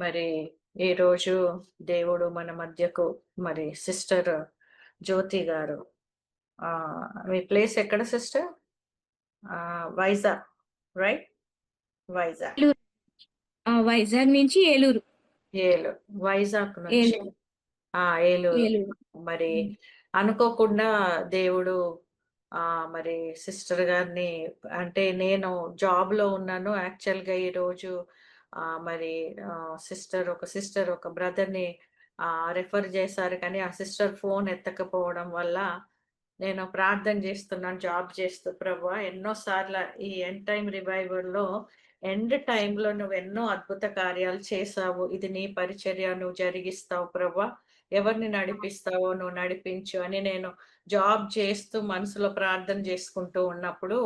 మరి ఈరోజు దేవుడు మన మధ్యకు మరి సిస్టర్ జ్యోతి గారు. మీ ప్లేస్ ఎక్కడ సిస్టర్? వైజాగ్, రైట్? వైజాగ్. ఏలూరు. వైజాగ్ నుంచి ఏలూరు. ఏలూరు. వైజాగ్ నుంచి ఏలూరు. ఏలూరు. ఏలూరు. మరి హ్మ్. అనుకోకుండా దేవుడు మరి సిస్టర్ గారిని, అంటే నేను జాబ్‌లో ఉన్నాను. యాక్చువల్‌గా ఈరోజు మరి ఒక సిస్టర్ ఒక బ్రదర్‌ని రిఫర్ చేశారు. కానీ ఆ సిస్టర్ ఫోన్ ఎత్తకపోవడం వల్ల నేను ప్రార్థన చేస్తున్నాను జాబ్ చేస్తూ. ప్రభువా, ఎన్నో సార్ల ఈ ఎండ్ టైమ్ రివైవల్‌లో ఎండ్ టైమ్‌లో నువ్వెన్నో అద్భుత కార్యాలు చేశావు. ఇది నీ పరిచర్య, నువ్వు జరిగిస్తావు ప్రభువా. ఎవరిని నడిపిస్తావో నువ్వు నడిపించు అని నేను జాబ్ చేస్తూ మనసులో ప్రార్థన చేసుకుంటూ ఉన్నప్పుడు,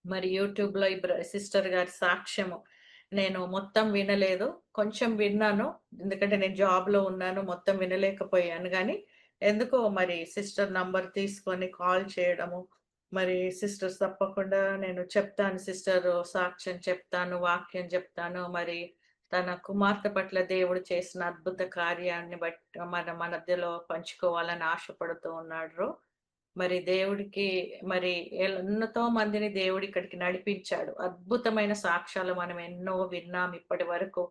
మరి యూట్యూబ్‌లో ఈ సిస్టర్ గారి సాక్ష్యము నేను మొత్తం వినలేదు. కొంచెం విన్నాను. ఎందుకంటే నేను జాబ్‌లో ఉన్నాను. మొత్తం వినలేకపోయాను గానీ, ఎందుకో మరి సిస్టర్ నంబర్ తీసుకొని కాల్ చేయడము, మరి సిస్టర్స్ తప్పకుండా నేను చెప్తాను సిస్టర్, సాక్ష్యం చెప్తాను, వాక్యం చెప్తాను. మరి తన కుమార్తె పట్ల దేవుడు చేసిన అద్భుత కార్యాన్ని మన మధ్యలో పంచుకోవాలని ఆశపడుతూ ఉన్నాడు. మరి దేవుడికి మరి ఎంతో మందిని దేవుడు ఇక్కడికి నడిపించాడు. అద్భుతమైన సాక్ష్యాలు మనం ఎన్నో విన్నాం ఇప్పటి వరకు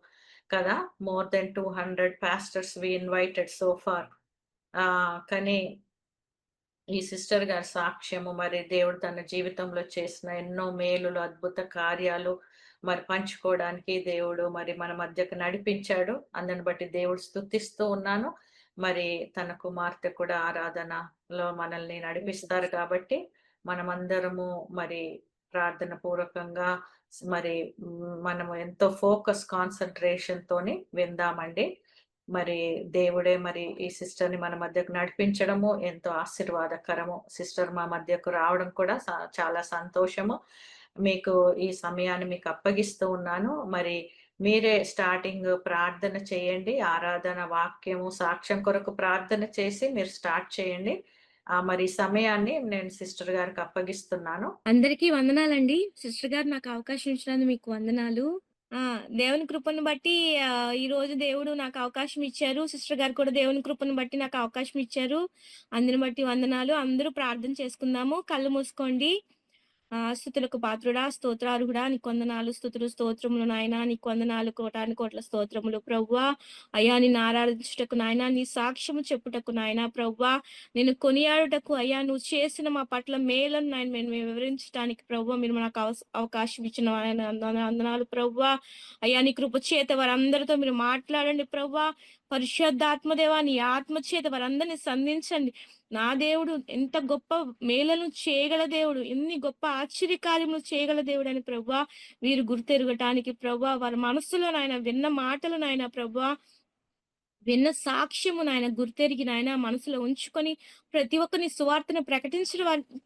కదా! మోర్ దెన్ 200 పాస్టర్స్ వి ఇన్వైటెడ్ సో ఫార్. కానీ ఈ సిస్టర్ గారి సాక్ష్యము, మరి దేవుడు తన జీవితంలో చేసిన ఎన్నో మేలులు, అద్భుత కార్యాలు మరి పంచుకోవడానికి దేవుడు మరి మన మధ్యకు నడిపించాడు. అందుని బట్టి దేవుడు స్తుతిస్తూ ఉన్నాను. మరి తన కుమార్తె కూడా ఆరాధనలో మనల్ని నడిపిస్తారు కాబట్టి, మనమందరము మరి ప్రార్థన పూర్వకంగా మరి మనము ఎంతో కాన్సంట్రేషన్ తోని విందామండి. మరి దేవుడే మరి ఈ సిస్టర్‌ని మన మధ్యకు నడిపించడము ఎంతో ఆశీర్వాదకరము. సిస్టర్ మా మధ్యకు రావడం కూడా చాలా సంతోషము. మీకు ఈ సమయాన్ని మీకు అప్పగిస్తూ ఉన్నాను. మరి మీరే స్టార్టింగ్ ప్రార్థన చేయండి. ఆరాధన, వాక్యము, సాక్ష్యం కొరకు ప్రార్థన చేసి మీరు స్టార్ట్ చేయండి. మరి ఈ సమయాన్ని నేను సిస్టర్ గారికి అప్పగిస్తున్నాను. అందరికీ వందనాలండి. సిస్టర్ గారు నాకు అవకాశం ఇచ్చినందుకు మీకు వందనాలు. ఆ! దేవుని కృపను బట్టి ఈరోజు దేవుడు నాకు అవకాశం ఇచ్చారు. సిస్టర్ గారు కూడా దేవుని కృపను బట్టి నాకు అవకాశం ఇచ్చారు. అందుని బట్టి వందనాలు. అందరూ ప్రార్థన చేసుకుందాము. కళ్ళు మూసుకోండి. స్తుతులకు పాత్రుడా, స్తోత్రార్హుడా, నీకు వందనాలు, స్తుతులు, స్తోత్రములు నాయనా, నీకు వందనాలు, కోటాను కోట్ల స్తోత్రములు ప్రభువా. అయ్యా నిన్ను ఆరాధించుటకు నాయనా, నీ సాక్ష్యము చెప్పుటకు నాయనా ప్రభువా, నిన్ను కొనియాడుటకు అయ్యా నువ్వు చేసిన మా పట్ల మేలను నాయన మేము వివరించడానికి ప్రభువా, మీరు నాకు అవకాశం ఇచ్చిన ఆయన వందనాలు ప్రభువా. అయ్యా నీ కృప చేత వారందరితో మీరు మాట్లాడండి ప్రభువా. పరిశుద్ధాత్మదేవా నీ ఆత్మ చేత వారందరిని సంధించండి. నా దేవుడు ఎంత గొప్ప మేలులను చేయగల దేవుడు, ఎన్ని గొప్ప ఆశ్చర్యకార్యములు చేయగల దేవుడని ప్రభువా వీరు గుర్తెరగటానికి ప్రభువా, వారి మనస్సులో నాయన విన్న మాటలు నాయన ప్రభువా, విన్న సాక్ష్యము నాయన గుర్తెరిగి నాయన మనసులో ఉంచుకొని ప్రతి ఒక్కరిని సువార్తను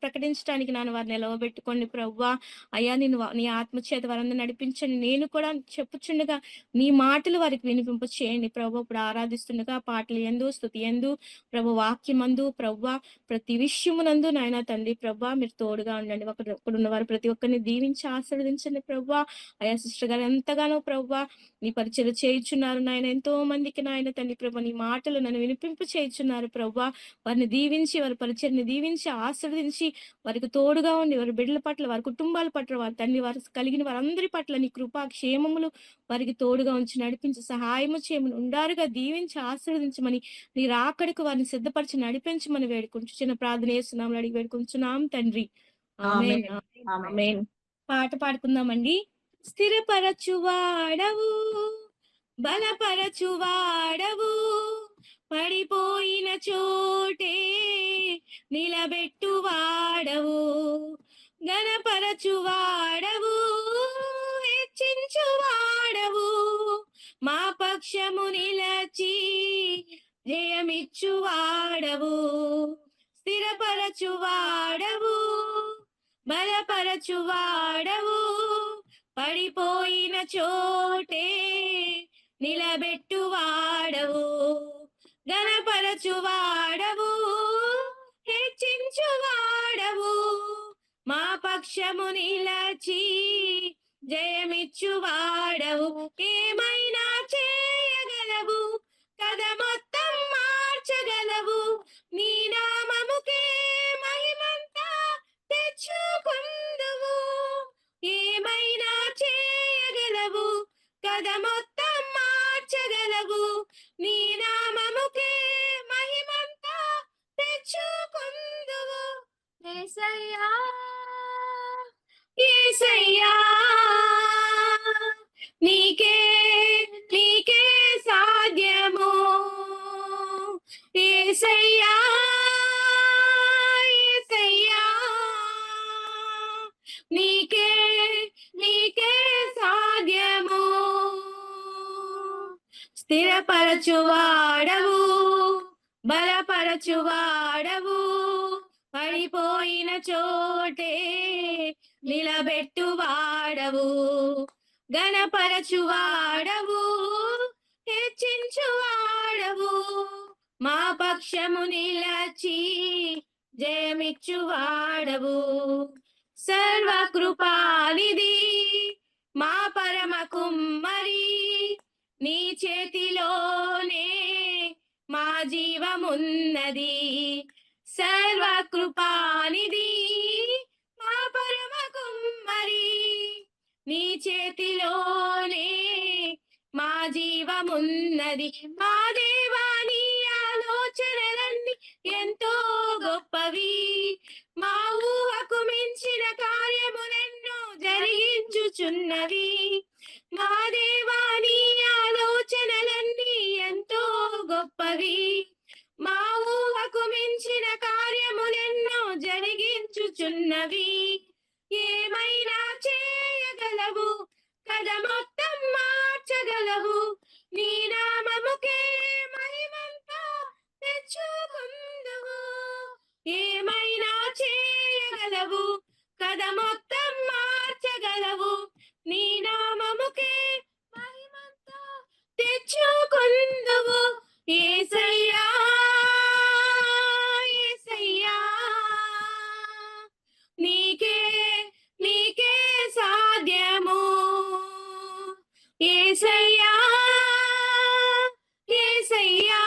ప్రకటించడానికి నాన్న వారిని నిలవబెట్టుకోండి ప్రభువా. అయ్యా నేను నీ ఆత్మచేత వారందరూ నడిపించండి. నేను కూడా చెప్పుచుండగా నీ మాటలు వారికి వినిపింప చేయండి ప్రభు. ఇప్పుడు ఆరాధిస్తుండగా పాటలు ఎందు, స్తుతి ఎందు, ప్రభు వాక్యమందు ప్రభువా, ప్రతి విషయమునందు నాయన తండ్రి ప్రభువా మీరు తోడుగా ఉండండి. ఇక్కడున్న వారు ప్రతి ఒక్కరిని దీవించి ఆశీర్వదించండి ప్రభువా. అయ్యా సిస్టర్ గారు ఎంతగానో ప్రభువా నీ పరిచయం చేయుచున్నారు నాయన. ఎంతో మందికి నాయన తండ్రి ప్రభు నీ మాటలు నన్ను వినిపింప చేయుచున్నారు ప్రభువా. వారిని దీవించి, వారి పరిచర్ని దీవించి, ఆశీర్వదించి, వారికి తోడుగా ఉండి, వారి బిడ్డల పట్ల, వారి కుటుంబాల పట్ల, వారి తండ్రి వారు కలిగిన వారందరి పట్ల నీ కృపా క్షేమములు వారికి తోడుగా ఉంచి నడిపించి సహాయము చేయమని ఉండారుగా దీవించి ఆశీర్వదించమని నీ రాకడకు వారిని సిద్ధపరిచి నడిపించమని వేడుకుంటూ చిన్న ప్రార్థన చేస్తున్నాం అడిగి వేడుకుంటున్నాం తండ్రి. ఆమేన్. ఆమేన్. ఆమేన్. ఆమేన్. పాట పాడుకుందామండి. స్థిరపరచువాడవు, బలపరచువాడవు, పడిపోయిన చోటే నిలబెట్టువాడవు, ఘనపరచువాడవు, హెచ్చించువాడవు, మా పక్షము నిలచి జయమిచ్చువాడవు, స్థిరపరచువాడవు, బలపరచువాడవు, పడిపోయిన చోటే నిలబెట్టువాడవు, ఘనపరచువాడవు, హెచ్చించువాడవు, మా పక్షము నిలచి జయమిచ్చువాడవు, ఏమైనా చేయగలవు, కథ మొత్తం మార్చగలవు, నీ నామముకే మహిమంతా తెచ్చుకుందువు. ఏమైనా చేయగలవు, కథ మొత్తం మార్చగలవు, నీ నామముకే మహిమంతా తెచ్చుకుందువు. యేసయ్యా, యేసయ్యా, నీకే నీకే సాధ్యము. యేసయ్యా, యేసయ్యా, నీకే నీకే సాధ్యము. స్థిరపరచువాడవు, బలపరచువాడవు, పడిపోయిన చోటే నిలబెట్టువాడవు, గణపరచువాడవు, హెచ్చించువాడవు, మా పక్షము నిలచి జయమిచ్చువాడవు. సర్వకృపానిధి మా పరమ కుమ్మరి, నీ చేతిలోనే మా జీవమున్నది. సర్వకృపానిధి మా పరమ కుమ్మరి, నీ చేతిలోనే మా జీవమున్నది. మా దేవా, నీ ఆలోచనలన్నీ ఎంతో గొప్పవి, మా ఊహకు మించిన కార్యములెన్నో జరిగించుచున్నవి. మా దేవా, నీ ఆలోచనలన్నీ ఎంతో గొప్పవి, మా ఊహకు మించిన కార్యములెన్నో జరిగించుచున్నవి. ఏమైనా చేయగలవు, కథ మొత్తం మార్చగలవు, నీ నామముకే మహిమంతా తెచ్చుకుందువు. ఏమైనా చేయగలవు, కథ మొత్తం మార్చగలవు, నీ నామముకే మహిమంతా తెచ్చుకుందువు. యేసయ్యా, యేసయ్యా, నీకే నీకే సాధ్యము. యేసయ్యా, యేసయ్యా,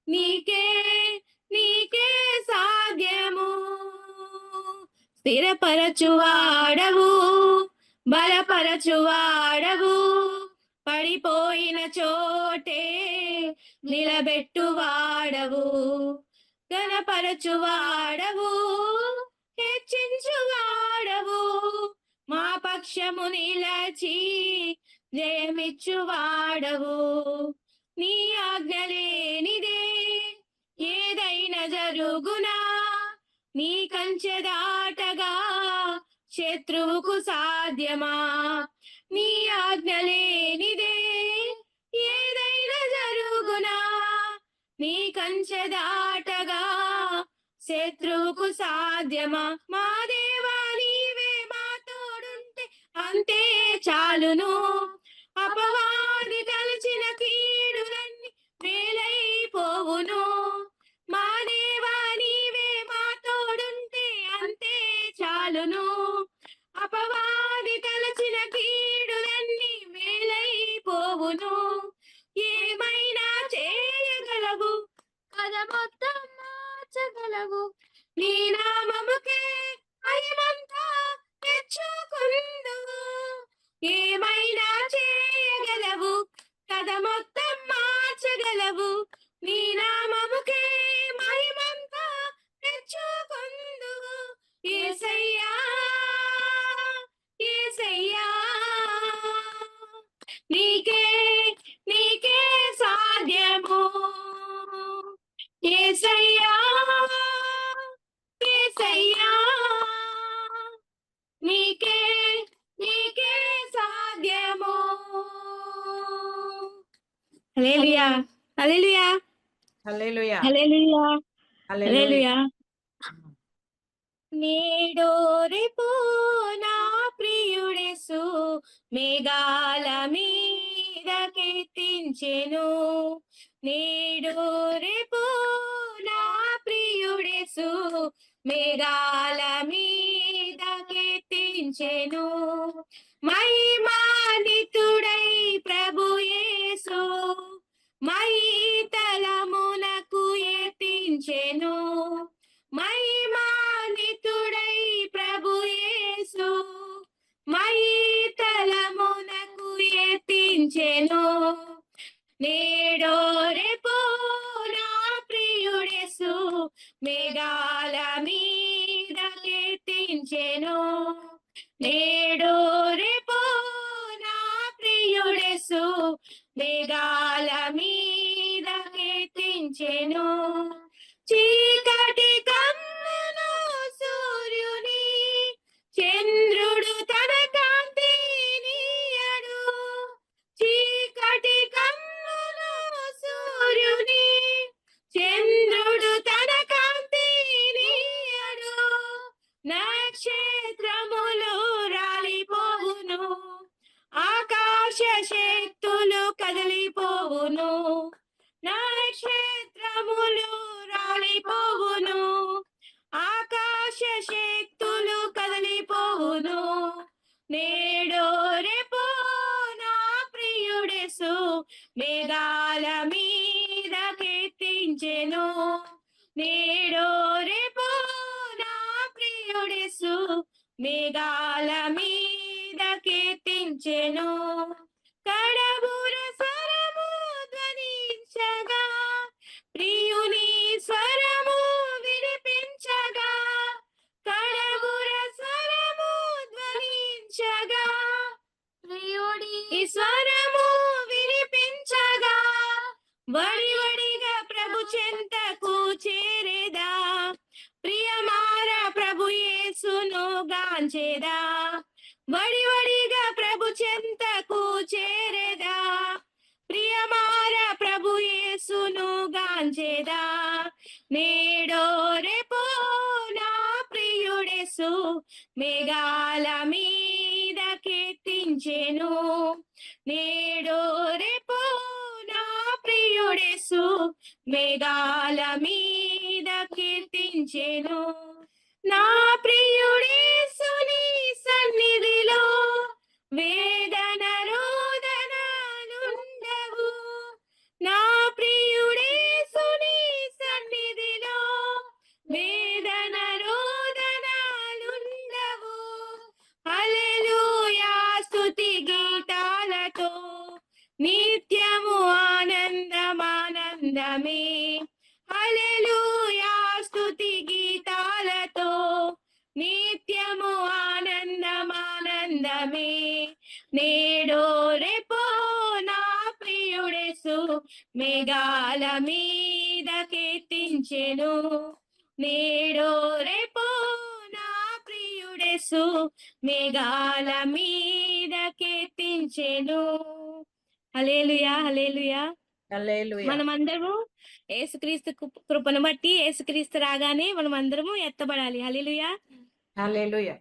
నీకే నీకే సాధ్యము. స్థిరపరచువాడవు, బలపరచువాడవు, పడిపోయిన చోటే నిలబెట్టువాడవు, గణపరచువాడవు, హెచ్చించువాడవు, మా పక్షము నిలచి జయమిచ్చువాడవు. నీ ఆజ్ఞ లేనిదే ఏదైనా జరుగునా, నీ కంచె దాటగా శత్రువుకు సాధ్యమా. నీ ఆజ్ఞ లేనిదే ఏదైనా జరుగునా, నీ కంచె దాటగా శత్రువుకు సాధ్యమా. మా దేవా, నీవే మా తోడుంటే అంతే చాలును, అపవాది తలచిన కీడులన్నీ మేలైపోవును. మా దేవా, నీవే మా తోడుంటే అంతే చాలును, అపవాది తలచిన కీడులన్నీ మేలైపోవును. ఏమైనా చేయగలవు, కథ మొత్తం మార్చగలవు, నీ నామముకే మహిమంతా తెచ్చుకుందువు. ఏమైనా చేయగలవు, కథ మొత్తం మార్చగలవు, నీ నామముకే మహిమంతా తెచ్చుకుందువు. యేసయ్యా, యేసయ్యా, నీకే నీకే సాధ్యము. యేసయ్యా, యేసయ్యా, నీకే నీకే సాధ్యము. హల్లెలూయా, హల్లెలూయా, హల్లెలూయా, హల్లెలూయా, హల్లెలూయా. హల్లెలూయా. నేడో రేపో నా ప్రియుడేసు మేఘాల మీద కీర్తించెను. నేడో రేపో నా ప్రియుడేసు మేఘాల మీద కీర్తించెను. కీర్తించెను. మహిమాన్వితుడై ప్రభు యేసు మహీతలమునకు ఎత్తించెను. మహిమాన్వితుడై ప్రభు యేసు మహీతలమునకు ఎత్తించెను. నేడో రేపో నా ప్రియుడేసు మేఘాల మీద కీర్తించెను. నేడో రేపో నా ప్రియుడేసు మేఘాల మీద కీర్తించెను. చీకటి కమ్మును సూర్యుని చంద్రుడు తన కాంతినియడు. చీకటి కమ్మును సూర్యుని చంద్రుడు తన కాంతినియడు. నక్షత్రములు రాలిపోవును, ఆకాశ శక్తులు కదిలిపోవును. నక్షత్రములు రాలిపోవును, ఆకాశ శక్తులు కదిలిపోవును. నేడో రేపో నా ప్రియుడేసు మేఘాల మీద కీర్తించెను. నేడో రేపో నా ప్రియుడేసు మేఘాల మీద కీర్తించెను. కడబుర స్వరము ధ్వనించగా ప్రియుని స్వరము వినిపించగా. కడబుర స్వరము ధ్వనించగా ప్రియుడి స్వరము వినిపించగా. వడివడిగా ప్రభు చెంతకు చేరేదా, ప్రియమార ప్రభు యేసును గాంచేదా. వడివడిగా ప్రభు చెంతకు చేరేదా, ప్రియమార ప్రభు యేసును గాంచేదా. నేడో రేపో నా ప్రియుడేసు మేఘాల మీద కీర్తించెను. నేడో రేపో నా ప్రియుడేసు మేఘాల మీద కీర్తించెను. నా ప్రియుడేసుని సన్నిధిలో వేదన రోదనలుండవు. నా ప్రియుడేసుని సన్నిధిలో వేదన రోదనలుండవు. హల్లెలూయా స్తుతి గీతాలతో నిత్యము ఆనందమానందమే. హల్లెలూయా స్తుతి గీతాలతో నిత్యము ఆనందమానందమే. నేడో రేపో నా ప్రియుడేసు మేఘాల మీద కీర్తించెను. నేడో రేపో నా ప్రియుడేసు మేఘాల మీద కీర్తించెను. హల్లెలూయా, హల్లెలూయా. హల్లెలూయా. మనమందరము యేసుక్రీస్తు కృపను బట్టి యేసుక్రీస్తు రాగానే మనమందరము ఎత్తబడాలి. హల్లెలూయా, హల్లెలూయా.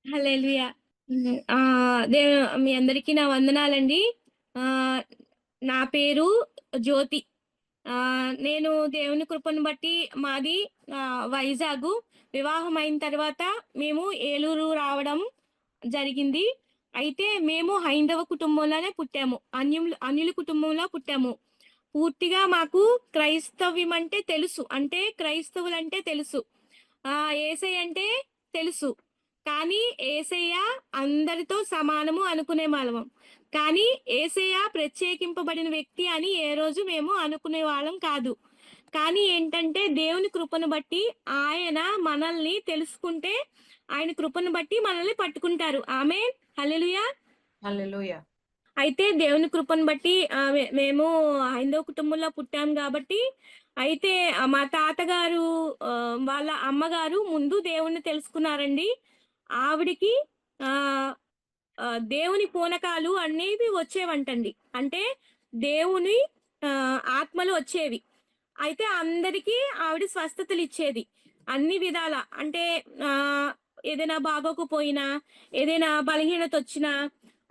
హల్లెలూయా. మీ అందరికీ నా వందనాలండి. నా పేరు జ్యోతి. నేను దేవుని కృపను బట్టి మాది వైజాగ్. వివాహం అయిన తర్వాత మేము ఏలూరు రావడం జరిగింది. అయితే మేము హైందవ కుటుంబంలోనే పుట్టాము, అన్యుల కుటుంబంలో పుట్టాము. పూర్తిగా మాకు క్రైస్తవ్యం అంటే తెలుసు, అంటే క్రైస్తవులంటే తెలుసు, యేసయ్య అంటే తెలుసు. కానీ యేసయ్య అందరితో సమానము అనుకునే వాళ్ళం. కానీ యేసయ్య ప్రత్యేకింపబడిన వ్యక్తి అని ఏ రోజు మేము అనుకునే వాళ్ళం కాదు. కానీ ఏంటంటే దేవుని కృపను బట్టి ఆయన మనల్ని తెలుసుకుంటే ఆయన కృపను బట్టి మనల్ని పట్టుకుంటారు. ఆమేన్, హల్లెలూయా, హల్లెలూయా. అయితే దేవుని కృపను బట్టి మేము హైందవ కుటుంబంలో పుట్టాం కాబట్టి, అయితే మా తాతగారు వాళ్ళ అమ్మగారు ముందు దేవుణ్ణి తెలుసుకున్నారండి. ఆవిడికి దేవుని పూనకాలు అనేవి వచ్చేవంటండి. అంటే దేవుని ఆత్మలు వచ్చేవి. అయితే అందరికీ ఆవిడ స్వస్థతలు ఇచ్చేది అన్ని విధాల. అంటే ఏదైనా బాగోకపోయినా, ఏదైనా బలహీనత వచ్చినా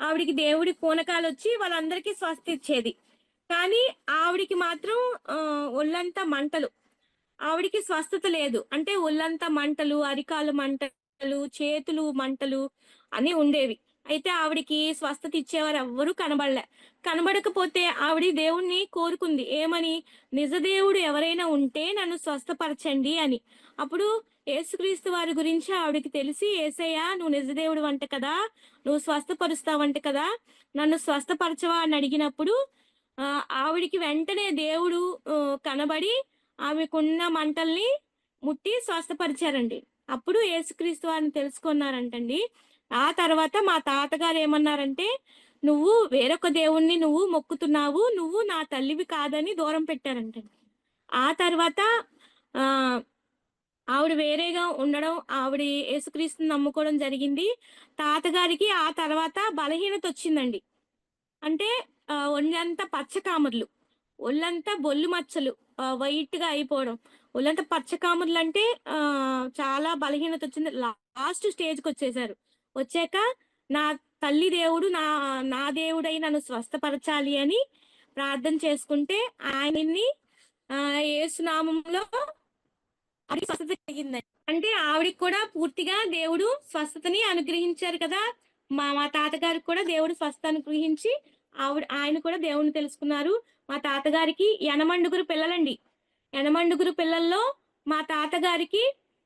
ఆవిడికి దేవుడి పూనకాలు వచ్చి వాళ్ళందరికీ స్వస్థ ఇచ్చేది. కానీ ఆవిడికి మాత్రం ఒళ్ళంతా మంటలు, ఆవిడికి స్వస్థత లేదు. అంటే ఒళ్ళంతా మంటలు, అరికాలు మంటలు, మంటలు, చేతులు మంటలు అన్నీ ఉండేవి. అయితే ఆవిడకి స్వస్థత ఇచ్చేవారు ఎవ్వరూ కనబడలే. కనబడకపోతే ఆవిడ దేవుణ్ణి కోరుకుంది. ఏమని? నిజ దేవుడు ఎవరైనా ఉంటే నన్ను స్వస్థపరచండి అని. అప్పుడు యేసుక్రీస్తు వారి గురించి ఆవిడకి తెలిసి, "యేసయ్య నువ్వు నిజ దేవుడివంట కదా! నువ్వు స్వస్థపరుస్తావంట కదా! నన్ను స్వస్థపరచవా?" అని అడిగినప్పుడు ఆవిడకి వెంటనే దేవుడు కనబడి ఆమెకున్న మంటల్ని ముట్టి స్వస్థపరిచారండి. అప్పుడు యేసుక్రీస్తు వారిని తెలుసుకున్నారంటండి. ఆ తర్వాత మా తాతగారు ఏమన్నారంటే, "నువ్వు వేరొక దేవుడిని నువ్వు మొక్కుతున్నావు. నువ్వు నా తల్లివి కాదని" దూరం పెట్టారంటండి. ఆ తర్వాత ఆహ్, ఆవిడ వేరేగా ఉండడం, ఆవిడ యేసుక్రీస్తుని నమ్ముకోవడం జరిగింది. తాతగారికి ఆ తర్వాత బలహీనతొచ్చిందండి. అంటే ఒళ్ళంతా పచ్చకామెర్లు. ఒళ్ళంతా బొల్లు మచ్చలు. వైట్‌గా అయిపోవడం. ఒళ్ళంతా పచ్చకామెర్లంటే చాలా బలహీనతొచ్చింది. లాస్ట్ స్టేజ్‌కొచ్చేసారు. వచ్చాక నా తల్లి దేవుడు నా దేవుడై నన్ను స్వస్థపరచాలి అని ప్రార్థన చేసుకుంటే ఆయన్ని యేసు నామంలో ఆవిడకి స్వస్థత కలిగిందండి. అంటే ఆవిడకి కూడా పూర్తిగా దేవుడు స్వస్థతని అనుగ్రహించారు కదా! మా తాతగారికి కూడా దేవుడు స్వస్థత అనుగ్రహించి ఆయన కూడా దేవుడిని తెలుసుకున్నారు. మా తాతగారికి యనమండుగురు పిల్లలండి. యనమండుగురు పిల్లల్లో మా తాతగారికి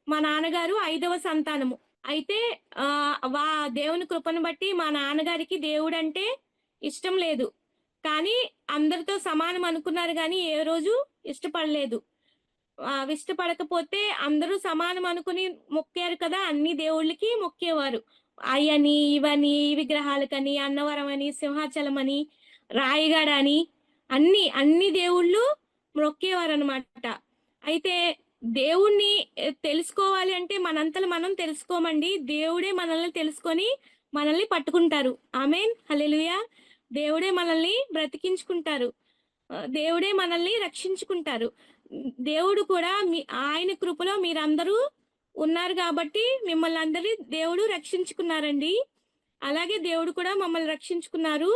మా నాన్నగారు 5వ సంతానము. అయితే ఆహ్, వా దేవుని కృపను బట్టి మా నాన్నగారికి దేవుడంటే ఇష్టం లేదు. కానీ అందరితో సమానం అనుకున్నారు గానీ ఏ రోజు ఇష్టపడలేదు. ఇష్టపడకపోతే అందరూ సమానం అనుకుని మొక్కారు కదా! అన్ని దేవుళ్ళకి మొక్కేవారు. అయ్యని, ఇవని, ఈ విగ్రహాలకని, అన్నవరం అని, సింహాచలం అని, రాయగడ అని అన్ని దేవుళ్ళు మొక్కేవారనమాట. అయితే దేవుణ్ణి తెలుసుకోవాలి అంటే మనంతల మనం తెలుసుకోమండి. దేవుడే మనల్ని తెలుసుకొని మనల్ని పట్టుకుంటారు. ఆమేన్. హల్లెలూయా! దేవుడే మనల్ని బ్రతికించుకుంటారు. దేవుడే మనల్ని రక్షించుకుంటారు. దేవుడు కూడా ఆయన కృపలో మీరందరూ ఉన్నారు గాబట్టి మిమ్మల్ని అందరిని దేవుడు రక్షించుకున్నారండి. అలాగే దేవుడు కూడా మమ్మల్ని రక్షించుకున్నారు.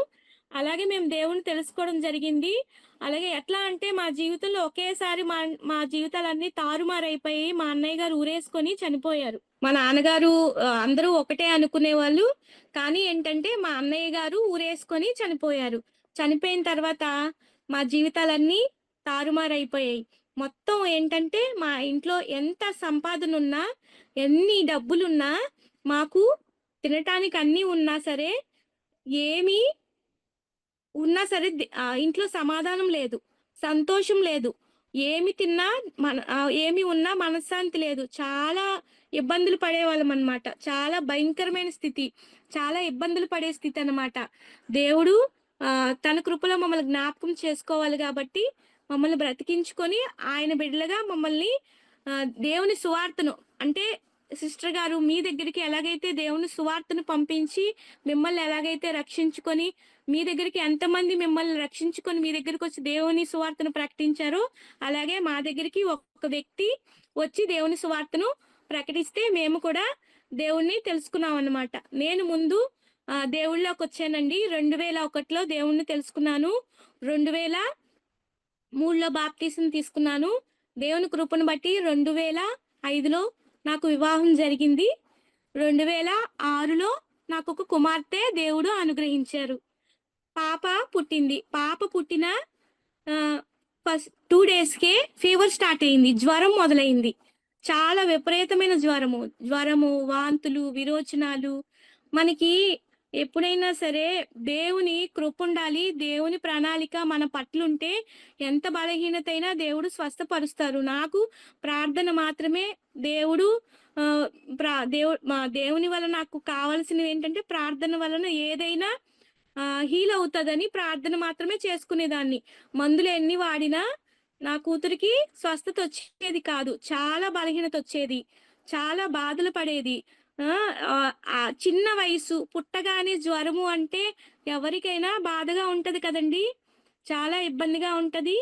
అలాగే మేము దేవుడిని తెలుసుకోవడం జరిగింది. అలాగే ఎట్లా అంటే మా జీవితంలో ఒకేసారి మా జీవితాలన్నీ తారుమారైపోయి మా అన్నయ్య గారు ఊరేసుకొని చనిపోయారు. మా నాన్నగారు అందరూ ఒకటే అనుకునేవాళ్ళు. కానీ ఏంటంటే మా అన్నయ్య గారు ఊరేసుకొని చనిపోయారు. చనిపోయిన తర్వాత మా జీవితాలన్నీ తారుమారైపోయాయి. మొత్తం ఏంటంటే మా ఇంట్లో ఎంత సంపాదనున్నా, ఎన్ని డబ్బులున్నా, మాకు తినటానికి అన్నీ ఉన్నా సరే, ఏమీ ఇంట్లో సమాధానం లేదు. సంతోషం లేదు. ఏమి తిన్నా ఏమి ఉన్నా మనశ్శాంతి లేదు. చాలా ఇబ్బందులు పడేవాళ్ళమనమాట. చాలా భయంకరమైన స్థితి. చాలా ఇబ్బందులు పడే స్థితనమాట. దేవుడు తన కృపలో మమ్మల్ని జ్ఞాపకం చేసుకోవాలి గాబట్టి, మమ్మల్ని బ్రతికించుకొని, ఆయన బిడ్డలుగా మమ్మల్ని దేవుని సువార్తను అంటే సిస్టర్ గారు మీ దగ్గరికి ఎలాగైతే దేవుని సువార్తను పంపించి, మిమ్మల్ని ఎలాగైతే రక్షించుకొని మీ దగ్గరికి ఎంతమంది మిమ్మల్ని రక్షించుకొని మీ దగ్గరకొచ్చి దేవుని సువార్తను ప్రకటించారో, అలాగే మా దగ్గరికి ఒక్క వ్యక్తి వచ్చి దేవుని సువార్తను ప్రకటిస్తే మేము కూడా దేవుణ్ణి తెలుసుకున్నామనమాట. నేను ముందు దేవుళ్ళలోకొచ్చానండి. 2001లో దేవుణ్ణి తెలుసుకున్నాను. 2003లో బాప్తీసం తీసుకున్నాను. దేవుని కృపను బట్టి 2005లో నాకు వివాహం జరిగింది. 2006లో నాకొక కుమార్తె దేవుడు అనుగ్రహించారు. పాప పుట్టింది. పాప పుట్టిన ఫస్ట్ 2 డేస్‌కే ఫీవర్ స్టార్ట్ అయింది. జ్వరం మొదలైంది. చాలా విపరీతమైన జ్వరము. జ్వరము, వాంతులు, విరోచనాలు. మనకి ఎప్పుడైనా సరే దేవుని కృపుండాలి. దేవుని ప్రణాళిక మన పట్లుంటే ఎంత బలహీనతైనా దేవుడు స్వస్థపరుస్తారు. నాకు ప్రార్థన మాత్రమే దేవుడు ఆహ్, దేవుని వల్ల నాకు కావాల్సినవేంటంటే ప్రార్థన వలన ఏదైనా హీల్ అవుతదని ప్రార్థన మాత్రమే చేసుకునేదాన్ని. మందులు ఎన్ని వాడినా నా కూతురికి స్వస్థత వచ్చేది కాదు. చాలా బలహీనత వచ్చేది. చాలా బాధలు పడేది. చిన్న వయసు పుట్టగానే జ్వరము అంటే ఎవరికైనా బాధగా ఉంటది కదండీ! చాలా ఇబ్బందిగా ఉంటది.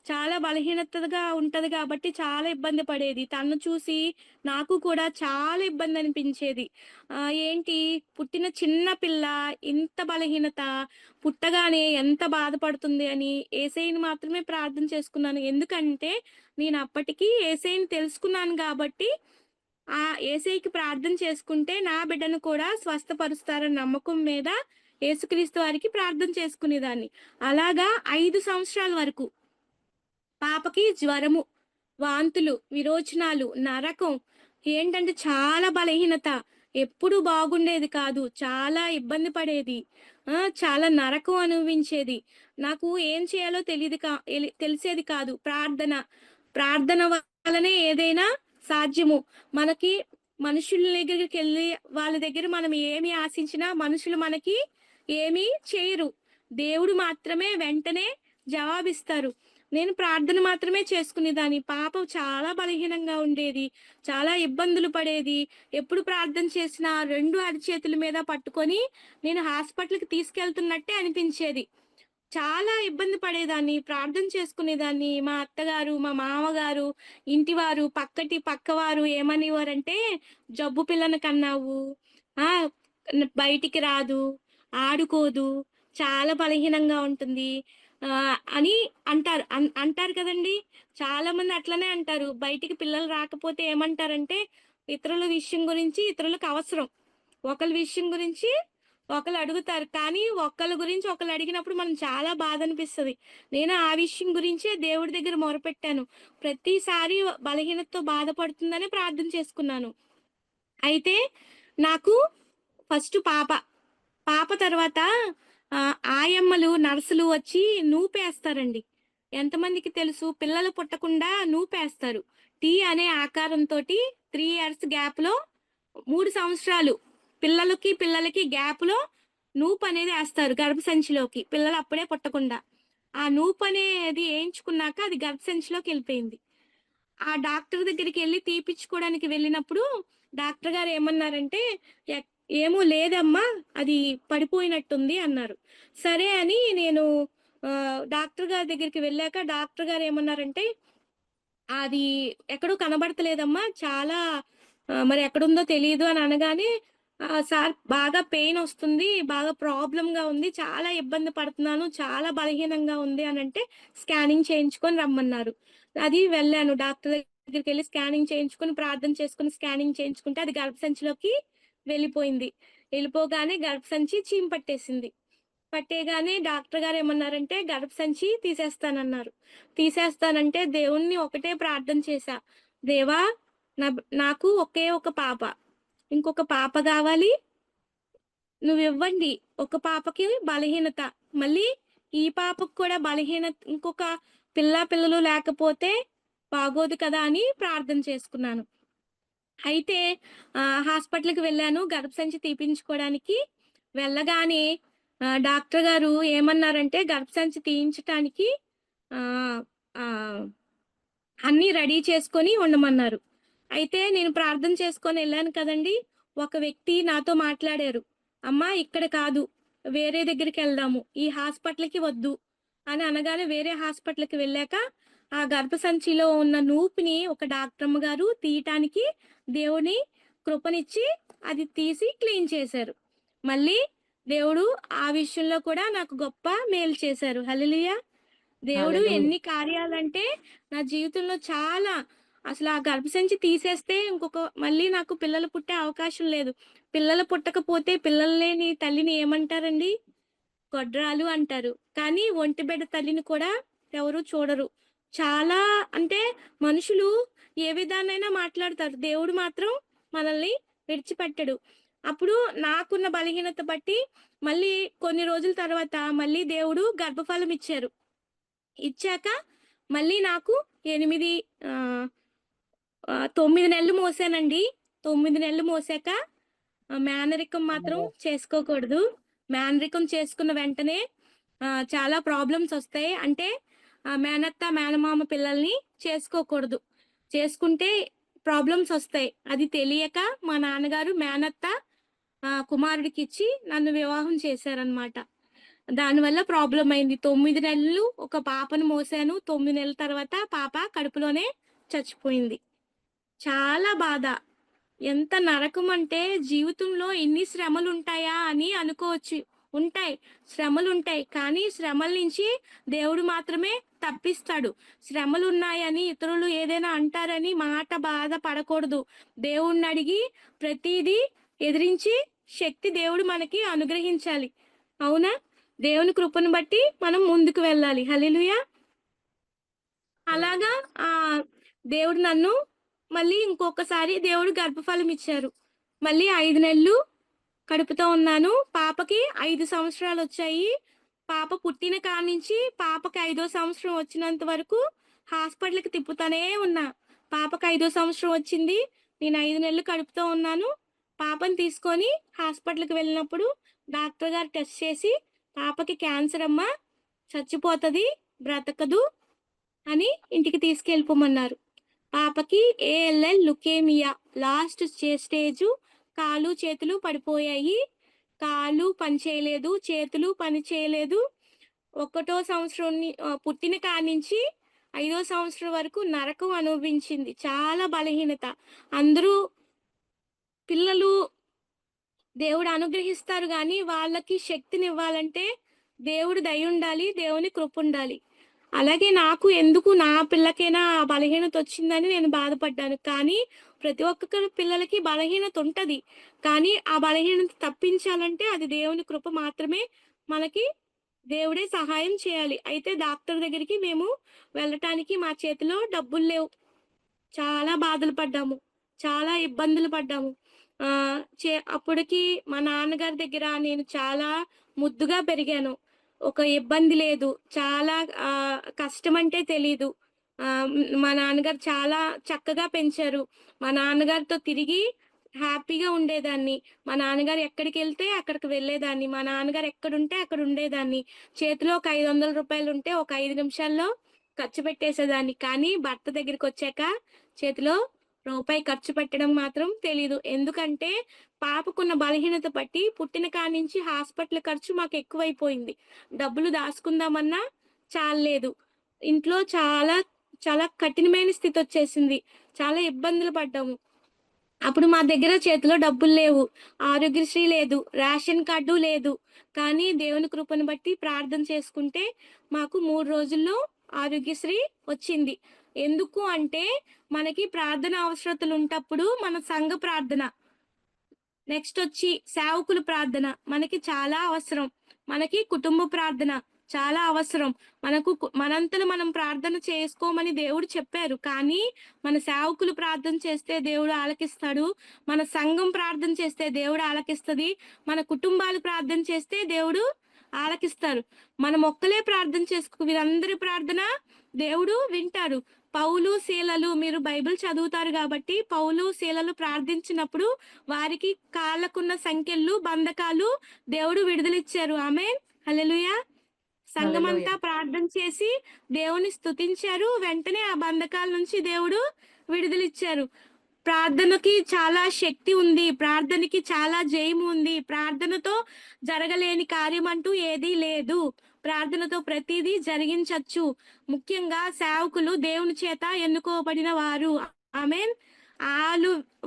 చాలా బలహీనతగా ఉంటది కాబట్టి చాలా ఇబ్బంది పడేది. తనను చూసి నాకు కూడా చాలా ఇబ్బంది అనిపించేది. ఏంటి పుట్టిన చిన్న పిల్ల ఇంత బలహీనత, పుట్టగానే ఎంత బాధపడుతుంది అని యేసయ్యని మాత్రమే ప్రార్థన చేసుకున్నాను. ఎందుకంటే నేను అప్పటికి యేసయ్యని తెలుసుకున్నాను గాబట్టి యేసయ్యకి ప్రార్థన చేసుకుంటే నా బిడ్డను కూడా స్వస్థపరుస్తారన్న నమ్మకం మీద యేసుక్రీస్తు వారికి ప్రార్థన చేసుకునేదాన్ని. అలాగా 5 సంవత్సరాల వరకు పాపకి జ్వరము, వాంతులు, విరోచనాలు, నరకం ఏంటంటే చాలా బలహీనత. ఎప్పుడూ బాగుండేది కాదు. చాలా ఇబ్బంది పడేది. చాలా నరకం అనుభవించేది. నాకు ఏం చేయాలో తెలిసేది కాదు. ప్రార్థన వల్లనే ఏదైనా సాధ్యము. మనకి మనుషుల దగ్గరికెళ్ళి వాళ్ళ దగ్గర మనం ఏమి ఆశించినా మనుషులు మనకి ఏమీ చేయరు. దేవుడు మాత్రమే వెంటనే జవాబిస్తారు. నేను ప్రార్థన మాత్రమే చేసుకునేదాన్ని. పాప చాలా బలహీనంగా ఉండేది. చాలా ఇబ్బందులు పడేది. ఎప్పుడు ప్రార్థన చేసినా 2 అరిచేతుల మీద పట్టుకొని నేను హాస్పిటల్‌కి తీసుకెళ్తున్నట్టే అనిపించేది. చాలా ఇబ్బంది పడేదాన్ని. ప్రార్థన చేసుకునేదాన్ని. మా అత్తగారు, మా మామగారు, ఇంటివారు, పక్కవారు ఏమనేవారంటే, "జబ్బు పిల్లను కన్నావు. ఆ! బయటికి రాదు, ఆడుకోదు, చాలా బలహీనంగా ఉంటుంది." అని అంటారు కదండీ! చాలామంది అట్లనే అంటారు. బయటికి పిల్లలు రాకపోతే ఏమంటారంటే, ఇతరుల విషయం గురించి ఇతరులకు అవసరం. ఒకళ్ళ విషయం గురించి ఒకళ్ళు అడుగుతారు. కానీ ఒకళ్ళ గురించి ఒకళ్ళు అడిగినప్పుడు మనం చాలా బాధనిపిస్తది. నేను ఆ విషయం గురించే దేవుడి దగ్గర మొరపెట్టాను. ప్రతిసారి బలహీనతతో బాధపడుతుందనే ప్రార్థన చేసుకున్నాను. అయితే నాకు ఫస్ట్ పాప. పాప తర్వాత ఆయమ్మలు, నర్సులు వచ్చి నూపేస్తారండి. ఎంతమందికి తెలుసు? పిల్లలు పుట్టకుండా నూపేస్తారు. అనే ఆకారంతోటి 3 ఇయర్స్ గ్యాప్‌లో 3 సంవత్సరాలు పిల్లలకి గ్యాప్‌లో నూపనేది ఏస్తారు గర్భసంచిలోకి. పిల్లలు అప్పుడే పుట్టకుండా. ఆ నూపనేది ఏయించుకున్నాక అది గర్భసంచిలోకెళ్ళిపోయింది. ఆ డాక్టర్ దగ్గరికెళ్లి తీపిచ్చుకోవడానికి వెళ్ళినప్పుడు డాక్టర్ గారు ఏమన్నారంటే, "ఎక్ ఏమో లేదమ్మా, అది పడిపోయినట్టుంది" అన్నారు. సరే అని నేను డాక్టర్ గారి దగ్గరికి వెళ్ళాక డాక్టర్ గారు ఏమన్నారంటే, "అది ఎక్కడో కనబడతలేదమ్మా, చాలా మరి ఎక్కడుందో తెలీదు" అని అనగానే, "సార్ బాగా పెయినొస్తుంది, బాగా ప్రాబ్లమ్‌గా ఉంది, చాలా ఇబ్బంది పడుతున్నాను, చాలా బలహీనంగా ఉంది" అనంటే, స్కానింగ్ చేయించుకొని రమ్మన్నారు. అది వెళ్ళాను. డాక్టర్ దగ్గరికెళ్లి స్కానింగ్ చేయించుకొని, ప్రార్థన చేసుకొని, స్కానింగ్ చేయించుకుంటే అది గర్భసంచిలోకి వెళ్ళిపోయింది. వెళ్ళిపోగానే గర్భసంచి చీమ పట్టేసింది. పట్టేయగానే డాక్టర్ గారేమన్నారంటే, "గర్భసంచి తీసేస్తానన్నారు." తీసేస్తానంటే దేవుడిని ఒకటే ప్రార్థన చేశా. దేవా! నాకు ఒకే ఒక పాప. ఇంకొక పాప గావాలి. నువ్వివ్వండి. ఒక పాపకి బలహీనత. మళ్ళీ ఈ పాపకు కూడా ఇంకొక పిల్లలు లేకపోతే బాగోదు కదా! అని ప్రార్థన చేసుకున్నాను. అయితే హాస్పిటల్‌కి వెళ్ళాను గర్భసంచి తీపించుకోవడానికి. వెళ్ళగానే డాక్టర్ గారు ఏమన్నారంటే గర్భసంచి తీయించటానికి ఆహ్, ఆహ్, అన్నీ రెడీ చేసుకొని ఉండమన్నారు. అయితే నేను ప్రార్థన చేసుకొని ఎళ్ళాను కదండీ! ఒక వ్యక్తి నాతో మాట్లాడారు. "అమ్మా ఇక్కడ కాదు, వేరే దగ్గరికెళ్దాము. ఈ హాస్పిటల్‌కి వద్దు" అని అనగానే వేరే హాస్పిటల్‌కి వెళ్ళాక, ఆ గర్భసంచిలో ఉన్న నూపిని ఒక డాక్టరమ్మ గారు తీయటానికి దేవుని కృపనిచ్చి అది తీసి క్లీన్ చేశారు. మళ్ళీ దేవుడు ఆ విషయంలో కూడా నాకు గొప్ప మేలు చేశారు. హల్లెలూయా! దేవుడు హల్లెలూయా! ఎన్ని కార్యాలంటే నా జీవితంలో చాలా అసలు ఆ గర్భసంచి తీసేస్తే మళ్ళీ నాకు పిల్లలు పుట్టే అవకాశం లేదు. పిల్లలు పుట్టకపోతే పిల్లలు లేని తల్లిని ఏమంటారండి? గొడ్రాలు అంటారు. కానీ ఒంటి బిడ్డ తల్లిని కూడా ఎవరు చూడరు. చాలా అంటే మనుషులు ఏ విధానైనా మాట్లాడతారు. దేవుడు మాత్రం మనల్ని విడిచిపెట్టడు. అప్పుడు నాకున్న బలహీనత బట్టి మళ్ళీ కొన్ని రోజుల తర్వాత మళ్ళీ దేవుడు గర్భఫలం ఇచ్చారు. ఇచ్చాక మళ్ళీ నాకు 8 9 నెలలు మోసానండి. 9 నెలలు మోసాక మేనరికం మాత్రం అమ్మో! చేసుకోకూడదు. మేనరికం చేసుకున్న వెంటనే చాలా ప్రాబ్లమ్స్ ఒస్తాయి. అంటే మేనత్త, మేనమామ పిల్లల్ని చేసుకోకూడదు. చేసుకుంటే ప్రాబ్లమ్స్ ఒస్తాయి. అది తెలియక మా నాన్నగారు మేనత్త కుమారుడికిచ్చి నన్ను వివాహం చేశారనమాట. దానివల్ల ప్రాబ్లమ్ అయింది. 9 నెలలు ఒక పాపను మోసాను. 9 నెలల తర్వాత పాప కడుపులోనే చచ్చిపోయింది. చాలా బాధ. ఎంత నరకమంటే జీవితంలో ఇన్ని శ్రమలుంటాయా అని అనుకోవచ్చు. ఉంటాయి. శ్రమలుంటాయి. కానీ శ్రమల నుంచి దేవుడు మాత్రమే తప్పిస్తాడు. శ్రమలున్నాయని ఇతరులు ఏదైనా అంటారని మాట బాధ పడకూడదు. దేవుడినడిగి ప్రతీదీ ఎదిరించి శక్తి దేవుడు మనకి అనుగ్రహించాలి. అవునా? దేవుని కృపను బట్టి మనం ముందుకు వెళ్ళాలి. హల్లెలూయా! అలాగా దేవుడు నన్ను మళ్ళీ ఇంకొకసారి దేవుడు గర్భఫలం ఇచ్చారు. మళ్ళీ 5 నెలలు కడుపుతో ఉన్నాను. పాపకి 5 సంవత్సరాలొచ్చాయి. పాప పుట్టిన కాడ్నించి పాపకి 5వ సంవత్సరం వచ్చినంత వరకు హాస్పిటల్‌కి తిప్పుతానే ఉన్నా. పాపకి 5వ సంవత్సరం వచ్చింది. నేను 5 నెలలు కడుపుతో ఉన్నాను. పాపని తీసుకొని హాస్పిటల్‌కి వెళ్ళినప్పుడు డాక్టర్ గారు టెస్ట్ చేసి, "పాపకి క్యాన్సర్ అమ్మా. చచ్చిపోతది. బ్రతకదు" అని ఇంటికి తీసుకెళ్ళిపోమన్నారు. పాపకి ఏఎల్ఎల్ లుకేమియా లాస్ట్ స్టేజు. కాళ్ళు, చేతులు పడిపోయాయి. కాళ్ళు పని చేయలేదు. చేతులు పని చేయలేదు. ఒకటో సంవత్సరం పుట్టిన కాడ్నించి 5వ సంవత్సరం వరకు నరకం అనుభవించింది. చాలా బలహీనత. అందరూ పిల్లలు దేవుడు అనుగ్రహిస్తారు గానీ, వాళ్ళకి శక్తినివ్వాలంటే దేవుడి దయుండాలి. దేవుని కృపుండాలి. అలాగే నాకు ఎందుకు నా పిల్లకైనా ఆ బలహీనతొచ్చిందని నేను బాధపడ్డాను. కానీ ప్రతి ఒక్కరి పిల్లలకి బలహీనతుంటది. కానీ ఆ బలహీనత తప్పించాలంటే అది దేవుని కృప మాత్రమే. మనకి దేవుడే సహాయం చేయాలి. అయితే డాక్టర్ దగ్గరికి మేము వెళ్ళటానికి మా చేతిలో డబ్బులు లేవు. చాలా బాధలు పడ్డాము. చాలా ఇబ్బందులు పడ్డాము. అప్పటికి మా నాన్నగారి దగ్గర నేను చాలా ముద్దుగా పెరిగాను. ఒక ఇబ్బంది లేదు. చాలా కష్టమంటే తెలీదు. మా నాన్నగారు చాలా చక్కగా పెంచారు. మా నాన్నగారితో తిరిగి హ్యాపీగా ఉండేదాన్ని. మా నాన్నగారు ఎక్కడికెళ్తే అక్కడికి వెళ్ళేదాన్ని. మా నాన్నగారు ఎక్కడుంటే అక్కడ ఉండేదాన్ని. చేతిలో ఒక రూ. 500 ఉంటే ఒక 5 నిమిషాల్లో ఖర్చు పెట్టేసేదాన్ని. కానీ భర్త దగ్గరికొచ్చాక చేతిలో రూపాయి ఖర్చు పెట్టడం మాత్రం తెలీదు. ఎందుకంటే పాపకున్న బలహీనత బట్టి పుట్టిన కాడ్నించి హాస్పిటల్ ఖర్చు మాకెక్కువైపోయింది. డబ్బులు దాసుకుందామన్నా చాల్లేదు. ఇంట్లో చాలా, చాలా కఠినమైన స్థితొచ్చేసింది. చాలా ఇబ్బందులు పడ్డాము. అప్పుడు మా దగ్గర చేతిలో డబ్బులు లేవు. ఆరోగ్యశ్రీ లేదు. రేషన్ కార్డు లేదు. కానీ దేవుని కృపను బట్టి ప్రార్థన చేసుకుంటే మాకు 3 రోజుల్లో ఆరోగ్యశ్రీ వచ్చింది. ఎందుకు అంటే మనకి ప్రార్థన అవసరతలుంటప్పుడు మన సంఘ ప్రార్థన, నెక్స్టొచ్చి సేవకుల ప్రార్థన మనకి చాలా అవసరం. మనకి కుటుంబ ప్రార్థన చాలా అవసరం. మనంతట మనం ప్రార్థన చేసుకోమని దేవుడు చెప్పారు. కానీ మన సేవకులు ప్రార్థన చేస్తే దేవుడు ఆలకిస్తాడు. మన సంఘం ప్రార్థన చేస్తే దేవుడు ఆలకిస్తది. మన కుటుంబాలు ప్రార్థన చేస్తే దేవుడు ఆలకిస్తారు. మనం ఒక్కలే ప్రార్థన వీరందరి ప్రార్థన దేవుడు వింటాడు. పౌలు, శీలలు మీరు బైబిల్ చదువుతారు కాబట్టి పౌలు, శీలలు ప్రార్థించినప్పుడు వారికి కాళ్ళకున్న సంకెళ్ళు, బంధకాలు దేవుడు విడుదలిచ్చారు. ఆమేన్. హల్లెలూయా! సంఘమంతా హల్లెలూయా! ప్రార్థన చేసి దేవుని స్తుతించారు. వెంటనే ఆ బంధకాల నుంచి దేవుడు విడుదలిచ్చారు. ప్రార్థనకి చాలా శక్తి ఉంది. ప్రార్థనకి చాలా జయము ఉంది. ప్రార్థనతో జరగలేని కార్యమంటూ ఏదీ లేదు. ప్రార్థనతో ప్రతీదీ జరిగించొచ్చు. ముఖ్యంగా సేవకులు దేవుని చేత ఎన్నుకోబడిన వారు. ఆమేన్.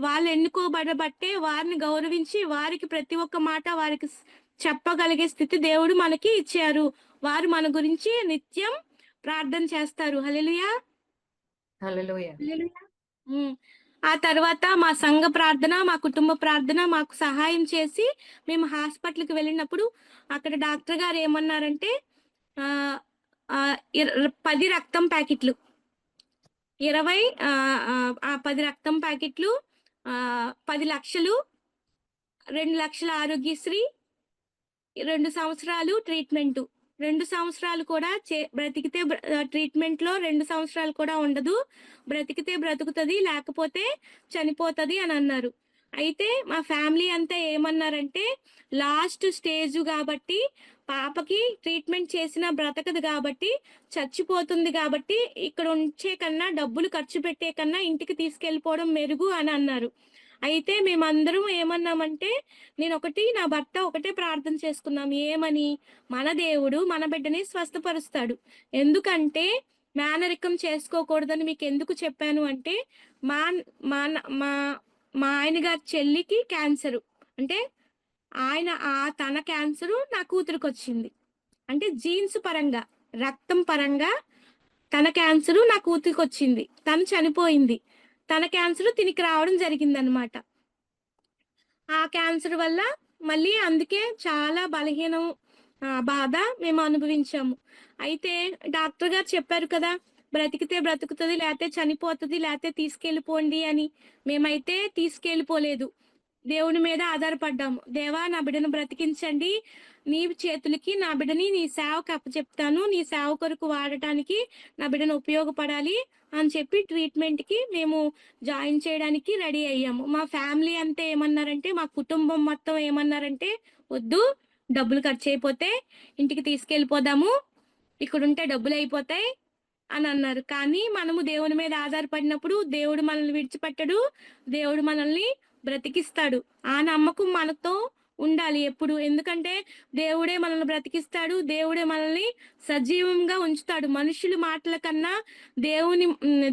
వాళ్ళు ఎన్నుకోబడబట్టే వారిని గౌరవించి వారికి ప్రతి ఒక్క మాట వారికి చెప్పగలిగే స్థితి దేవుడు మనకి ఇచ్చారు. వారు మన గురించి నిత్యం ప్రార్థన చేస్తారు. హల్లెలూయా! హల్లెలూయా! హల్లెలూయా! హ్మ్. ఆ తర్వాత మా సంఘ ప్రార్థన, మా కుటుంబ ప్రార్థన మాకు సహాయం చేసి మేము హాస్పిటల్‌కి వెళ్ళినప్పుడు అక్కడ డాక్టర్ గారు ఏమన్నారంటే ఆహ్, ఆహ్, 10 రక్తం ప్యాకెట్లు. 20 10 రక్తం ప్యాకెట్లు 10,00,000 2,00,000 ఆరోగ్యశ్రీ 2 సంవత్సరాలు ట్రీట్‌మెంటు. 2 సంవత్సరాలు కూడా బ్రతికితే ట్రీట్‌మెంట్‌లో 2 సంవత్సరాలు కూడా ఉండదు. బ్రతికితే బ్రతుకుతది, లేకపోతే చనిపోతది అనన్నారు. అయితే మా ఫ్యామిలీ అంతా ఏమన్నారంటే, లాస్ట్ స్టేజు గాబట్టి, పాపకి ట్రీట్‌మెంట్ చేసినా బ్రతకదు గాబట్టి, చచ్చిపోతుంది గాబట్టి, ఇక్కడ ఉంచే కన్నా, డబ్బులు ఖర్చు పెట్టే కన్నా ఇంటికి తీసుకెళ్ళిపోవడం మెరుగు అని అన్నారు. అయితే మేమందరం ఏమన్నామంటే నా భర్త ఒకటే ప్రార్థన చేసుకున్నాం. ఏమని? మన దేవుడు మన బిడ్డని స్వస్థపరుస్తాడు. ఎందుకంటే మేనరికం చేసుకోకూడదని మీకెందుకు చెప్పాను అంటే, మా మా న మా మా ఆయన గారి చెల్లికి క్యాన్సరు. అంటే తన క్యాన్సరు నా కూతురికొచ్చింది. అంటే జీన్స్ పరంగా, రక్తం పరంగా తన క్యాన్సరు నా కూతురికొచ్చింది. తను చనిపోయింది. తన క్యాన్సరు తినికి రావడం జరిగిందనమాట. ఆ క్యాన్సర్ వల్ల మళ్ళీ అందుకే చాలా బలహీనం, బాధ మేము అనుభవించాము. అయితే డాక్టర్ గారు చెప్పారు కదా! బ్రతికితే బ్రతుకుతది, లేతే చనిపోతది, లేతే తీసుకెళ్ళిపోండి అని. మేమైతే తీసుకెళ్ళిపోలేదు. దేవుని మీద ఆధారపడ్డాము. దేవా! నా బిడ్డను బ్రతికించండి. నీ చేతులకి నా బిడ్డని నీ సేవకు అప్పచెప్తాను. నీ సేవ కొరకు వాడటానికి నా బిడ్డను ఉపయోగపడాలి అని చెప్పి ట్రీట్‌మెంట్‌కి మేము జాయిన్ చేయడానికి రెడీ అయ్యాము. మా ఫ్యామిలీ అంతా ఏమన్నారంటే, మా కుటుంబం మొత్తం ఏమన్నారంటే, "వద్దు, డబ్బులు ఖర్చయిపోతాయి. ఇంటికి తీసుకెళ్ళిపోదాము. ఇక్కడుంటే డబ్బులయిపోతాయి" అనన్నారు. కానీ మనము దేవుని మీద ఆధారపడినప్పుడు దేవుడు మనల్ని విడిచిపెట్టడు. దేవుడు మనల్ని బ్రతికిస్తాడు. ఆ నమ్మకం మనతో ఉండాలి ఎప్పుడు. ఎందుకంటే దేవుడే మనల్ని బ్రతికిస్తాడు. దేవుడే మనల్ని సజీవంగా ఉంచుతాడు. మనుషుల మాటల కన్నా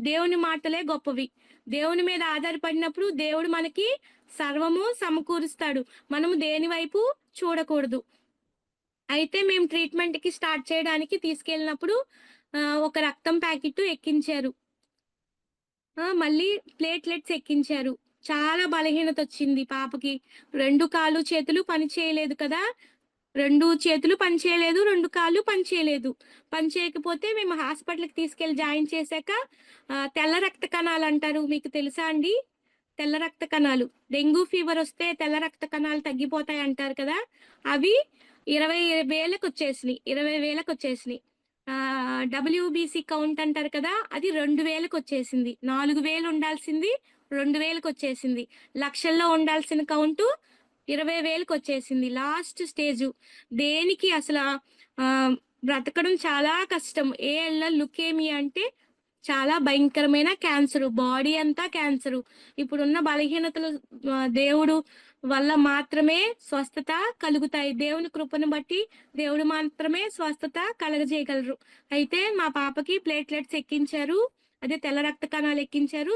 దేవుని మాటలే గొప్పవి. దేవుని మీద ఆధారపడినప్పుడు దేవుడు మనకి సర్వము సమకూరుస్తాడు. మనము దేని వైపు చూడకూడదు. అయితే మేము ట్రీట్‌మెంట్‌కి స్టార్ట్ చేయడానికి తీసుకెళ్ళినప్పుడు ఒక రక్తం ప్యాకెట్టు ఎక్కించారు. మళ్ళీ ప్లేట్‌లెట్స్ ఎక్కించారు. చాలా బలహీనతొచ్చింది పాపకి. 2 కాళ్ళు, చేతులు పని చేయలేదు కదా! 2 చేతులు పని చేయలేదు, 2 కాళ్ళు పని చేయలేదు. పని చేయకపోతే మేము హాస్పిటల్‌కి తీసుకెళ్ళి జాయిన్ చేశాక తెల్ల రక్త కణాలంటారు. మీకు తెలుసా అండి? తెల్ల రక్త కణాలు. డెంగ్యూ ఫీవరొస్తే తెల్ల రక్త కణాలు తగ్గిపోతాయంటారు కదా! అవి 20,000కొచ్చేసినియి. 20,000కొచ్చేసినియి. డబ్ల్యూబీసీ కౌంట్ అంటారు కదా! అది 2,000కొచ్చేసింది. 4,000 ఉండాల్సింది 2,000కొచ్చేసింది. లక్షల్లో ఉండాల్సిన కౌంటు 20,000కొచ్చేసింది. Last stage. దేనికి అసల బ్రతకడం చాలా కష్టం. ఏఎల్ఎల్ లుకేమియా అంటే చాలా భయంకరమైన క్యాన్సరు. బాడీ అంతా క్యాన్సరు. ఇప్పుడున్న బలహీనతలు దేవుడు వల్ల మాత్రమే స్వస్థత కలుగుతాయి. దేవుని కృపను బట్టి దేవుడు మాత్రమే స్వస్థత కలగజేయగలరు. అయితే మా పాపకి ప్లేట్‌లెట్స్ ఎక్కించారు. అదే తెల్ల రక్త కణాలు ఎక్కించారు.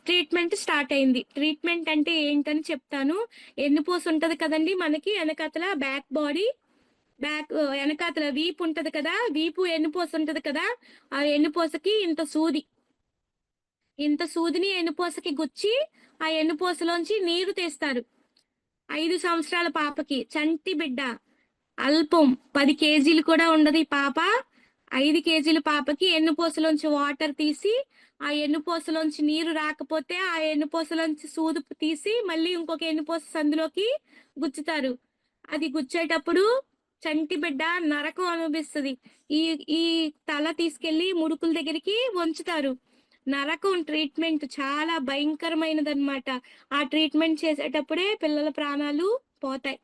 ట్రీట్‌మెంట్ స్టార్ట్ అయింది. ట్రీట్‌మెంట్ అంటే ఏంటని చెప్తాను. ఎన్నుపూస ఉంటది కదండీ మనకి ఎనకాతల ఎనకాతల వీపు ఉంటది కదా! వీపు ఎన్నుపూస ఉంటది కదా! ఆ ఎన్నుపూసకి ఇంత సూదిని ఎన్నుపూసకి గుచ్చి, ఆ ఎన్నుపూసలోంచి నీరు తీస్తారు. 5 సంవత్సరాల పాపకి. చంటి బిడ్డ. అల్పం. 10 కేజీలు కూడా ఉండదు ఈ పాప. 5 కేజీల పాపకి ఎన్నుపూసలోంచి వాటర్ తీసి, ఆ ఎన్నుపూసలోంచి నీరు రాకపోతే, ఆ ఎన్నుపూసలోంచి సూది తీసి, మళ్ళీ ఇంకొక ఎన్నుపూస సందులోకి గుచ్చుతారు. అది గుచ్చేటప్పుడు చంటి బిడ్డ నరకం అనుభవిస్తది. ఈ ఈ తల తీసుకెళ్ళి ముడుకుల దగ్గరికి వంచుతారు. నరకం ట్రీట్మెంట్ చాలా భయంకరమైనదనమాట. ఆ ట్రీట్మెంట్ చేసేటప్పుడే పిల్లల ప్రాణాలు పోతాయి.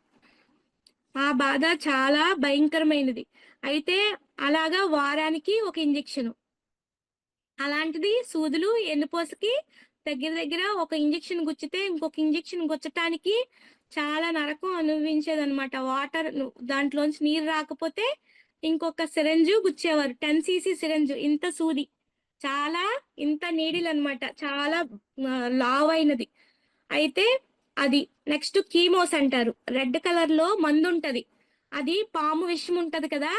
ఆ బాధ చాలా భయంకరమైనది. అయితే అలాగా వారానికి ఒక ఇంజెక్షను. అలాంటిది సూదులు ఎన్నుపూసకి దగ్గర దగ్గర ఒక ఇంజెక్షన్ గుచ్చితే, ఇంకొక ఇంజెక్షన్ గుచ్చటానికి చాలా నరకం అనుభవించేదనమాట. దాంట్లోంచి నీరు రాకపోతే ఇంకొక సిరంజు గుచ్చేవారు. 10 సీసీ సిరంజు ఇంత సూది. చాలా ఇంత నీడిలనమాట. చాలా లావైనది. అయితే అది. నెక్స్ట్ కీమోస్ అంటారు. రెడ్ కలర్‌లో మందుంటది. అది పాము విషం ఉంటది కదా!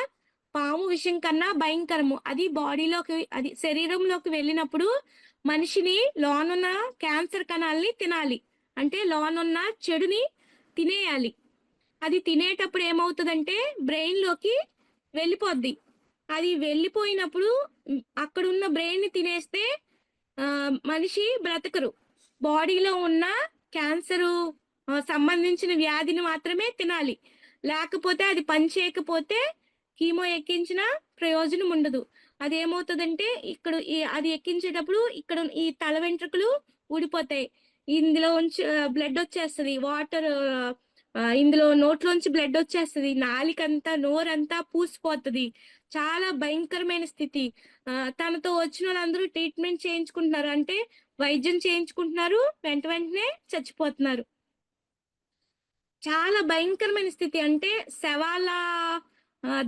పాము విషం కన్నా భయంకరము. అది శరీరంలోకి వెళ్ళినప్పుడు మనిషిని లోనున్న క్యాన్సర్ కణాల్ని తినాలి. అంటే లోనున్న చెడుని తినేయాలి. అది తినేటప్పుడు ఏమవుతదంటే బ్రెయిన్‌లోకి వెళ్ళిపోద్ది. అది వెళ్ళిపోయినప్పుడు అక్కడున్న బ్రెయిన్‌ని తినేస్తే మనిషి బ్రతకరు. బాడీలో ఉన్న క్యాన్సరు సంబంధించిన వ్యాధిని మాత్రమే తినాలి. లేకపోతే అది పని చేయకపోతే కీమో ఎక్కించినా ప్రయోజనం ఉండదు. అదేమవుతదంటే అది ఎక్కించేటప్పుడు ఇక్కడ ఈ తల వెంట్రుకలు ఊడిపోతాయి. ఇందులోంచి బ్లడొచ్చేస్తది. ఇందులో నోట్లోంచి బ్లడొచ్చేస్తది. నాలికంతా, నోరంతా పూసిపోతది. చాలా భయంకరమైన స్థితి. తనతో వచ్చినోళ్ళందరూ ట్రీట్‌మెంట్ చేయించుకుంటున్నారు. అంటే వైద్యం చేయించుకుంటున్నారు. వెంటనే చచ్చిపోతున్నారు. చాలా భయంకరమైన స్థితి. అంటే శవాల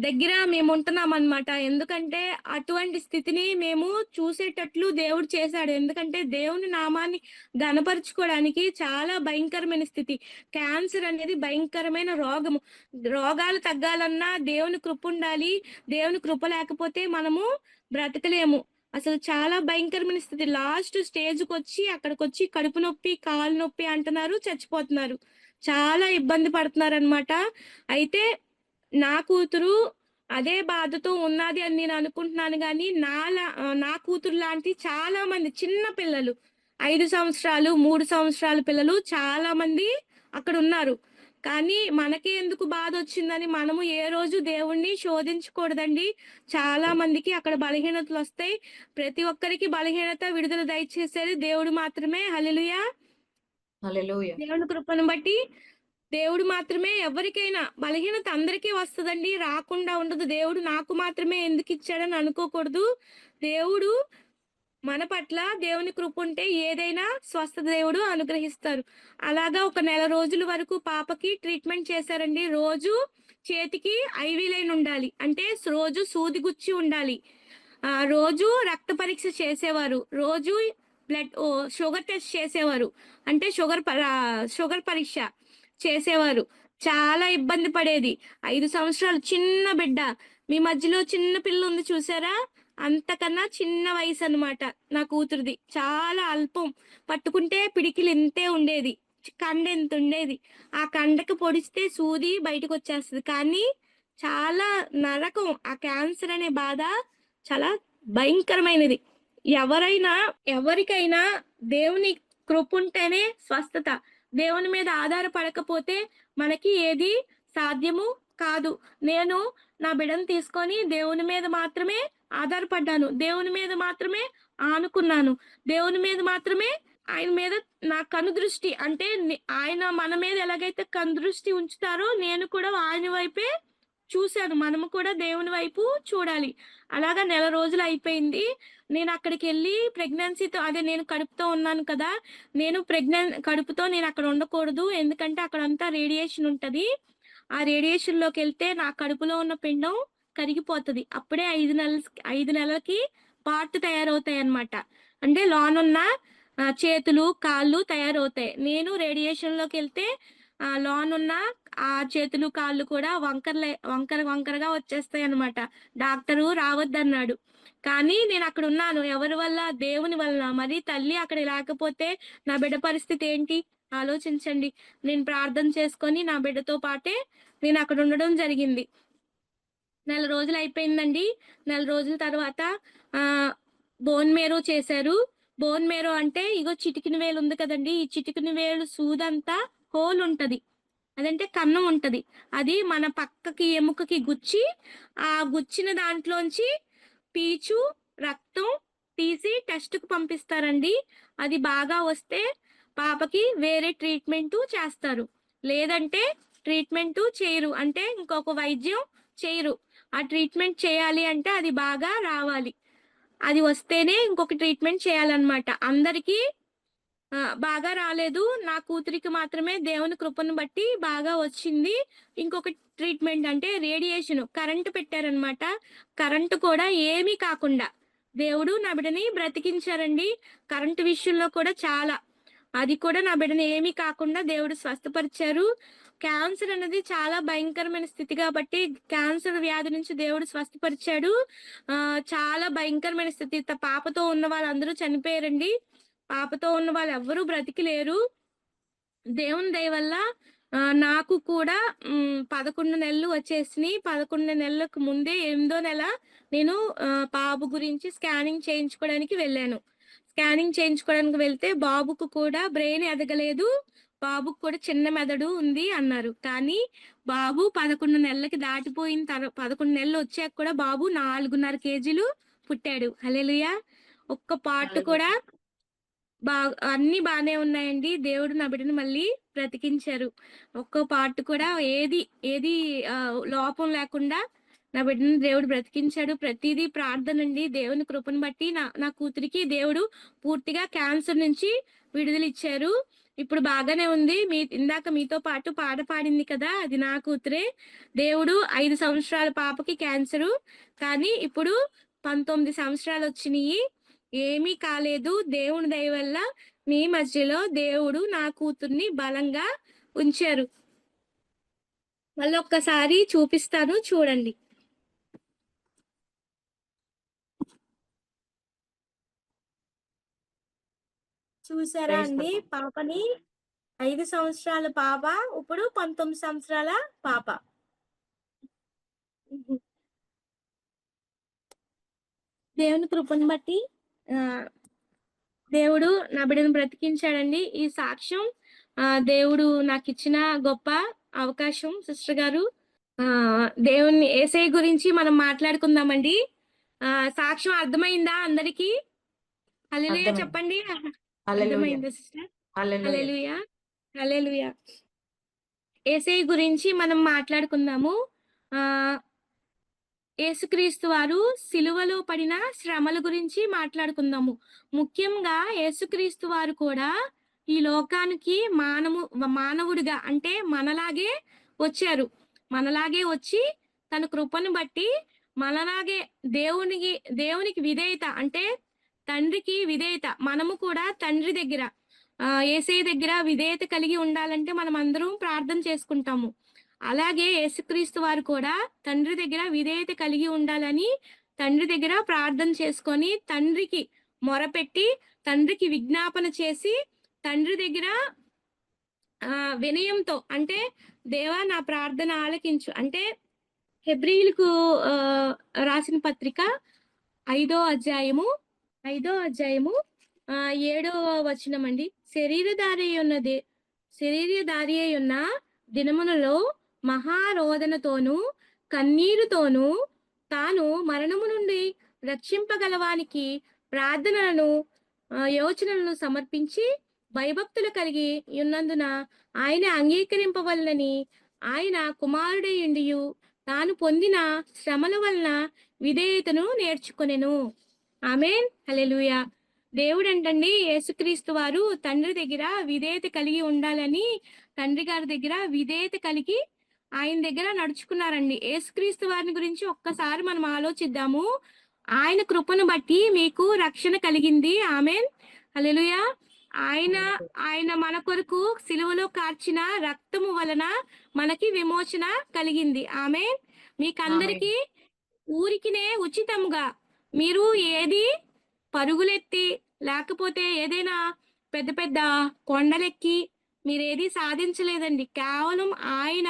దగ్గర మేముంటున్నామనమాట. ఎందుకంటే, అటువంటి స్థితిని మేము చూసేటట్లు దేవుడు చేశాడు. ఎందుకంటే, దేవుని నామాన్ని ఘనపరుచుకోవడానికి చాలా భయంకరమైన స్థితి. క్యాన్సర్ అనేది భయంకరమైన రోగము. రోగాలు తగ్గాలన్నా దేవుని కృపుండాలి. దేవుని కృప లేకపోతే మనము బ్రతకలేము. అసలు చాలా భయంకరమైన స్థితి. లాస్ట్ స్టేజ్‌కొచ్చి అక్కడికొచ్చి కడుపు నొప్పి, కాళ్ళు నొప్పి అంటున్నారు, చచ్చిపోతున్నారు. చాలా ఇబ్బంది పడుతున్నారనమాట. అయితే నా కూతురు అదే బాధతో ఉన్నది అని నేను అనుకుంటున్నాను గానీ, నా కూతురు లాంటి చాలా మంది చిన్న పిల్లలు 5 సంవత్సరాలు, 3 సంవత్సరాల పిల్లలు చాలా మంది అక్కడున్నారు. కానీ మనకే ఎందుకు బాధొచ్చిందని మనము ఏ రోజు దేవుడిని శోధించకూడదండి. చాలా మందికి అక్కడ బలహీనతలొస్తాయి. ప్రతి ఒక్కరికి బలహీనత, విడుదల దయచేసేది దేవుడు మాత్రమే. హల్లెలూయా! హల్లెలూయా! దేవుని కృపను బట్టి దేవుడు మాత్రమే ఎవరికైనా బలహీనత అందరికీ వస్తదండి. రాకుండా ఉండదు. దేవుడు నాకు మాత్రమే ఎందుకిచ్చాడని అనుకోకూడదు. దేవుడు మన పట్ల దేవుని కృపుంటే ఏదైనా స్వస్థత దేవుడు అనుగ్రహిస్తారు. అలాగా ఒక నెల రోజుల వరకు పాపకి ట్రీట్మెంట్ చేశారండి. రోజు చేతికి ఐవీ లైన్ ఉండాలి. అంటే రోజు సూది గుచ్చి ఉండాలి. రోజు రక్త పరీక్ష చేసేవారు. రోజు షుగర్ టెస్ట్ చేసేవారు. అంటే షుగర్ పరీక్ష చేసేవారు. చాలా ఇబ్బంది పడేది. 5 సంవత్సరాలు చిన్న బిడ్డ. మీ మధ్యలో చిన్న పిల్లుంది చూసారా? అంతకన్నా చిన్న వయసనమాట నా కూతురిది. చాలా అల్పం. పట్టుకుంటే పిడికిలి ఇంతే ఉండేది. కండ ఇంతుండేది. ఆ కండకి పొడిస్తే సూది బయటకొచ్చేస్తది. కానీ చాలా నరకం. ఆ క్యాన్సర్ అనే బాధ చాలా భయంకరమైనది. ఎవరైనా ఎవరికైనా దేవుని కృపుంటేనే స్వస్థత. దేవుని మీద ఆధారపడకపోతే మనకి ఏది సాధ్యము కాదు. నేను నా బిడ్డను తీసుకొని దేవుని మీద మాత్రమే ఆధారపడ్డాను. దేవుని మీద మాత్రమే ఆనుకున్నాను. దేవుని మీద మాత్రమే ఆయన మీద నా కనుదృష్టి అంటే ఆయన మన మీద ఎలాగైతే కనుదృష్టి ఉంచుతారో నేను కూడా ఆయన వైపే చూసాను. మనము కూడా దేవుని వైపు చూడాలి. అలాగా నెల రోజులు అయిపోయింది. నేను అక్కడికెళ్ళి ప్రెగ్నెన్సీతో అదే నేను కడుపుతో ఉన్నాను కదా! నేను కడుపుతో నేను అక్కడ ఉండకూడదు. ఎందుకంటే అక్కడంతా రేడియేషన్ ఉంటది. ఆ రేడియేషన్‌లోకెళ్తే నా కడుపులో ఉన్న పిండం కరిగిపోతది. అప్పుడే 5 నెలలకి పార్ట్ తయారవుతాయన్నమాట. అంటే లోనున్న చేతులు, కాళ్ళు తయారవుతాయి. నేను రేడియేషన్‌లోకెళ్తే లోనున్న ఆ చేతులు, కాళ్ళు కూడా వంకరగా వచ్చేస్తాయన్నమాట. డాక్టరు రావద్దన్నాడు. కానీ నేనక్కడున్నాను. ఎవరి వల్ల? దేవుని వలన. మరి తల్లి అక్కడ లేకపోతే నా బిడ్డ పరిస్థితి ఏంటి? ఆలోచించండి. నేను ప్రార్థన చేసుకొని నా బిడ్డతో పాటే నేనక్కడ ఉండడం జరిగింది. నెల రోజులయిపోయిందండి. నెల రోజుల తర్వాత ఆహ్, బోన్ మేరో చేశారు. బోన్ మేరో అంటే ఇగో చిటికెన వేలు ఉంది కదండీ! ఈ చిటికెన వేలు సూదంతా హోల్ ఉంటది. అదంటే కన్నం ఉంటది. అది మన పక్కకి ఎముకకి గుచ్చి, ఆ గుచ్చిన దాంట్లోంచి పీచు, రక్తం తీసి టెస్ట్‌కి పంపిస్తారండి. అది బాగా వస్తే పాపకి వేరే ట్రీట్‌మెంటు చేస్తారు. లేదంటే ట్రీట్‌మెంటు చేయరు. అంటే ఇంకొక వైద్యం చేయరు. ఆ ట్రీట్‌మెంట్ చేయాలి అంటే అది బాగా రావాలి. అది వస్తేనే ఇంకొక ట్రీట్‌మెంట్ చేయాలన్నమాట. అందరికీ బాగా రాలేదు. నా కూతురికి మాత్రమే దేవుని కృపను బట్టి బాగా వచ్చింది. ఇంకొక ట్రీట్‌మెంట్ అంటే రేడియేషను. కరెంట్ పెట్టారనమాట. కరెంట్ కూడా ఏమీ కాకుండా దేవుడు నా బిడ్డని బ్రతికించారండి. కరెంట్ విషయంలో కూడా చాలా. అది కూడా నా బిడ్డని ఏమీ కాకుండా దేవుడు స్వస్థపరిచారు. క్యాన్సర్ అనేది చాలా భయంకరమైన స్థితి కాబట్టి క్యాన్సర్ వ్యాధి నుంచి దేవుడు స్వస్థపరిచాడు. చాలా భయంకరమైన స్థితి. పాపతో ఉన్న వాళ్ళందరూ చనిపోయారండి. పాపతో ఉన్న వాళ్ళెవ్వరూ బ్రతికి లేరు. దేవుని దయ వల్ల నాకు కూడా 11 నెలలు వచ్చేసినియి. 11 నెలలకు ముందే 8దో నెల నేను బాబు గురించి స్కానింగ్ చేయించుకోవడానికి వెళ్ళాను. స్కానింగ్ చేయించుకోవడానికి వెళ్తే బాబుకు కూడా బ్రెయిన్ ఎదగలేదు. బాబుకు కూడా చిన్న మెదడు ఉంది అన్నారు. కానీ బాబు 11 నెలలకి దాటిపోయిన 11 నెలలు వచ్చాక కూడా బాబు 4.5 కేజీలు పుట్టాడు. హల్లెలూయా! ఒక్క పార్ట్ కూడా హల్లెలూయా! అన్నీ బానే ఉన్నాయండి. దేవుడు నా బిడ్డని మళ్ళీ బ్రతికించారు. ఒక్క పార్ట్ కూడా ఏది లోపం లేకుండా నా బిడ్డని దేవుడు బ్రతికించాడు. ప్రతీదీ ప్రార్థనండి. దేవుని కృపను బట్టి నా కూతురికి దేవుడు పూర్తిగా క్యాన్సర్ నుంచి విడుదలిచ్చారు. ఇప్పుడు బాగానే ఉంది. ఇందాక మీతో పాటు పాట పాడింది కదా! అది నా కూతురే. దేవుడు 5 సంవత్సరాల పాపకి క్యాన్సరు. కానీ ఇప్పుడు 19 సంవత్సరాలొచ్చినియి. ఏమీ కాలేదు. దేవుని దయ వల్ల మీ మధ్యలో దేవుడు నా కూతుర్ని బలంగా ఉంచారు. మళ్ళొక్కసారి చూపిస్తాను చూడండి. చూసారా ప్రైజ్ ద అండి లార్డ్. పాపని? 5 సంవత్సరాల పాప, ఇప్పుడు 19 సంవత్సరాల పాప. హుహు. దేవుని కృపను బట్టి ఆహ్, దేవుడు నా బిడ్డను బ్రతికించాడండి. ఈ సాక్ష్యం దేవుడు నాకిచ్చిన గొప్ప అవకాశం సిస్టర్ గారు. దేవుని యేసయ్య గురించి మనం మాట్లాడుకుందామండి. సాక్ష్యం అర్థమైందా అందరికి? హల్లెలూయా అర్థమైంది. చెప్పండి. హల్లెలూయా! అర్థమైందా సిస్టర్? హల్లెలూయా! హల్లెలూయా! హల్లెలూయా! యేసయ్య గురించి మనం మాట్లాడుకుందాము. ఆహ్, యేసుక్రీస్తు వారు సిలువలో పడిన శ్రమల గురించి మాట్లాడుకుందాము. ముఖ్యంగా యేసుక్రీస్తు వారు కూడా ఈ లోకానికి మానవుడిగా అంటే మనలాగే వచ్చారు. మనలాగే వచ్చి తన కృపను బట్టి మనలాగే దేవునికి దేవునికి విధేయత అంటే తండ్రికి విధేయత. మనము కూడా తండ్రి దగ్గర యేసయ్య దగ్గర విధేయత కలిగి ఉండాలంటే మనమందరం ప్రార్థన చేసుకుంటాము. అలాగే యేసుక్రీస్తు వారు కూడా తండ్రి దగ్గర విధేయత కలిగి ఉండాలని తండ్రి దగ్గర ప్రార్థన చేసుకొని తండ్రికి మొరపెట్టి తండ్రికి విజ్ఞాపన చేసి తండ్రి దగ్గర వినయంతో అంటే దేవా నా ప్రార్థన ఆలకించు అంటే హెబ్రీయులకు రాసిన పత్రిక ఐదో అధ్యాయము ఐదో అధ్యాయము 7వ వచనమండి. శరీరధారి అయి ఉన్న దినములలో మహారోదనతోనూ కన్నీరుతోనూ తాను మరణము నుండి రక్షింపగలవానికి ప్రార్థనలను యోచనలను సమర్పించి భయభక్తులు కలిగి ఉన్నందున ఆయన అంగీకరింపవలనని ఆయన కుమారుడై ఉండియు తాను పొందిన శ్రమల వలన విధేయతను నేర్చుకొనెను. ఆమేన్. హల్లెలూయా! దేవుడంటండి యేసుక్రీస్తు వారు తండ్రి దగ్గర విధేయత కలిగి ఉండాలని తండ్రి గారి దగ్గర విధేయత కలిగి ఆయన దగ్గర నడుచుకున్నారండి. యేసుక్రీస్తు వారిని గురించి ఒక్కసారి మనం ఆలోచిద్దాము. ఆయన కృపను బట్టి మీకు రక్షణ కలిగింది. ఆమేన్. హల్లెలూయా! ఆయన హల్లెలూయా! ఆయన మన కొరకు సిలువలో కార్చిన రక్తము వలన మనకి విమోచన కలిగింది. ఆమేన్. ఆమేన్. మీకందరికీ ఊరికినే ఉచితముగా మీరు ఏది పరుగులెత్తి లేకపోతే ఏదైనా పెద్ద పెద్ద కొండలెక్కి మీరేది సాధించలేదండి. కేవలం ఆయన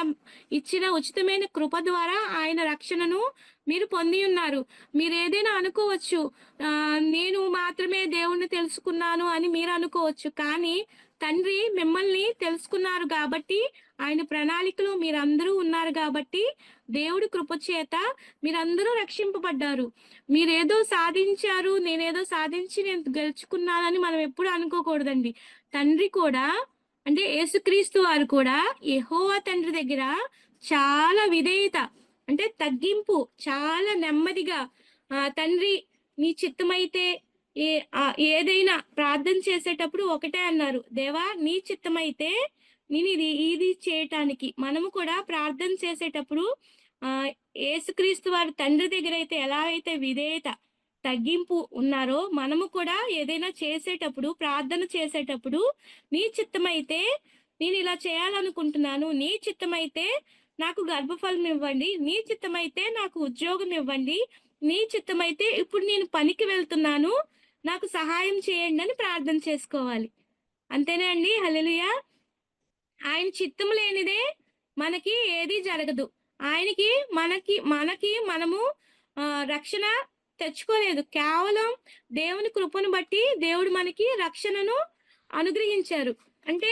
ఇచ్చిన ఉచితమైన కృప ద్వారా ఆయన రక్షణను మీరు పొంది ఉన్నారు. మీరేదైనా అనుకోవచ్చు, నేను మాత్రమే దేవుణ్ణి తెలుసుకున్నాను అని మీరు అనుకోవచ్చు. కానీ తండ్రి మిమ్మల్ని తెలుసుకున్నారు కాబట్టి ఆయన ప్రణాళికలో మీరందరూ ఉన్నారు కాబట్టి దేవుడి కృప చేత మీరందరూ రక్షింపబడ్డారు. మీరేదో సాధించారు, నేను గెలుచుకున్నానని మనం ఎప్పుడు అనుకోకూడదండి. తండ్రి కూడా అంటే యేసుక్రీస్తు వారు కూడా యెహోవా తండ్రి దగ్గర చాలా విధేయత అంటే తగ్గింపు చాలా నెమ్మదిగా తండ్రి నీ చిత్తమైతే ఏదైనా ప్రార్థన చేసేటప్పుడు ఒకటే అన్నారు, దేవా నీ చిత్తమైతే నేను ఇది చేయటానికి మనము కూడా ప్రార్థన చేసేటప్పుడు ఆ యేసుక్రీస్తు వారి తండ్రి దగ్గర అయితే ఎలా అయితే విధేయత తగ్గింపు ఉన్నారో మనము కూడా ఏదైనా చేసేటప్పుడు ప్రార్థన చేసేటప్పుడు నీ చిత్తమైతే నేను ఇలా చేయాలనుకుంటున్నాను, నీ చిత్తమైతే నాకు గర్భఫలం ఇవ్వండి, నీ చిత్తమైతే నాకు ఉద్యోగం ఇవ్వండి, నీ చిత్తమైతే ఇప్పుడు నేను పనికి వెళ్తున్నాను నాకు సహాయం చేయండి అని ప్రార్థన చేసుకోవాలి. అంతేనా అండి? హల్లెలూయా! ఆయన చిత్తం లేనిదే మనకి ఏది జరగదు. ఆయనకి మనకి మనము రక్షణ తెచ్చుకోలేదు. కేవలం దేవుని కృపను బట్టి దేవుడు మనకి రక్షణను అనుగ్రహించారు. అంటే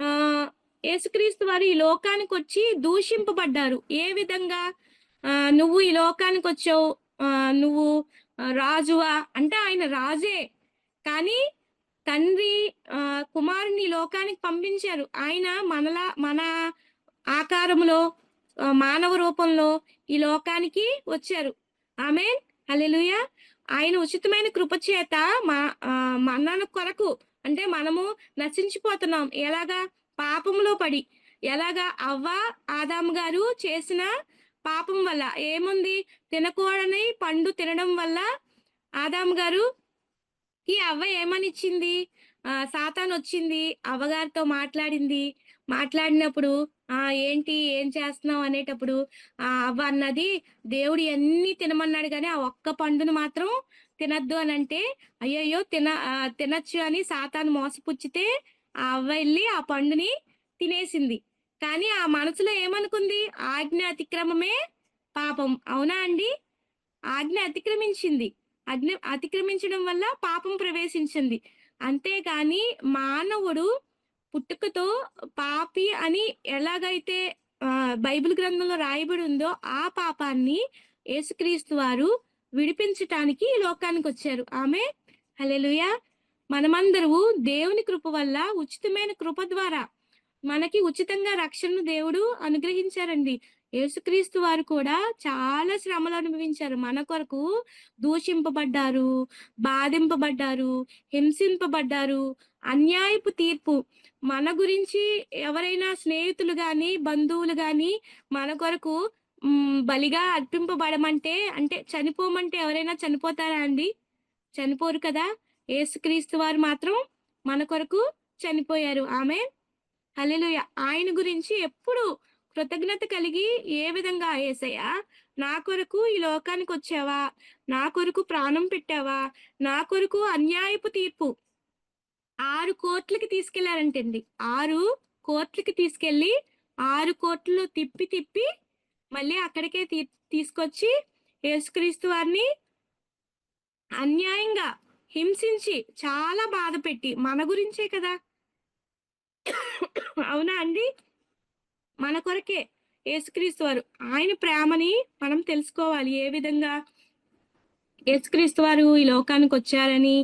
ఆహ్, యేసుక్రీస్తు వారు ఈ లోకానికొచ్చి దూషింపబడ్డారు. ఏ విధంగా? నువ్వు ఈ లోకానికొచ్చావు. నువ్వు రాజువా? అంటే ఆయన రాజే. కానీ తండ్రి కుమారుడిని ఈ లోకానికి పంపించారు. ఆయన మన ఆకారములో మానవ రూపంలో ఈ లోకానికి వచ్చారు. ఆమేన్. హల్లెలూయా! ఆయన ఉచితమైన కృప చేత మన కొరకు అంటే మనము నశించిపోతున్నాం. ఎలాగా? పాపంలో పడి. ఎలాగా? అవ్వ, ఆదాము గారు చేసిన పాపం వల్ల. ఏముంది? తినకూడని పండు తినడం వల్ల ఆదాము గారు ఈ అవ్వ ఏమనిచ్చింది? సాతానొచ్చింది. అవ్వగారితో మాట్లాడింది. మాట్లాడినప్పుడు ఏంటి? ఏం చేస్తున్నావు? అనేటప్పుడు అవ్వ అన్నది, దేవుడు ఇయన్నీ తినమన్నాడు గానీ, ఆ ఒక్క పండును మాత్రం తినొద్దు అనంటే, అయ్యయ్యో! తినొచ్చు అని సాతాను మోసపుచ్చితే, ఆ అవ్వ ఎళ్లి ఆ పండుని తినేసింది. కానీ ఆ మనసులో ఏమనుకుంది? ఆజ్ఞ అతిక్రమమే పాపం. అవునా అండి? ఆజ్ఞ అతిక్రమించింది. అతిక్రమించడం వల్ల పాపం ప్రవేశించింది. అంతేగాని మానవుడు పుట్టుకతో పాపి అని ఎలాగైతే బైబిల్ గ్రంథంలో రాయబడి ఉందో, ఆ పాపాన్ని యేసుక్రీస్తు వారు విడిపించటానికి ఈ లోకానికొచ్చారు. ఆమేన్. హల్లెలూయా! మనమందరము దేవుని కృప వల్ల ఉచితమైన కృప ద్వారా మనకి ఉచితంగా రక్షణను దేవుడు అనుగ్రహించారండి. యేసుక్రీస్తు వారు కూడా చాలా శ్రమలు అనుభవించారు. మన కొరకు దూషింపబడ్డారు, బాధింపబడ్డారు, హింసింపబడ్డారు, అన్యాయపు తీర్పు. మన గురించి ఎవరైనా స్నేహితులు గాని, బంధువులు గాని మన కొరకు బలిగా అర్పింపబడమంటే అంటే చనిపోమంటే ఎవరైనా చనిపోతారా అండి? చనిపోరు కదా! యేసుక్రీస్తు వారు మాత్రం మన కొరకు చనిపోయారు. ఆమేన్. హల్లెలూయా! ఆయన గురించి ఎప్పుడు కృతజ్ఞత కలిగి ఏ విధంగా యేసయ్యా నా కొరకు ఈ లోకానికొచ్చావా? నా కొరకు ప్రాణం పెట్టావా? నా కొరకు అన్యాయపు తీర్పు 6 కోర్ట్‌లకి తీసుకెళ్లారంటండి. 6 కోర్ట్‌లకి తీసుకెళ్ళి 6 కోర్టులు తిప్పి తిప్పి మళ్ళీ అక్కడికే తీసుకొచ్చి యేసుక్రీస్తు వారిని అన్యాయంగా హింసించి చాలా బాధపెట్టి మన గురించే కదా! అవునా అండి? మన కొరకే యేసుక్రీస్తు వారు. ఆయన ప్రేమని మనం తెలుసుకోవాలి. ఏ విధంగా యేసుక్రీస్తు వారు ఈ లోకానికొచ్చారని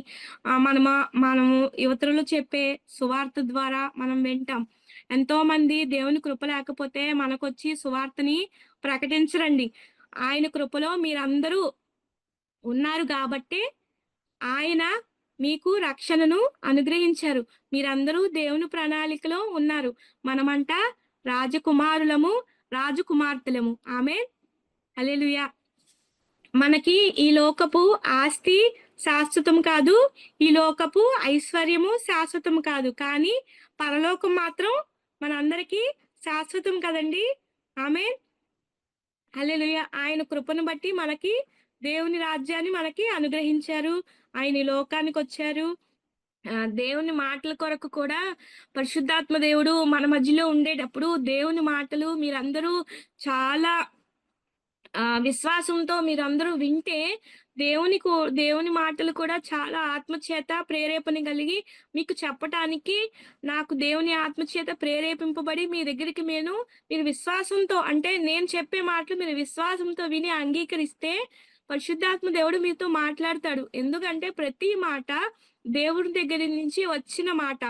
మనము ఇతరులు చెప్పే సువార్త ద్వారా మనం వింటాం. ఎంతోమంది దేవుని కృప లేకపోతే మనకొచ్చి సువార్తని ప్రకటించరండి. ఆయన కృపలో మీరందరూ ఉన్నారు గాబట్టే ఆయన మీకు రక్షణను అనుగ్రహించారు. మీరందరూ దేవుని ప్రణాళికలో ఉన్నారు. మనమంట రాజకుమారులము, రాజకుమార్తెలము. ఆమేన్. హల్లెలూయా! మనకి ఈ లోకపు ఆస్తి శాశ్వతం కాదు. ఈ లోకపు ఐశ్వర్యము శాశ్వతం కాదు. కానీ పరలోకం మాత్రం మనందరికీ శాశ్వతం కదండీ! ఆమేన్. హల్లెలూయా! ఆయన కృపను బట్టి మనకి దేవుని రాజ్యాన్ని మనకి అనుగ్రహించారు. ఆయన ఈ లోకానికొచ్చారు. దేవుని మాటల కొరకు కూడా పరిశుద్ధాత్మ దేవుడు మన మధ్యలో ఉండేటప్పుడు దేవుని మాటలు మీరందరూ చాలా విశ్వాసంతో మీరందరూ వింటే దేవుని మాటలు కూడా చాలా ఆత్మచేత ప్రేరేపణ కలిగి మీకు చెప్పటానికి నాకు దేవుని ఆత్మచేత ప్రేరేపింపబడి మీ దగ్గరికి మీరు విశ్వాసంతో అంటే నేను చెప్పే మాటలు మీరు విశ్వాసంతో విని అంగీకరిస్తే పరిశుద్ధాత్మ దేవుడు మీతో మాట్లాడతాడు. ఎందుకంటే ప్రతి మాట దేవుడి దగ్గర నుంచి వచ్చిన మాట.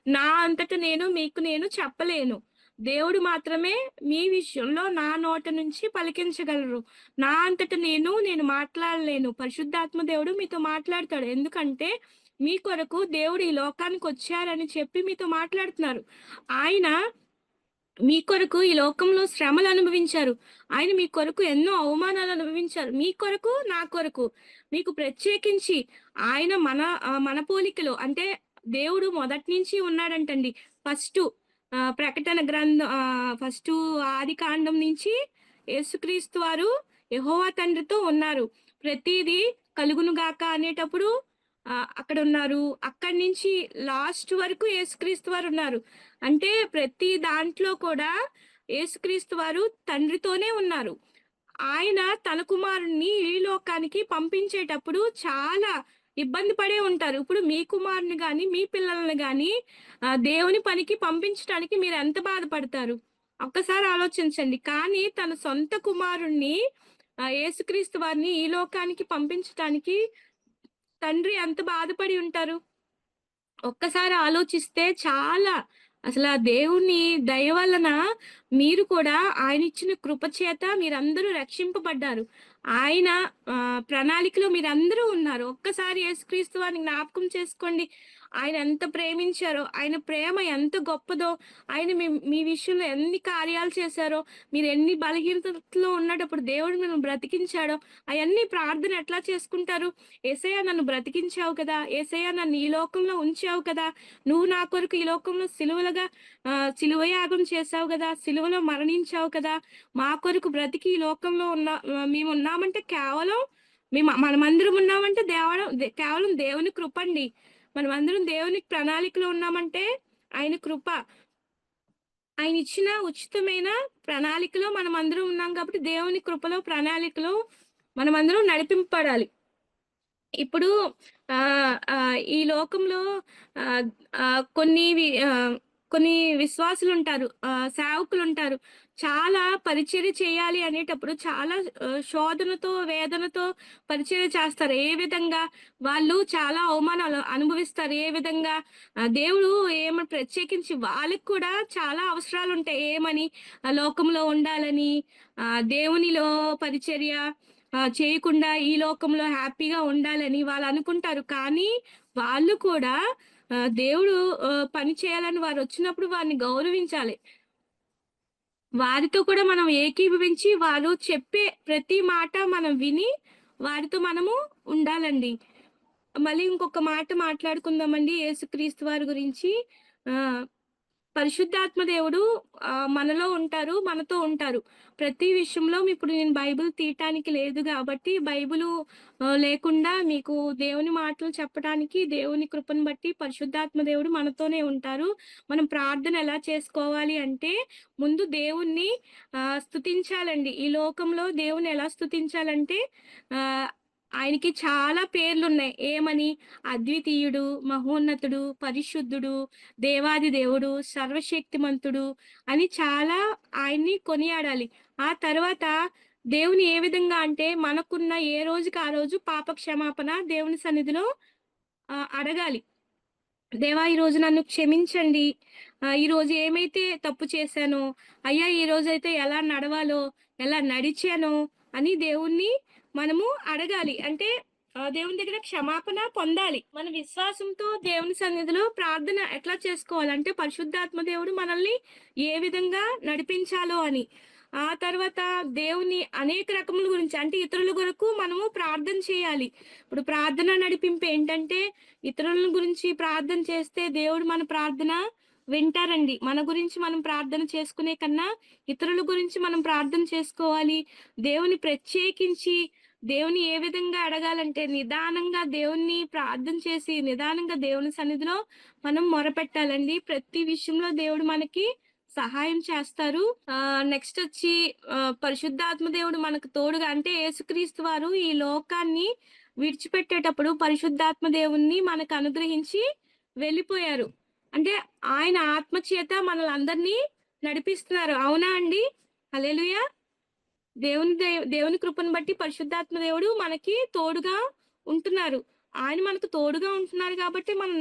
నా అంతట మీకు నేను చెప్పలేను. దేవుడు మాత్రమే మీ విషయంలో నా నోట నుంచి పలికించగలరు. నా అంతట నేను మాట్లాడలేను. పరిశుద్ధాత్మ దేవుడు మీతో మాట్లాడతాడు. ఎందుకంటే మీ కొరకు దేవుడు ఈ లోకానికొచ్చారని చెప్పి మీతో మాట్లాడుతున్నారు. ఆయన మీ కొరకు ఈ లోకంలో శ్రమలు అనుభవించారు. ఆయన మీ కొరకు ఎన్నో అవమానాలు అనుభవించారు. మీ కొరకు, నా కొరకు. మీకు ప్రత్యేకించి ఆయన మన పోలికలో అంటే దేవుడు మొదటి నుంచి ఉన్నాడంటండి. ఫస్టు ప్రకటన ఫస్టు ఆదికాండం నుంచి యేసుక్రీస్తు వారు యెహోవా తండ్రితో ఉన్నారు. ప్రతీదీ కలుగును గాక అనేటప్పుడు అక్కడున్నారు. అక్కడి నుంచి లాస్ట్ వరకు యేసుక్రీస్తు వారున్నారు. అంటే ప్రతి దాంట్లో కూడా యేసుక్రీస్తు వారు తండ్రితోనే ఉన్నారు. ఆయన తన కుమారుడిని ఈ లోకానికి పంపించేటప్పుడు చాలా ఇబ్బంది పడే ఉంటారు. ఇప్పుడు మీ కుమారుని గాని, మీ పిల్లల్ని గాని దేవుని పనికి పంపించటానికి మీరెంత బాధపడతారు? ఒక్కసారి ఆలోచించండి. కానీ తన సొంత కుమారుడిని యేసుక్రీస్తు వారిని ఈ లోకానికి పంపించటానికి తండ్రి ఎంత బాధపడి ఉంటారు? ఒక్కసారి ఆలోచిస్తే చాలా అసలా దేవుని దయ వలన మీరు కూడా ఆయనిచ్చిన కృప చేత మీరందరూ రక్షింపబడ్డారు. ఆయన ప్రణాళికలో మీరందరూ ఉన్నారు. ఒక్కసారి యేసుక్రీస్తు వారిని జ్ఞాపకం చేసుకోండి. ఆయన ఎంత ప్రేమించారో, ఆయన ప్రేమ ఎంత గొప్పదో, ఆయన మీ విషయంలో ఎన్ని కార్యాలు చేశారో, మీరెన్ని బలహీనతలో ఉన్నటప్పుడు దేవుడు మిమ్మల్ని బ్రతికించాడో, అయన్నీ ప్రార్థన ఎట్లా చేసుకుంటారు? యేసయ్య నన్ను బ్రతికించావు కదా! యేసయ్య నన్ను ఈ లోకంలో ఉంచావు కదా! నువ్వు నా కొరకు ఈ లోకంలో సిలువ యాగం చేశావు గదా! సిలువలో మరణించావు కదా! మా కొరకు బ్రతికి ఈ లోకంలో మేమున్నామంటే కేవలం మనమందరం ఉన్నామంటే కేవలం దేవుని కృపండి. మనమందరం దేవుని ప్రణాళికలో ఉన్నామంటే ఆయన కృప. ఆయనిచ్చిన ఉచితమైన ప్రణాళికలో మనమందరం ఉన్నాం కాబట్టి దేవుని కృపలో, ప్రణాళికలో మనమందరం నడిపింపబడాలి. ఇప్పుడు ఈ లోకంలో ఆహ్, ఆహ్, కొన్ని విశ్వాసులుంటారు. సేవకులుంటారు. చాలా పరిచర్య చేయాలి అనేటప్పుడు చాలా శోధనతో, వేదనతో పరిచర్య చేస్తారు. ఏ విధంగా వాళ్ళు చాలా అవమానాలు అనుభవిస్తారు. ఏ విధంగా దేవుడు ప్రత్యేకించి వాళ్ళకి కూడా చాలా అవసరాలుంటాయి. ఏమని లోకంలో ఉండాలని, దేవునిలో పరిచర్య చేయకుండా ఈ లోకంలో హ్యాపీగా ఉండాలని వాళ్ళనుకుంటారు. కానీ వాళ్ళు కూడా దేవుడు పని చేయాలని వారొచ్చినప్పుడు వారిని గౌరవించాలి. వారితో కూడా మనం ఏకీభవించి వారు చెప్పే ప్రతి మాట మనం విని వారితో మనము ఉండాలండి. మళ్ళీ ఇంకొక మాట మాట్లాడుకుందామండి యేసుక్రీస్తు వారి గురించి. ఆహ్ పరిశుద్ధాత్మ దేవుడు మనలో ఉంటారు. మనతో ఉంటారు. ప్రతి విషయంలో ఇప్పుడు నేను బైబిల్ తీయటానికి లేదు గాబట్టి, బైబిలు లేకుండా మీకు దేవుని మాటలు చెప్పటానికి దేవుని కృపను బట్టి పరిశుద్ధాత్మ దేవుడు మనతోనే ఉంటారు. మనం ప్రార్థన ఎలా చేసుకోవాలి అంటే, ముందు దేవుణ్ణి స్తుతించాలండి. ఈ లోకంలో దేవుని ఎలా స్తుతించాలంటే, ఆహ్, ఆయనకి చాలా పేర్లున్నాయి. ఏమని? అద్వితీయుడు, మహోన్నతుడు, పరిశుద్ధుడు, దేవాది దేవుడు, సర్వశక్తిమంతుడు అని చాలా ఆయన్ని కొనియాడాలి. ఆ తర్వాత దేవుని ఏ విధంగా అంటే మనకున్న ఏ రోజుకి ఆ రోజు పాప క్షమాపణ దేవుని సన్నిధిలో అడగాలి. దేవా! ఈరోజు నన్ను క్షమించండి. ఈరోజు ఏమైతే తప్పు చేశానో, అయ్యా! ఈరోజైతే ఎలా నడవాలో, ఎలా నడిచానో అని దేవుణ్ణి మనము అడగాలి. అంటే దేవుని దగ్గర క్షమాపణ పొందాలి. మన విశ్వాసంతో దేవుని సన్నిధిలో ప్రార్థన ఎట్లా చేసుకోవాలంటే, పరిశుద్ధాత్మ దేవుడు మనల్ని ఏ విధంగా నడిపించాలో అని. ఆ తర్వాత దేవుని అనేక రకముల గురించి అంటే ఇతరుల కొరకు మనము ప్రార్థన చేయాలి. ఇప్పుడు ప్రార్థన నడిపింపు ఏంటంటే ఇతరుల గురించి ప్రార్థన చేస్తే దేవుడు మన ప్రార్థన వింటారండి. మన గురించి మనం ప్రార్థన చేసుకునే కన్నా ఇతరుల గురించి మనం ప్రార్థన చేసుకోవాలి. దేవుని ప్రత్యేకించి దేవుని ఏ విధంగా అడగాలంటే నిదానంగా దేవుణ్ణి ప్రార్థన చేసి నిదానంగా దేవుని సన్నిధిలో మనం మొరపెట్టాలండి. ప్రతి విషయంలో దేవుడు మనకి సహాయం చేస్తారు. నెక్స్ట్ వచ్చి పరిశుద్ధాత్మ దేవుడు మనకు తోడుగా అంటే యేసుక్రీస్తు వారు ఈ లోకాన్ని విడిచిపెట్టేటప్పుడు పరిశుద్ధాత్మ దేవుణ్ణి మనకు అనుగ్రహించి వెళ్ళిపోయారు. అంటే ఆయన ఆత్మ చేత మనలందరినీ నడిపిస్తున్నారు. అవునా అండి? హల్లెలూయా! దేవుని కృపను బట్టి పరిశుద్ధాత్మ దేవుడు మనకి తోడుగా ఉంటున్నారు. ఆయన మనకు తోడుగా ఉంటున్నారు కాబట్టి మనం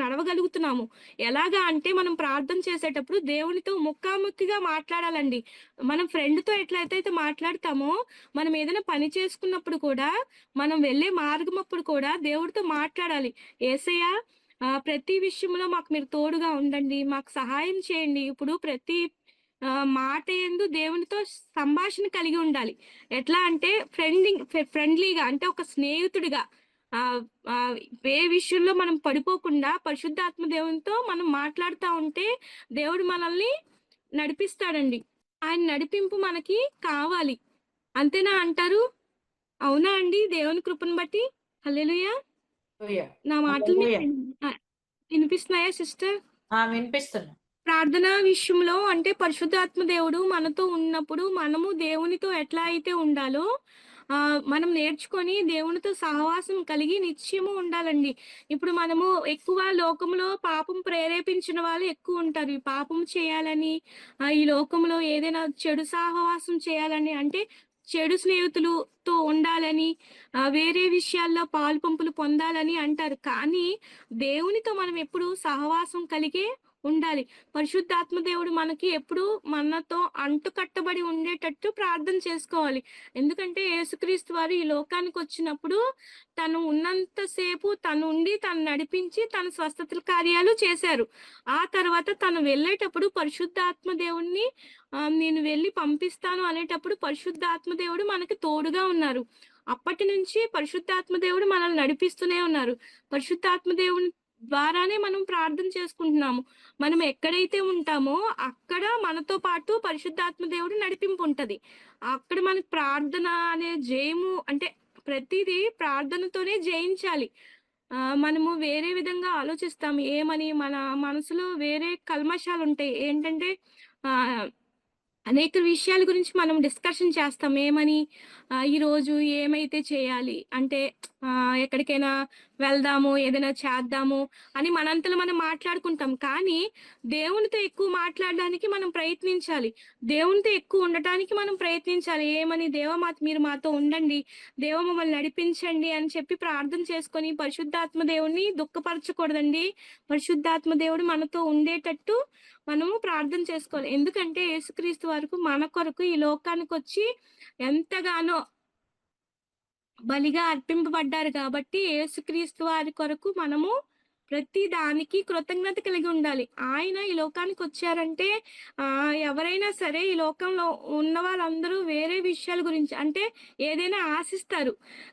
నడవగలుగుతున్నాము. ఎలాగా అంటే మనం ప్రార్థన చేసేటప్పుడు దేవునితో ముఖాముఖిగా మాట్లాడాలండి. మనం ఫ్రెండ్‌తో ఎట్లయితే మాట్లాడతామో, మనం ఏదైనా పని చేసుకున్నప్పుడు కూడా, మనం వెళ్ళే మార్గమప్పుడు కూడా దేవుడితో మాట్లాడాలి. యేసయ్య ప్రతి విషయంలో మాకు మీరు తోడుగా ఉండండి. మాకు సహాయం చేయండి. ఇప్పుడు ప్రతి మాట యందు దేవునితో సంభాషణ కలిగి ఉండాలి. ఎట్లా అంటే ఫ్రెండ్లీగా అంటే ఒక స్నేహితుడిగా ఆహ్, ఆహ్, ఏ విషయంలో మనం పడిపోకుండా పరిశుద్ధాత్మ దేవునితో మనం మాట్లాడుతా ఉంటే దేవుడు మనల్ని నడిపిస్తాడండి. ఆయన నడిపింపు మనకి కావాలి. అంతేనా అంటారు? అవునా అండి? దేవుని కృపను బట్టి? హల్లెలూయా! హల్లెలూయా! నా మాటలు మీకు హల్లెలూయా! వినిపిస్తున్నాయా సిస్టర్? వినిపిస్తున్నాయి. ప్రార్థన విషయంలో అంటే పరిశుద్ధాత్మ దేవుడు మనతో ఉన్నప్పుడు మనము దేవునితో ఎట్లా అయితే ఉండాలో మనం నేర్చుకొని దేవునితో సహవాసం కలిగి నిత్యము ఉండాలండి. ఇప్పుడు మనము ఎక్కువ లోకంలో పాపం ప్రేరేపించిన వాళ్ళు ఎక్కువ ఉంటారు. ఈ పాపం చేయాలని ఈ లోకంలో ఏదైనా చెడు సహవాసం చేయాలని అంటే చెడు స్నేహితులుతో ఉండాలని, వేరే విషయాల్లో పాలుపంపులు పొందాలని అంటారు. కానీ దేవునితో మనం ఎప్పుడు సహవాసం కలిగే ఉండాలి. పరిశుద్ధాత్మ దేవుడు మనకి ఎప్పుడూ మనతో అంటుకట్టబడి ఉండేటట్టు ప్రార్థన చేసుకోవాలి. ఎందుకంటే యేసుక్రీస్తు వారు ఈ లోకానికొచ్చినప్పుడు తను ఉన్నంత సేపు తనుండి, తను నడిపించి, తన స్వస్థతల కార్యాలు చేశారు. ఆ తర్వాత తను వెళ్ళేటప్పుడు పరిశుద్ధాత్మ దేవుడిని నేను వెళ్లి పంపిస్తాను అనేటప్పుడు పరిశుద్ధాత్మ దేవుడు మనకి తోడుగా ఉన్నారు. అప్పటి నుంచి పరిశుద్ధాత్మ దేవుడు మనల్ని నడిపిస్తూనే ఉన్నారు. పరిశుద్ధాత్మ దేవుని ద్వారానే మనం ప్రార్థన చేసుకుంటున్నాము. మనం ఎక్కడైతే ఉంటామో అక్కడ మనతో పాటు పరిశుద్ధాత్మ దేవుడు నడిపింపు ఉంటది. అక్కడ మనకు ప్రార్థన అనే జయము అంటే ప్రతీదీ ప్రార్థనతోనే జయించాలి. మనము వేరే విధంగా ఆలోచిస్తాం. ఏమని మన మనసులో వేరే కల్మషాలుంటాయి. ఏంటంటే ఆహ్ అనేక విషయాల గురించి మనం డిస్కషన్ చేస్తాం. ఏమని ఈరోజు ఏమైతే చేయాలి? అంటే ఎక్కడికైనా వెళ్దాము, ఏదైనా చేద్దాము అని మనంతలో మనం మాట్లాడుకుంటాం. కానీ దేవునితో ఎక్కువ మాట్లాడడానికి మనం ప్రయత్నించాలి. దేవునితో ఎక్కువ ఉండటానికి మనం ప్రయత్నించాలి. ఏమని దేవా మీరు మాతో ఉండండి. దేవా మమ్మల్ని నడిపించండి అని చెప్పి ప్రార్థన చేసుకొని పరిశుద్ధాత్మ దేవుడిని దుఃఖపరచకూడదండి. పరిశుద్ధాత్మ దేవుడు మనతో ఉండేటట్టు మనము ప్రార్థన చేసుకోవాలి. ఎందుకంటే యేసుక్రీస్తు వరకు మన కొరకు ఈ లోకానికొచ్చి ఎంతగానో బలిగా అర్పింపబడ్డారు కాబట్టి యేసుక్రీస్తు వారి కొరకు మనము ప్రతి దానికి కృతజ్ఞత కలిగి ఉండాలి. ఆయన ఈ లోకానికొచ్చారంటే ఎవరైనా సరే ఈ లోకంలో ఉన్న వాళ్ళందరూ వేరే విషయాల గురించి అంటే ఏదైనా ఆశిస్తారు.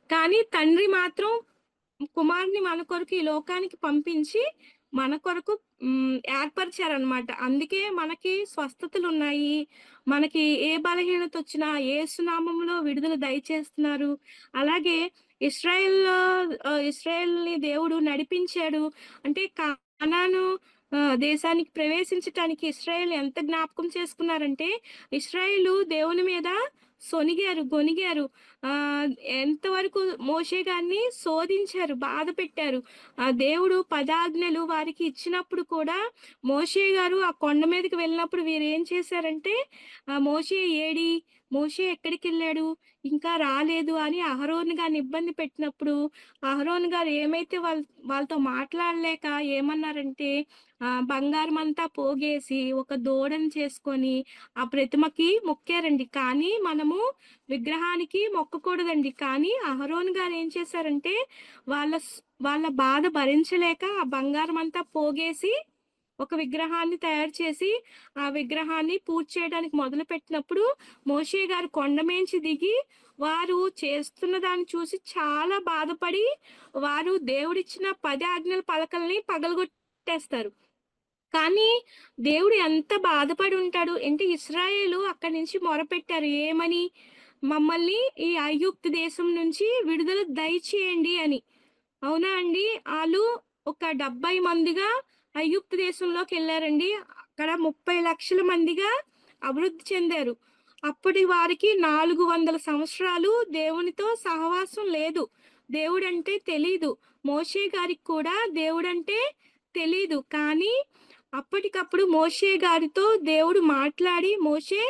కానీ తండ్రి మాత్రం కుమారుని మన కొరకు ఈ లోకానికి పంపించి, మన కొరకు ఏర్పరిచారనమాట. అందుకే మనకి స్వస్థతలున్నాయి. మనకి ఏ బలహీనతొచ్చినా యేసు నామములో విడుదల దయచేస్తున్నారు. అలాగే ఇశ్రాయేల్‌లో ఇశ్రాయేల్‌ని దేవుడు నడిపించాడు. అంటే కానాను దేశానికి ప్రవేశించటానికి ఇశ్రాయేల్ ఎంత జ్ఞాపకం చేసుకున్నారంటే, ఇశ్రాయేలు దేవుని మీద సొనిగారు, గొనిగారు. ఎంతవరకు మోషే గారిని శోధించారు, బాధపెట్టారు. దేవుడు 10 ఆజ్ఞలు వారికి ఇచ్చినప్పుడు కూడా మోషే గారు ఆ కొండ మీదకి వెళ్ళినప్పుడు వీరేం చేశారంటే, మోషే ఏడి? మోషే ఎక్కడికెళ్ళాడు? ఇంకా రాలేదు అని అహరోను గారిని ఇబ్బంది పెట్టినప్పుడు, అహరోను గారు ఏమైతే వాళ్ళతో మాట్లాడలేక ఏమన్నారంటే, బంగారమంతా పోగేసి ఒక దూడని చేసుకొని ఆ ప్రతిమకి మొక్కారండి. కానీ మనము విగ్రహానికి మొక్కకూడదండి. కానీ అహరోను గారు ఏం చేశారంటే వాళ్ళ స్ వాళ్ళ బాధ భరించలేక ఆ బంగారమంతా పోగేసి ఒక విగ్రహాన్ని తయారు చేసి, ఆ విగ్రహాన్ని పూజ చేయడానికి మొదలుపెట్టినప్పుడు మోషే గారు కొండ మీంచి దిగి వారు చేస్తున్న దాన్ని చూసి చాలా బాధపడి వారు దేవుడిచ్చిన 10 ఆజ్ఞల పలకల్ని పగలగొట్టేస్తారు. కానీ దేవుడు ఎంత బాధపడి ఉంటాడు. అంటే ఇశ్రాయేలు అక్కడి నుంచి మొరపెట్టారు. ఏమని? మమ్మల్ని ఈ ఐగుప్తు దేశం నుంచి విడుదల దయచేయండి అని. అవునా అండి? ఆళ్ళు ఒక 70 మందిగా ఐగుప్తు దేశంలోకెళ్లారండి. అక్కడ 30,00,000 మందిగా అభివృద్ధి చెందారు. అప్పటి వారికి 400 సంవత్సరాలు దేవునితో సహవాసం లేదు. దేవుడంటే తెలీదు. మోషే గారికి కూడా దేవుడంటే తెలీదు. కానీ అప్పటికప్పుడు మోషే గారితో దేవుడు మాట్లాడి, "మోషే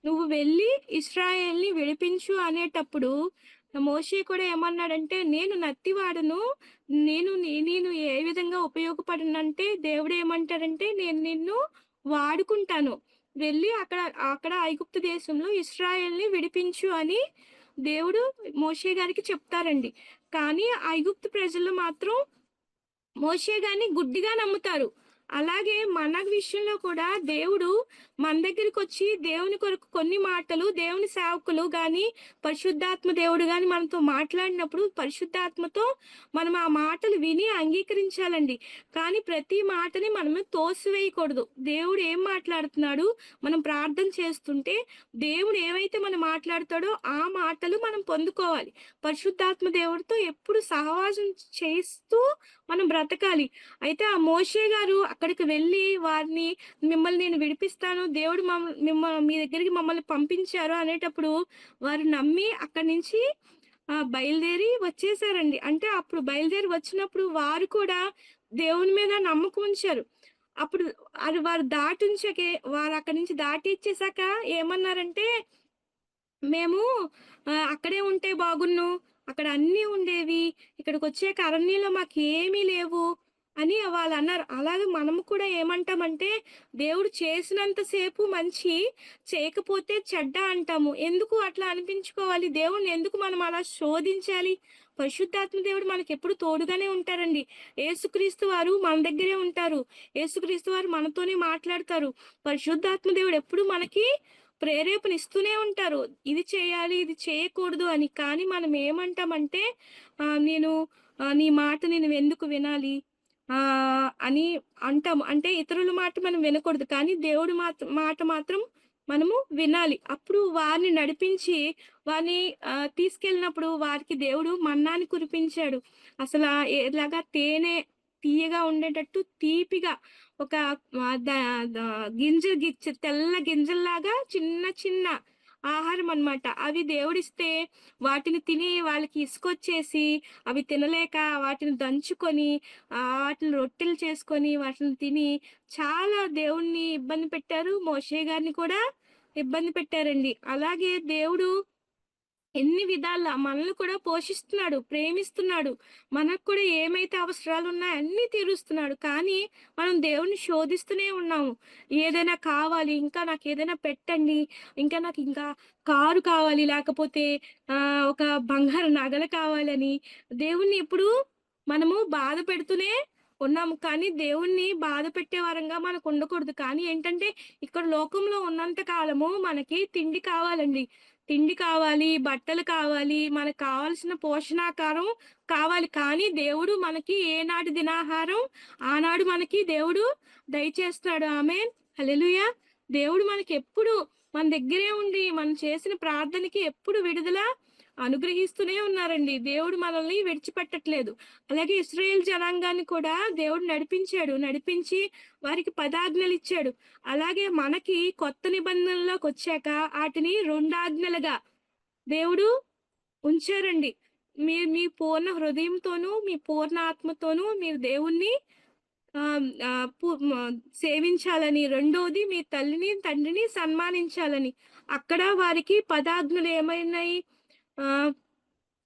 నువ్వు వెళ్లి ఇశ్రాయేల్‌ని విడిపించు" అనేటప్పుడు మోషే కూడా ఏమన్నాడంటే, "నేను నత్తివాడను. నేను ఏ విధంగా ఉపయోగపడనంటే" దేవుడేమంటాడంటే, "నేను నిన్ను వాడుకుంటాను. వెళ్లి అక్కడ అక్కడ ఐగుప్తు దేశంలో ఇశ్రాయేల్‌ని విడిపించు" అని దేవుడు మోషే గారికి చెప్తారండి. కానీ ఐగుప్తు ప్రజలు మాత్రం మోషే గారిని గుడ్డిగా నమ్ముతారు. అలాగే మన విషయంలో కూడా దేవుడు మన దగ్గరికొచ్చి దేవుని కొరకు కొన్ని మాటలు దేవుని సేవకులు గాని, పరిశుద్ధాత్మ దేవుడు గాని మనతో మాట్లాడినప్పుడు పరిశుద్ధాత్మతో మనం ఆ మాటలు విని అంగీకరించాలండి. కానీ ప్రతి మాటని మనము తోసివేయకూడదు. దేవుడు ఏం మాట్లాడుతున్నాడు, మనం ప్రార్థన చేస్తుంటే దేవుడు ఏవైతే మనం మాట్లాడతాడో ఆ మాటలు మనం పొందుకోవాలి. పరిశుద్ధాత్మ దేవుడితో ఎప్పుడు సహవాసం చేస్తూ మనం బ్రతకాలి. అయితే ఆ మోషే గారు అక్కడికి వెళ్ళి వారిని మిమ్మల్ని నేను విడిపిస్తాను. దేవుడు మీ దగ్గరికి మమ్మల్ని పంపించారు అనేటప్పుడు వారు నమ్మి అక్కడి నుంచి బయలుదేరి వచ్చేసారండి. అంటే అప్పుడు బయలుదేరి వచ్చినప్పుడు వారు కూడా దేవుని మీద నమ్మకం ఉంచారు. అప్పుడు అది వారు దాటించకే వారు అక్కడి నుంచి దాటి ఇచ్చేసాక ఏమన్నారంటే మేము అక్కడే ఉంటే బాగున్ను. అక్కడ అన్నీ ఉండేవి. ఇక్కడికొచ్చాక అరణ్యంలో మాకేమీ లేవు అని వాళ్ళన్నారు. అలాగే మనము కూడా ఏమంటామంటే, దేవుడు చేసినంత సేపు మంచి, చేయకపోతే చెడ్డ అంటాము. ఎందుకు అట్లా అనిపించుకోవాలి? దేవుడిని ఎందుకు మనం అలా శోధించాలి? పరిశుద్ధాత్మ దేవుడు మనకెప్పుడు తోడుగానే ఉంటారండి. యేసుక్రీస్తు వారు మన దగ్గరే ఉంటారు. యేసుక్రీస్తు వారు మనతోనే మాట్లాడతారు. పరిశుద్ధాత్మ దేవుడు ఎప్పుడు మనకి ప్రేరేపణ ఇస్తూనే ఉంటారు. ఇది చేయాలి, ఇది చేయకూడదు అని. కానీ మనం ఏమంటామంటే నేను నీ మాట నేనెందుకు వినాలి? అని అంటాము. అంటే ఇతరుల మాట మనం వినకూడదు. కానీ దేవుడి మాట మాత్రం మనము వినాలి. అప్పుడు వారిని నడిపించి వారిని తీసుకెళ్ళినప్పుడు వారికి దేవుడు మన్నాని కురిపించాడు. అసలా ఎలాగా తేనె తియ్యగా ఉండేటట్టు తీపిగా ఒక ద ద గింజ తెల్ల గింజల్లాగా చిన్న చిన్న ఆహారం అన్నమాట. అవి దేవుడిస్తే వాటిని తిని వాళ్ళకి ఇసుకొచ్చేసి అవి తినలేక వాటిని దంచుకొని వాటిని రొట్టెలు చేసుకొని వాటిని తిని చాలా దేవుడిని ఇబ్బంది పెట్టారు. మోషే గారిని కూడా ఇబ్బంది పెట్టారండి. అలాగే దేవుడు ఎన్ని విధాలా మనల్ని కూడా పోషిస్తున్నాడు, ప్రేమిస్తున్నాడు. మనకు కూడా ఏమైతే అవసరాలున్నాయో అన్నీ తీరుస్తున్నాడు. కానీ మనం దేవుడిని శోధిస్తూనే ఉన్నాము. ఏదైనా కావాలి, ఇంకా నాకేదైనా పెట్టండి, ఇంకా కారు కావాలి, లేకపోతే ఒక బంగారు నగలు కావాలని దేవుడిని ఎప్పుడు మనము బాధ పెడుతూనే ఉన్నాము. కానీ దేవుడిని బాధ పెట్టే వరంగా మనకు ఉండకూడదు. కానీ ఏంటంటే ఇక్కడ లోకంలో ఉన్నంత కాలము మనకి తిండి కావాలండి. తిండి కావాలి, బట్టలు కావాలి, మనకు కావాల్సిన పోషణాకారం కావాలి. కానీ దేవుడు మనకి ఏనాటి దినాహారం ఆనాడు మనకి దేవుడు దయచేస్తున్నాడు. ఆమేన్. హల్లెలూయా! దేవుడు మనకెప్పుడు మన దగ్గరే ఉండి మనం చేసిన ప్రార్థనకి ఎప్పుడు విడుదల అనుగ్రహిస్తూనే ఉన్నారండి. దేవుడు మనల్ని విడిచిపెట్టట్లేదు. అలాగే ఇశ్రాయేల్ జనాంగాన్ని కూడా దేవుడు నడిపించాడు. నడిపించి వారికి పదాజ్ఞలిచ్చాడు. అలాగే మనకి కొత్త నిబంధనలోకొచ్చాక ఆటిని 2 ఆజ్ఞలుగా దేవుడు ఉంచారండి. మీరు మీ పూర్ణ హృదయంతోనూ, మీ పూర్ణ ఆత్మతోనూ మీరు దేవుణ్ణి ఆహ్, ఆహ్, పు మ సేవించాలని. రెండోది మీ తల్లిని, తండ్రిని సన్మానించాలని. అక్కడ వారికి పదాజ్ఞలు ఏమైనాయి? ఆహ్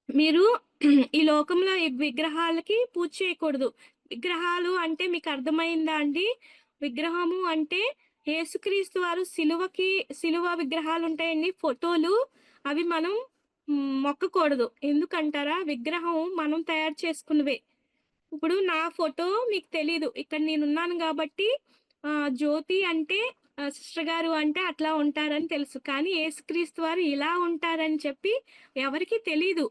మీరు ఈ లోకంలో ఈ విగ్రహాలకి పూజ చేయకూడదు. విగ్రహాలు అంటే మీకు అర్థమైందా అండి? విగ్రహము అంటే యేసుక్రీస్తు వారు సిలువ విగ్రహాలుంటాయండి ఫోటోలు. అవి మనం మొక్కకూడదు. ఎందుకంటారా? విగ్రహం మనం తయారు చేసుకున్నవే. ఇప్పుడు నా ఫోటో మీకు తెలీదు. ఇక్కడ నేనున్నాను గాబట్టి జ్యోతి అంటే సిస్టర్ గారు అంటే అట్లా ఉంటారని తెలుసు. కానీ యేసుక్రీస్తు వారు ఇలా ఉంటారని చెప్పి ఎవరికీ తెలీదు.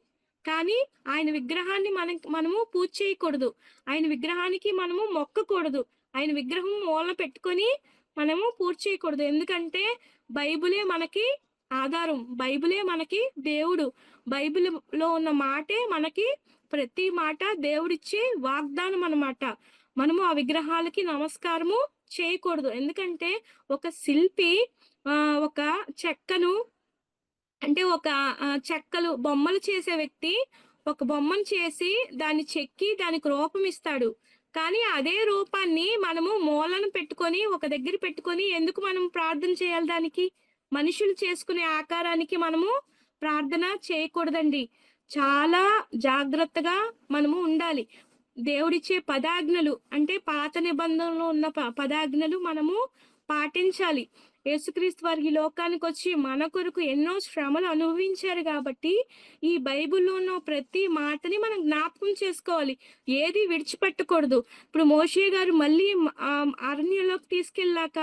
కానీ ఆయన విగ్రహాన్ని మనము పూజ చేయకూడదు. ఆయన విగ్రహానికి మనము మొక్కకూడదు. ఆయన విగ్రహం మూలన పెట్టుకొని మనము పూజ చేయకూడదు. ఎందుకంటే బైబిలే మనకి ఆధారం. బైబిలే మనకి దేవుడు. బైబిల్‌లో ఉన్న మాటే మనకి ప్రతి మాట దేవుడిచ్చే వాగ్దానం అన్నమాట. మనము ఆ విగ్రహాలకి నమస్కారము చేయకూడదు. ఎందుకంటే ఒక శిల్పి ఒక చెక్కను అంటే ఒక చెక్కలు బొమ్మలు చేసే వ్యక్తి ఒక బొమ్మను చేసి దాన్ని చెక్కి దానికి రూపం ఇస్తాడు. కానీ అదే రూపాన్ని మనము మూలను పెట్టుకొని ఒక దగ్గర పెట్టుకొని ఎందుకు మనం ప్రార్థన చేయాలి దానికి? మనుషులు చేసుకునే ఆకారానికి మనము ప్రార్థన చేయకూడదండి. చాలా జాగ్రత్తగా మనము ఉండాలి. దేవుడిచ్చే పదాజ్ఞలు అంటే పాత నిబంధనలో ఉన్న పదాజ్ఞలు మనము పాటించాలి. యేసుక్రీస్తు వారు ఈ లోకానికొచ్చి మన కొరకు ఎన్నో శ్రమలు అనుభవించారు గాబట్టి, ఈ బైబిల్‌లో ఉన్న ప్రతి మాటని మనం జ్ఞాపకం చేసుకోవాలి. ఏది విడిచిపెట్టకూడదు. ఇప్పుడు మోషే గారు మళ్ళీ అరణ్యంలోకి తీసుకెళ్ళాక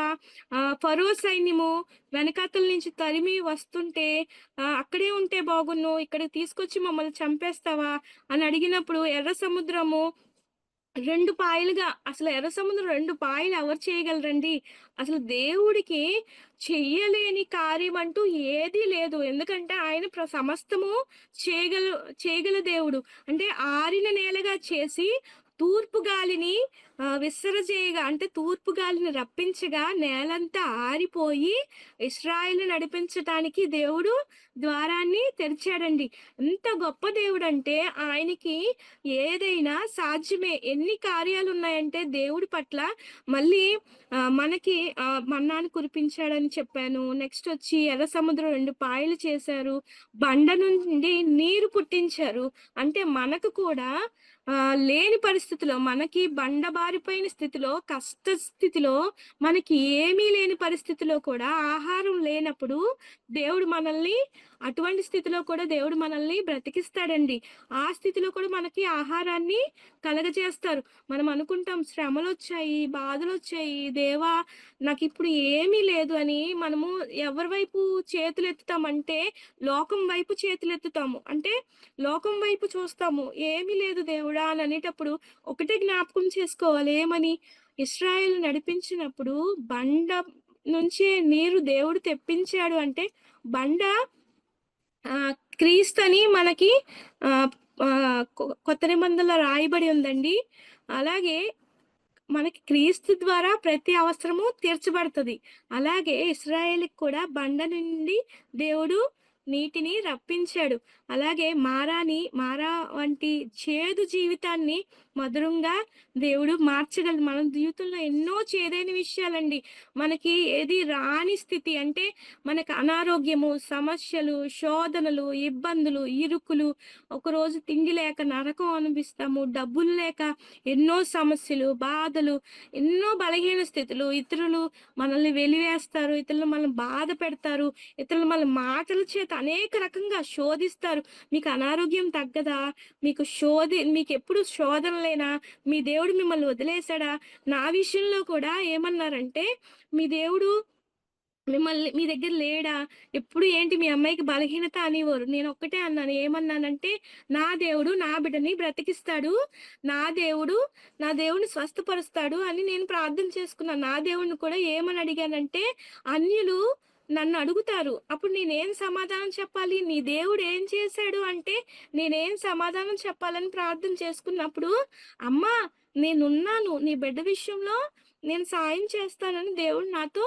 ఫరో సైన్యము వెనకాతల నుంచి తరిమి వస్తుంటే అక్కడే ఉంటే బాగున్ను, ఇక్కడికి తీసుకొచ్చి మమ్మల్ని చంపేస్తావా? అని అడిగినప్పుడు ఎర్ర సముద్రము 2 పాయలుగా అసలు ఎర్ర సముద్రం 2 పాయలు ఎవరు చేయగలరండి? అసలు దేవుడికి చెయ్యలేని కార్యమంటూ ఏదీ లేదు. ఎందుకంటే ఆయన సమస్తము చేయగల చేయగల దేవుడు. అంటే ఆరిన నేలగా చేసి తూర్పు గాలిని విసరజేయగా అంటే తూర్పు గాలిని రప్పించగా నేలంతా ఆరిపోయి ఇశ్రాయేలుని నడిపించటానికి దేవుడు ద్వారాన్ని తెరిచాడండి. ఎంత గొప్ప దేవుడంటే ఆయనకి ఏదైనా సాధ్యమే. ఎన్ని కార్యాలున్నాయంటే దేవుడి పట్ల మళ్ళీ మనకి మన్నాను కురిపించాడని చెప్పాను. నెక్స్ట్ వచ్చి ఎర్ర సముద్రం 2 పాయలు చేశారు. బండ నుండి నీరు పుట్టించారు. అంటే మనకు కూడా లేని పరిస్థితిలో మనకి బండబారిపోయిన స్థితిలో, కష్ట స్థితిలో, మనకి ఏమీ లేని పరిస్థితిలో కూడా ఆహారం లేనప్పుడు దేవుడు మనల్ని అటువంటి స్థితిలో కూడా దేవుడు మనల్ని బ్రతికిస్తాడండి. ఆ స్థితిలో కూడా మనకి ఆహారాన్ని కలగజేస్తారు. మనం అనుకుంటాం శ్రమలొచ్చాయి, బాధలొచ్చాయి, దేవా నాకిప్పుడు ఏమీ లేదు అని మనము ఎవరి వైపు చేతులెత్తుతామంటే లోకం వైపు చేతులెత్తుతాము. అంటే లోకం వైపు చూస్తాము. ఏమీ లేదు దేవుడా అని అనేటప్పుడు ఒకటే జ్ఞాపకం చేసుకోవాలి. ఏమని? ఇశ్రాయేలు నడిపించినప్పుడు బండ నుంచే నీరు దేవుడు తెప్పించాడు అంటే బండ క్రీస్తని మనకి ఆహ్, కొత్త నిబంధనలో రాయబడి ఉందండి. అలాగే మనకి క్రీస్తు ద్వారా ప్రతి అవసరము తీర్చబడతది. అలాగే ఇశ్రాయేలుకి కూడా బండ నుండి దేవుడు నీటిని రప్పించాడు. అలాగే మారా వంటి చేదు జీవితాన్ని మధురంగా దేవుడు మార్చగలడు. మన జీవితంలో ఎన్నో చేదైన విషయాలండి. మనకి ఏది రాని స్థితి అంటే మనకు అనారోగ్యము, సమస్యలు, శోధనలు, ఇబ్బందులు, ఇరుకులు, ఒకరోజు తిండి లేక నరకం అనిపిస్తాము. డబ్బులు లేక ఎన్నో సమస్యలు, బాధలు, ఎన్నో బలహీన స్థితులు, ఇతరులు మనల్ని వెలివేస్తారు, ఇతరులు మనల్ని బాధ పెడతారు, ఇతరులు మన మాటల చేత అనేక రకంగా శోధిస్తారు. మీకు అనారోగ్యం తగ్గదా? మీకెప్పుడు శోధనలేనా? మీ దేవుడు మిమ్మల్ని వదిలేసాడా? నా విషయంలో కూడా ఏమన్నారంటే, మీ దేవుడు మీ దగ్గర లేడా? ఎప్పుడు ఏంటి మీ అమ్మాయికి బలహీనత అనేవారు. నేనొక్కటే అన్నాను. ఏమన్నానంటే, నా దేవుడు నా బిడ్డని బ్రతికిస్తాడు. నా దేవుడు నా దేవుడిని స్వస్థపరుస్తాడు అని నేను ప్రార్థన చేసుకున్నాను. నా దేవుడిని కూడా ఏమని అడిగానంటే, అన్యులు నన్ను అడుగుతారు. అప్పుడు నేనేం సమాధానం చెప్పాలి? నీ దేవుడు ఏం చేశాడు అంటే, నేనేం సమాధానం చెప్పాలని ప్రార్థన చేసుకున్నప్పుడు, అమ్మా నేనున్నాను. నీ బిడ్డ విషయంలో నేను సాయం చేస్తానని దేవుడు నాతో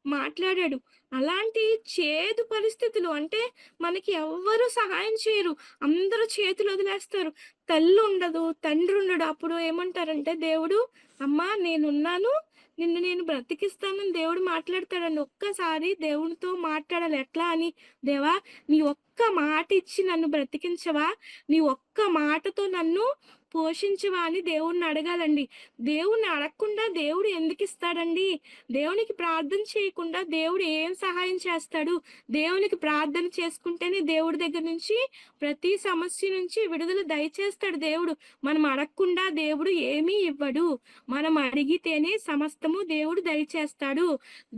మాట్లాడాడు. అలాంటి చేదు పరిస్థితులు అంటే మనకి ఎవ్వరు సహాయం చేయరు. అందరూ చేతులు వదిలేస్తారు. తల్లుండదు, తండ్రుండడు. అప్పుడు ఏమంటారంటే దేవుడు, అమ్మా నేనున్నాను. నిన్ను నేను బ్రతికిస్తానని దేవుడు మాట్లాడతాడండి. ఒక్కసారి దేవునితో మాట్లాడాలి. ఎట్లా అని, దేవా నీ ఒక్క మాట ఇచ్చి నన్ను బ్రతికించవా? నీ ఒక్క మాటతో నన్ను పోషించవా అని దేవుడిని అడగాలండి. దేవుడిని అడగకుండా దేవుడు ఎందుకిస్తాడండి? దేవునికి ప్రార్థన చేయకుండా దేవుడు ఏం సహాయం చేస్తాడు? దేవునికి ప్రార్థన చేసుకుంటేనే దేవుడి దగ్గర నుంచి ప్రతి సమస్య నుంచి విడుదల దయచేస్తాడు దేవుడు. మనం అడగకుండా దేవుడు ఏమీ ఇవ్వడు. మనం అడిగితేనే సమస్తము దేవుడు దయచేస్తాడు.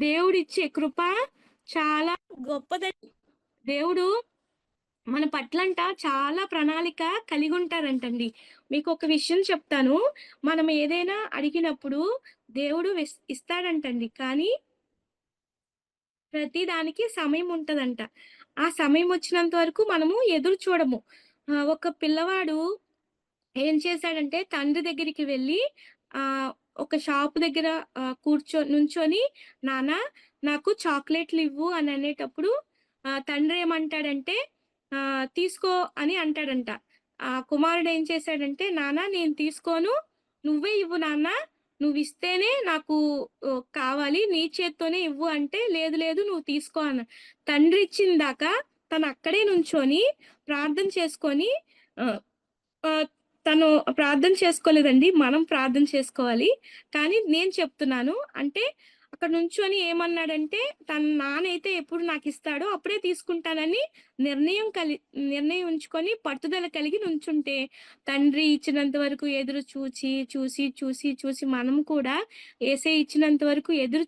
దేవుడిచ్చే కృప చాలా గొప్పదండి. దేవుడు మన పట్లంట చాలా ప్రణాళిక కలిగుంటారంటండి. మీకొక విషయం చెప్తాను. మనం ఏదైనా అడిగినప్పుడు దేవుడు ఇస్తాడంటండి. కానీ ప్రతి దానికి సమయం ఉంటదంట. ఆ సమయం వచ్చినంత వరకు మనము ఎదురు చూడము. ఒక పిల్లవాడు ఏం చేశాడంటే తండ్రి దగ్గరికి వెళ్ళి ఆహ్, ఒక షాప్ దగ్గర నుంచొని నాన్న నాకు చాక్లెట్‌లివ్వు అని అనేటప్పుడు తండ్రి ఏమంటాడంటే తీసుకో అని అంటాడంట. ఆ కుమారుడు ఏం చేశాడంటే నాన్న నేను తీసుకోను. నువ్వే ఇవ్వు నాన్న. నువ్విస్తేనే నాకు కావాలి. నీ చేత్తోనే ఇవ్వు అంటే లేదు లేదు నువ్వు తీసుకో అన్న. తండ్రి ఇచ్చిందాకా తను అక్కడే నుంచొని ప్రార్థన చేసుకొని ఆహ్, ఆహ్, తను ప్రార్థన చేసుకోలేదండి. మనం ప్రార్థన చేసుకోవాలి. కానీ నేను చెప్తున్నాను. అంటే అక్కడ నుంచొని ఏమన్నాడంటే, తన నాన్నయితే ఎప్పుడు నాకిస్తాడో అప్పుడే తీసుకుంటానని నిర్ణయం ఉంచుకొని పట్టుదల కలిగి నుంచుంటే, తండ్రి ఇచ్చినంత వరకు ఎదురు చూసి మనం కూడా యేసయ్య ఇచ్చినంత వరకు ఎదురు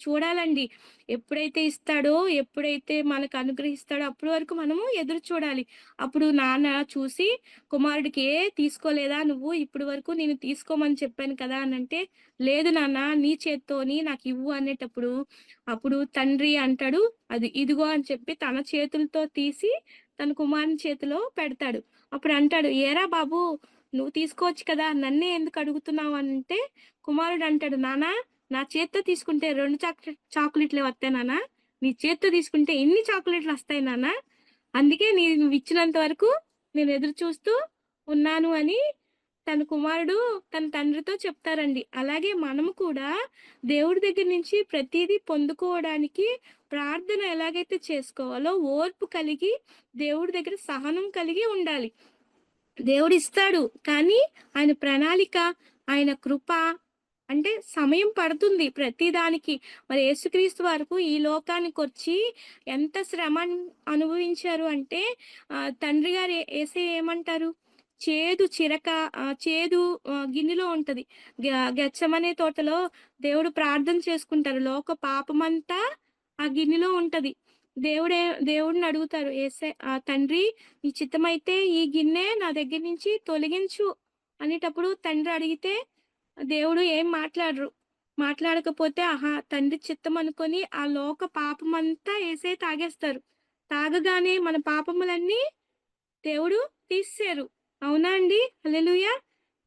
చూడాలండి. ఎప్పుడైతే ఇస్తాడో, ఎప్పుడైతే మనకు అనుగ్రహిస్తాడో అప్పటి వరకు మనము ఎదురు చూడాలి. అప్పుడు నాన్న చూసి కుమారుడికి తీసుకోలేదా నువ్వు? ఇప్పటి వరకు నేను తీసుకోమని చెప్పాను కదా అనంటే, లేదు నాన్న నీ చేత్తోని నాకివ్వు అనేటప్పుడు, అప్పుడు తండ్రి అంటాడు, అది ఇదిగో అని చెప్పి తన చేతులతో తీసి తన కుమారుని చేతిలో పెడతాడు. అప్పుడు అంటాడు, ఏరా బాబు నువ్వు తీసుకోవచ్చు కదా! నన్నే ఎందుకు అడుగుతున్నావు అనంటే, కుమారుడు అంటాడు, నాన్న నా చేత్తో తీసుకుంటే 2 చాక్లెట్‌లే వత్తాయి నాన్న. నీ చేత్తో తీసుకుంటే ఎన్ని చాక్లెట్‌లొస్తాయి నాన్న. అందుకే నువ్విచ్చినంత వరకు నేను ఎదురు చూస్తూ ఉన్నాను అని తన కుమారుడు తన తండ్రితో చెప్తారండి. అలాగే మనము కూడా దేవుడి దగ్గర నుంచి ప్రతీదీ పొందుకోవడానికి ప్రార్థన ఎలాగైతే చేసుకోవాలో ఓర్పు కలిగి, దేవుడి దగ్గర సహనం కలిగి ఉండాలి. దేవుడిస్తాడు. కానీ ఆయన ప్రణాళిక, ఆయన కృప అంటే సమయం పడుతుంది ప్రతి దానికి. మరి యేసుక్రీస్తు వరకు ఈ లోకానికొచ్చి ఎంత శ్రమ అనుభవించారు అంటే తండ్రి గారు యేసయ్య ఏమంటారు? చేదు చిరక చేదు గిన్నెలో ఉంటది. గెత్సేమనే తోటలో దేవుడు ప్రార్థన చేసుకుంటారు. లోక పాపమంతా ఆ గిన్నెలో ఉంటది. దేవుడే దేవుడిని అడుగుతారు తండ్రి నీ చిత్తమైతే ఈ గిన్నె నా దగ్గర నుంచి తొలగించు అనేటప్పుడు తండ్రి అడిగితే దేవుడు ఏం మాట్లాడరు. మాట్లాడకపోతే ఆహా! తండ్రి చిత్తం అనుకోని ఆ లోక పాపమంతా యేసయ్య తాగేస్తారు. తాగగానే మన పాపములన్నీ దేవుడు తీసేశారు. అవునా అండి? హల్లెలూయా!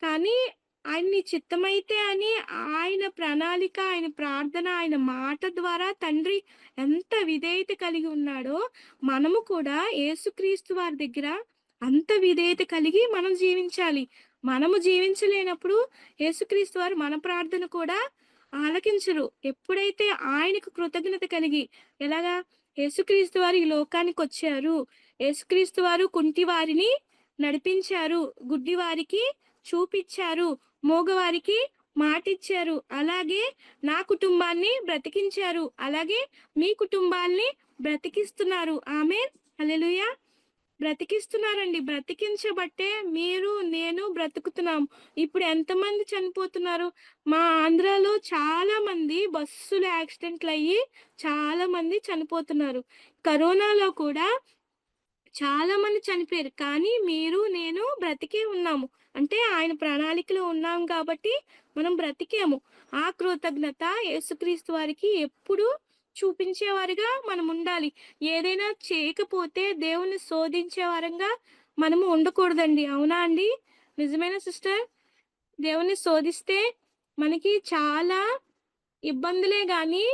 కానీ ఆయన నీ చిత్తమైతే అని ఆయన ప్రణాళిక, ఆయన ప్రార్థన, ఆయన మాట ద్వారా తండ్రి ఎంత విధేయత కలిగి ఉన్నాడో, మనము కూడా యేసుక్రీస్తు వారి దగ్గర అంత విధేయత కలిగి మనం జీవించాలి. మనము జీవించలేనప్పుడు యేసుక్రీస్తు వారు మన ప్రార్థన కూడా ఆలకించరు. ఎప్పుడైతే ఆయనకు కృతజ్ఞత కలిగి ఎలాగా? యేసుక్రీస్తు వారు ఈ లోకానికొచ్చారు. యేసుక్రీస్తు వారు కుంటివారిని నడిపించారు. గుడ్డివారికి చూపిచ్చారు. మూగవారికి మాటిచ్చారు. అలాగే నా కుటుంబాన్ని బ్రతికించారు. అలాగే మీ కుటుంబాల్ని బ్రతికిస్తున్నారు. ఆమేన్. హల్లెలూయా! బ్రతికిస్తున్నారండి. బ్రతికించబట్టే మీరు, నేను బ్రతుకుతున్నాం. ఇప్పుడు ఎంతమంది చనిపోతున్నారు? మా ఆంధ్రాలో చాలా మంది బస్సులు యాక్సిడెంట్‌లయ్యి చాలా మంది చనిపోతున్నారు. కరోనాలో కూడా చాలా మంది చనిపోయారు. కానీ మీరు, నేను బ్రతికే ఉన్నాము. అంటే ఆయన ప్రణాళికలో ఉన్నాం కాబట్టి మనం బ్రతికాము. ఆ కృతజ్ఞత యేసుక్రీస్తు వారికి ఎప్పుడూ చూపించేవారుగా మనముండాలి. ఏదైనా చేయకపోతే దేవుణ్ణి శోధించే వారంగా మనము ఉండకూడదండి. అవునా అండి? నిజమేనా సిస్టర్? దేవుణ్ణి శోధిస్తే మనకి చాలా ఇబ్బందులే గానీ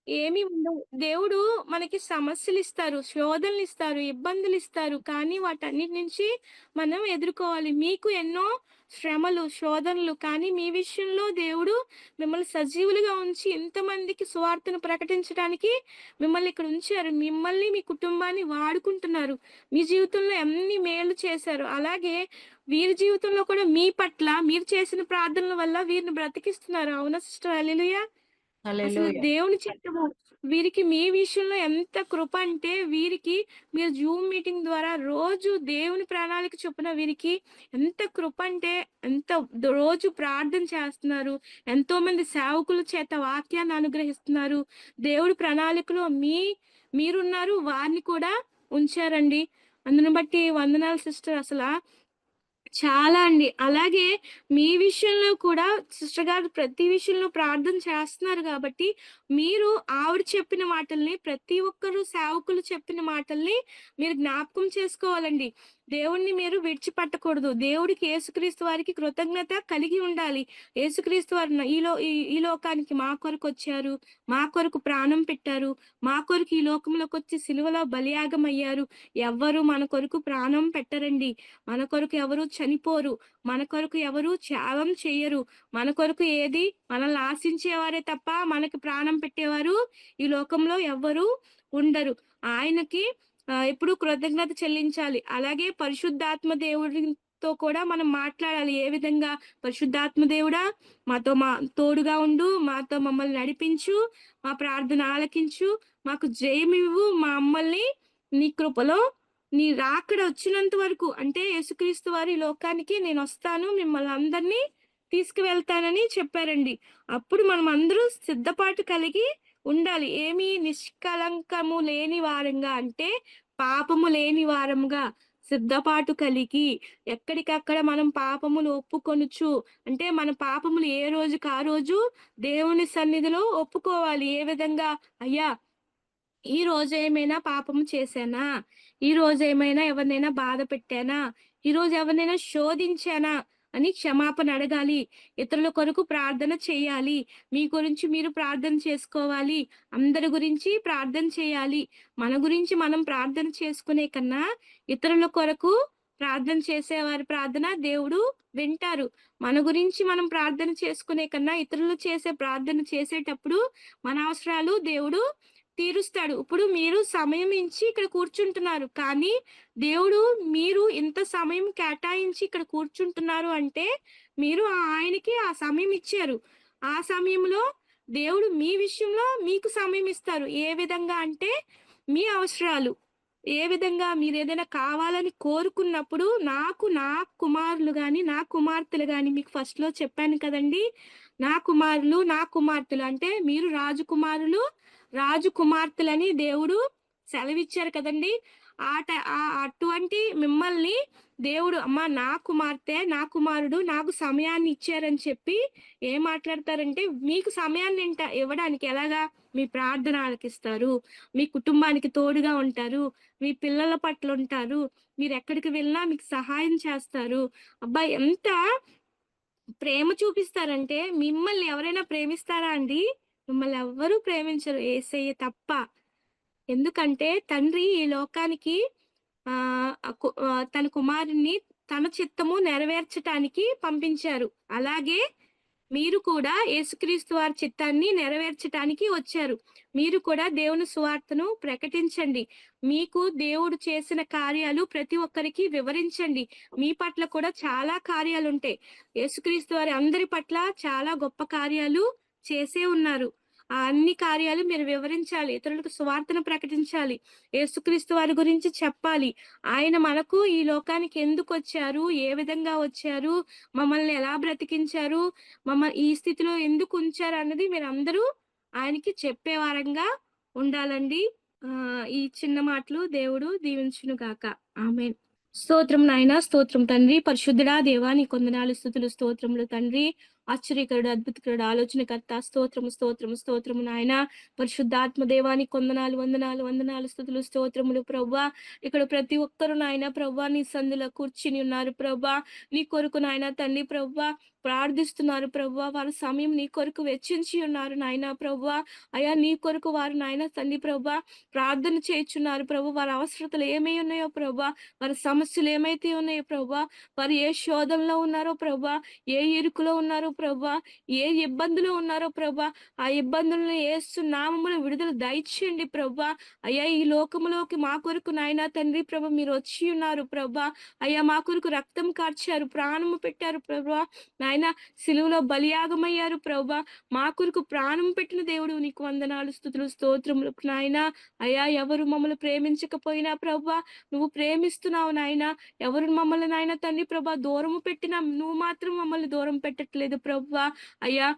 ఏమి ఉండవు. దేవుడు మనకి సమస్యలిస్తారు, శోధనలిస్తారు, ఇబ్బందులిస్తారు. కానీ వాటన్నిటి నుంచి మనం ఎదుర్కోవాలి. మీకు ఎన్నో శ్రమలు, శోధనలు కానీ మీ విషయంలో దేవుడు మిమ్మల్ని సజీవులుగా ఉంచి ఇంతమందికి సువార్తను ప్రకటించడానికి మిమ్మల్ని ఇక్కడ ఉంచారు. మిమ్మల్ని, మీ కుటుంబాన్ని వాడుకుంటున్నారు. మీ జీవితంలో ఎన్ని మేలు చేశారు. అలాగే వీరి జీవితంలో కూడా మీ పట్ల మీరు చేసిన ప్రార్థనల వల్ల వీరిని బ్రతికిస్తున్నారు. అవునా సిస్టర్? హల్లెలూయా! అసలు హల్లెలూయా! దేవుని చిత్తము. వీరికి మీ విషయంలో ఎంత కృప అంటే, వీరికి మీరు జూమ్ మీటింగ్ ద్వారా రోజు దేవుని ప్రణాళిక చొప్పున వీరికి ఎంత కృప అంటే, ఎంత రోజు ప్రార్థన చేస్తున్నారు. ఎంతోమంది సేవకుల చేత వాక్యాన్ని అనుగ్రహిస్తున్నారు. దేవుడి ప్రణాళికలో మీరున్నారు. వారిని కూడా ఉంచారండి. అందుని బట్టి వందనాలు సిస్టర్ అసల. చాలా అండి. అలాగే మీ విషయంలో కూడా సిస్టర్ గారు ప్రతి విషయంలో ప్రార్థన చేస్తున్నారు గాబట్టి, మీరు ఆవిడ చెప్పిన మాటల్ని ప్రతి ఒక్కరు సేవకులు చెప్పిన మాటల్ని మీరు జ్ఞాపకం చేసుకోవాలండి. దేవుడిని మీరు విడిచిపెట్టకూడదు. దేవుడికి యేసుక్రీస్తు వారికి కృతజ్ఞత కలిగి ఉండాలి. యేసుక్రీస్తు వారు ఈ లోకానికి మా కొరకొచ్చారు. మా కొరకు ప్రాణం పెట్టారు. మా కొరకు ఈ లోకంలోకొచ్చి సిలువలో బలియాగం అయ్యారు. ఎవ్వరు మన కొరకు ప్రాణం పెట్టరండి. మన కొరకు ఎవరు చనిపోరు. మన కొరకు ఎవరు త్యాగం చెయ్యరు. మన కొరకు ఏది మనల్ని ఆశించేవారే తప్ప మనకి ప్రాణం పెట్టేవారు ఈ లోకంలో ఎవ్వరు ఉండరు. ఆయనకి ఎప్పుడూ కృతజ్ఞత చెల్లించాలి. అలాగే పరిశుద్ధాత్మ దేవుడితో కూడా మనం మాట్లాడాలి. ఏ విధంగా పరిశుద్ధాత్మ దేవుడా మా తోడుగా ఉండు, మాతో మమ్మల్ని నడిపించు, మా ప్రార్థన ఆలకించు, మాకు జయమివ్వు, మమ్మల్ని నీ కృపలో నీ రాకడ వచ్చినంత వరకు అంటే యేసుక్రీస్తు వారు ఈ లోకానికి నేనొస్తాను, మిమ్మల్ని అందరినీ తీసుకువెళ్తానని చెప్పారండి. అప్పుడు మనం అందరూ సిద్ధపాటు కలిగి ఉండాలి. ఏమి నిష్కళంకము లేని వారంగా అంటే పాపము లేని వారముగా సిద్ధపాటు కలిగి ఎక్కడికక్కడ మనం పాపములు ఒప్పుకొనుచు అంటే మన పాపములు ఏ రోజుకి ఆ రోజు దేవుని సన్నిధిలో ఒప్పుకోవాలి. ఏ విధంగా అయ్యా ఈ రోజు ఏమైనా పాపం చేశానా? ఈ రోజు ఏమైనా ఎవరినైనా బాధ పెట్టానా? ఈరోజు ఎవరినైనా శోధించానా అని క్షమాపణ అడగాలి. ఇతరుల కొరకు ప్రార్థన చేయాలి. మీ గురించి మీరు ప్రార్థన చేసుకోవాలి. అందరి గురించి ప్రార్థన చేయాలి. మన గురించి మనం ప్రార్థన చేసుకునే కన్నా ఇతరుల కొరకు ప్రార్థన చేసేవారి ప్రార్థన దేవుడు వింటారు. మన గురించి మనం ప్రార్థన చేసుకునే కన్నా ఇతరులు చేసే ప్రార్థన చేసేటప్పుడు మన అవసరాలు దేవుడు తీరుస్తాడు. ఇప్పుడు మీరు సమయం ఇచ్చి ఇక్కడ కూర్చుంటున్నారు. కానీ దేవుడు మీరు ఇంత సమయం కేటాయించి ఇక్కడ కూర్చుంటున్నారు అంటే మీరు ఆయనకి ఆ సమయం ఇచ్చారు. ఆ సమయంలో దేవుడు మీ విషయంలో మీకు సమయం ఇస్తారు. ఏ విధంగా అంటే మీ అవసరాలు. ఏ విధంగా మీరేదైనా కావాలని కోరుకున్నప్పుడు నా కుమారులు గాని, నా కుమార్తెలు గాని మీకు ఫస్ట్‌లో చెప్పాను కదండీ! నా కుమారులు, నా కుమార్తెలు అంటే మీరు రాజకుమారులు, రాజకుమార్తెలని దేవుడు సెలవిచ్చారు కదండీ! అటువంటి మిమ్మల్ని దేవుడు అమ్మా నా కుమార్తె, నా కుమారుడు నాకు సమయాన్ని ఇచ్చారని చెప్పి ఏం మాట్లాడతారంటే మీకు సమయాన్ని ఇవ్వడానికి ఎలాగా? మీ ప్రార్థన ఆలకిస్తారు. మీ కుటుంబానికి తోడుగా ఉంటారు. మీ పిల్లల పట్ల ఉంటారు. మీరెక్కడికి వెళ్ళినా మీకు సహాయం చేస్తారు. అబ్బా! ఎంత ప్రేమ చూపిస్తారంటే మిమ్మల్ని ఎవరైనా ప్రేమిస్తారా అండి? మిమ్మల్ని ఎవ్వరూ ప్రేమించరు యేసయ్య తప్ప. ఎందుకంటే తండ్రి ఈ లోకానికి తన కుమారుడిని తన చిత్తము నెరవేర్చటానికి పంపించారు. అలాగే మీరు కూడా యేసుక్రీస్తు వారి చిత్తాన్ని నెరవేర్చటానికి వచ్చారు. మీరు కూడా దేవుని సువార్తను ప్రకటించండి. మీకు దేవుడు చేసిన కార్యాలు ప్రతి ఒక్కరికి వివరించండి. మీ పట్ల కూడా చాలా కార్యాలుంటాయి. యేసుక్రీస్తు వారి అందరి పట్ల చాలా గొప్ప కార్యాలు చేసే ఉన్నారు. ఆ అన్ని కార్యాలు మీరు వివరించాలి. ఇతరులకు సువార్తను ప్రకటించాలి. యేసుక్రీస్తు వారి గురించి చెప్పాలి. ఆయన మనకు ఈ లోకానికి ఎందుకొచ్చారు? ఏ విధంగా వచ్చారు? మమ్మల్ని ఎలా బ్రతికించారు? ఈ స్థితిలో ఎందుకు ఉంచారు అన్నది మీరందరూ ఆయనకి చెప్పే వారంగా ఉండాలండి. ఈ చిన్న మాటలు దేవుడు దీవించును గాక. ఆమేన్. స్తోత్రం నాయనా, స్తోత్రం తండ్రి. పరిశుద్ధుడా దేవా నీకు వందనాలు, స్తుతులు, స్తోత్రములు తండ్రి. ఆశ్చర్యకరుడు, అద్భుతకరుడు, ఆలోచనకర్త, స్తోత్రము, స్తోత్రము, స్తోత్రము నాయనా. పరిశుద్ధాత్మ దేవా నీకు వందనాలు, వందనాలు, వందనాలు, స్తుతులు, స్తోత్రములు ప్రభువా. ఇక్కడ ప్రతి ఒక్కరు నాయనా ప్రభువా నీ సందులో కూర్చుని ఉన్నారు ప్రభువా. నీ కొరకు నాయనా తండ్రి ప్రభువా ప్రార్థిస్తున్నారు ప్రభువా. వారి సమయం నీ కొరకు వెచ్చించి ఉన్నారు నాయనా ప్రభువా. అయ్యా నీ కొరకు వారు నాయనా తండ్రి ప్రభువా ప్రార్థన చేయుచున్నారు ప్రభు. వారి అవసరతలు ఏమై ఉన్నాయో ప్రభువా, వారి సమస్యలు ఏమైతే ఉన్నాయో ప్రభువా, వారు ఏ శోధనలో ఉన్నారో ప్రభువా, ఏ ఇరుకులో ఉన్నారో ప్రభువా, ఏ ఇబ్బందులో ఉన్నారో ప్రభువా, ఆ ఇబ్బందులను యేసు నామములో విడుదల దయచేయండి ప్రభువా. అయ్యా ఈ లోకములోకి మా కొరకు నాయనా తండ్రి ప్రభు మీరు వచ్చి ఉన్నారు ప్రభువా. అయ్యా మా కొరకు రక్తం కార్చారు, ప్రాణము పెట్టారు ప్రభువా. నాయన సిలువలో బలియాగమయ్యారు ప్రభువా. మా కొరకు ప్రాణం పెట్టిన దేవుడు నీకు వందనాలు, స్తుతులు, స్తోత్రములు నాయనా. అయ్యా ఎవరు మమ్మల్ని ప్రేమించకపోయినా ప్రభువా నువ్వు ప్రేమిస్తున్నావు నాయనా. ఎవరు మమ్మల్ని నాయన తండ్రి ప్రభా దూరము పెట్టినా నువ్వు మాత్రం మమ్మల్ని దూరం పెట్టట్లేదు ప్రభువా. అయ్యా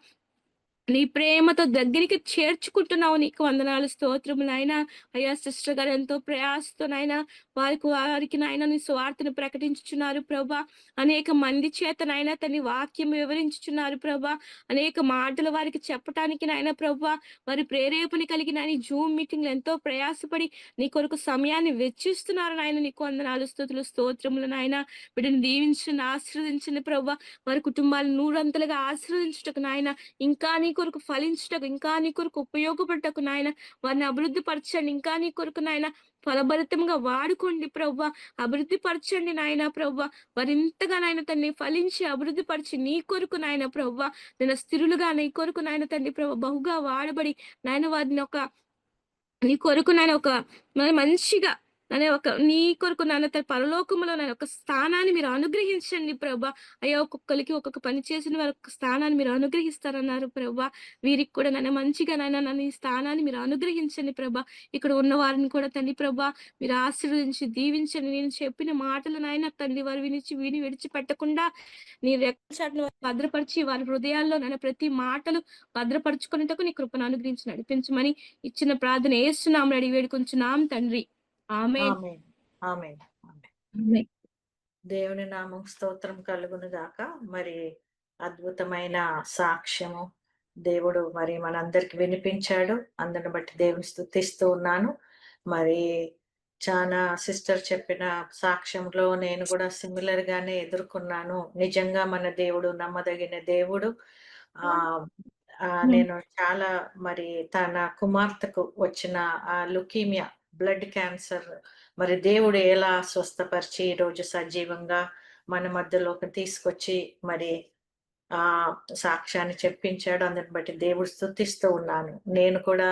నీ ప్రేమతో దగ్గరికి చేర్చుకుంటున్నావు. నీకు వందనాలు, స్తోత్రములు నాయనా. అయ్యా సిస్టర్ గారు ఎంతో ప్రయాసతో నాయనా వారికి నాయన నీ స్వార్థను ప్రకటించుచున్నారు ప్రభా. అనేక మంది చేత నాయన తన వాక్యం వివరించుచున్నారు ప్రభా. అనేక మాటలు వారికి చెప్పటానికి నాయన ప్రభా వారి ప్రేరేపణ కలిగిన జూమ్ మీటింగ్లు ఎంతో ప్రయాసపడి నీ కొరకు సమయాన్ని వెచ్చిస్తున్నారు నాయన. నీకు వందనాలు, స్తుతులు, స్తోత్రములు నాయన. వీటిని దీవించండి, ఆశీర్వదించండి ప్రభా. వారి కుటుంబాలను నూరంతలుగా ఆశీర్వదించుటకు నాయన, ఇంకా నీ కొరకు ఫలించుటకు, ఇంకా నీ కొరకు ఉపయోగపడటకు నాయన వారిని అభివృద్ధి పరచండి. ఇంకా నీ కొరకు నాయన ఫలభరితంగా వాడుకోండి ప్రవ్వా. అభివృద్ధి పరచండి నాయన ప్రవ్వా. వారింతగా నాయన తండ్రి ఫలించి అభివృద్ధి పరిచి నీ కొరకు నాయన ప్రవ్వా నేను స్థిరులుగా నీ కొరకు నాయన తండ్రి ప్రభు బహుగా వాడబడి నాయన వారిని ఒక నీ కొరకు నాయన ఒక మంచిగా నీ కొరకు నాయన పరలోకములో నాయన ఒక స్థానాన్ని మీరు అనుగ్రహించండి ప్రభా. అయ్యా ఒక్కొక్కరికి ఒక్కొక్క పని చేసిన వారి ఒక స్థానాన్ని మీరు అనుగ్రహిస్తారన్నారు ప్రభా. వీరికి కూడా నాయన మంచిగా నాయన నన్ను ఈ స్థానాన్ని మీరు అనుగ్రహించండి ప్రభా. ఇక్కడ ఉన్న వారిని కూడా తండ్రి ప్రభా మీరు ఆశీర్వదించి దీవించండి. నేను చెప్పిన మాటలు నాయన తండ్రి వారు విని విడిచిపెట్టకుండా నీ రెక్కల భద్రపరిచి వారి హృదయాల్లో నాయన ప్రతి మాటలు భద్రపరుచుకునేటకు నీ కృపను అనుగ్రహించి నడిపించమని ఇచ్చిన ప్రార్థన యేసునామములో అడిగి వేడుకొంచున్నాం తండ్రి. ఆమేన్. ఆమేన్. ఆమేన్. ఆమేన్. ఆమేన్. దేవుని నామం స్తోత్రం కలుగును గాక. మరి అద్భుతమైన సాక్ష్యము దేవుడు మరి మనందరికి వినిపించాడు. అందుని బట్టి దేవుని స్తుతిస్తూ ఉన్నాను. మరి చానా సిస్టర్ చెప్పిన సాక్ష్యంలో నేను గూడా సిమిలర్ గానే ఎదుర్కొన్నాను. నిజంగా మన దేవుడు నమ్మదగిన దేవుడు. ఆహ్, హ్మ్. నేను చాలా మరి తన కుమార్తెకు వచ్చిన లుకీమియా, బ్లడ్ క్యాన్సర్ మరి దేవుడు ఎలా స్వస్థపరిచి ఈరోజు సజీవంగా మన మధ్యలోకి తీసుకొచ్చి మరి ఆహ్, సాక్ష్యాన్ని చెప్పించాడు. అందుని బట్టి దేవుడు స్తుతిస్తూ ఉన్నాను. నేను కూడా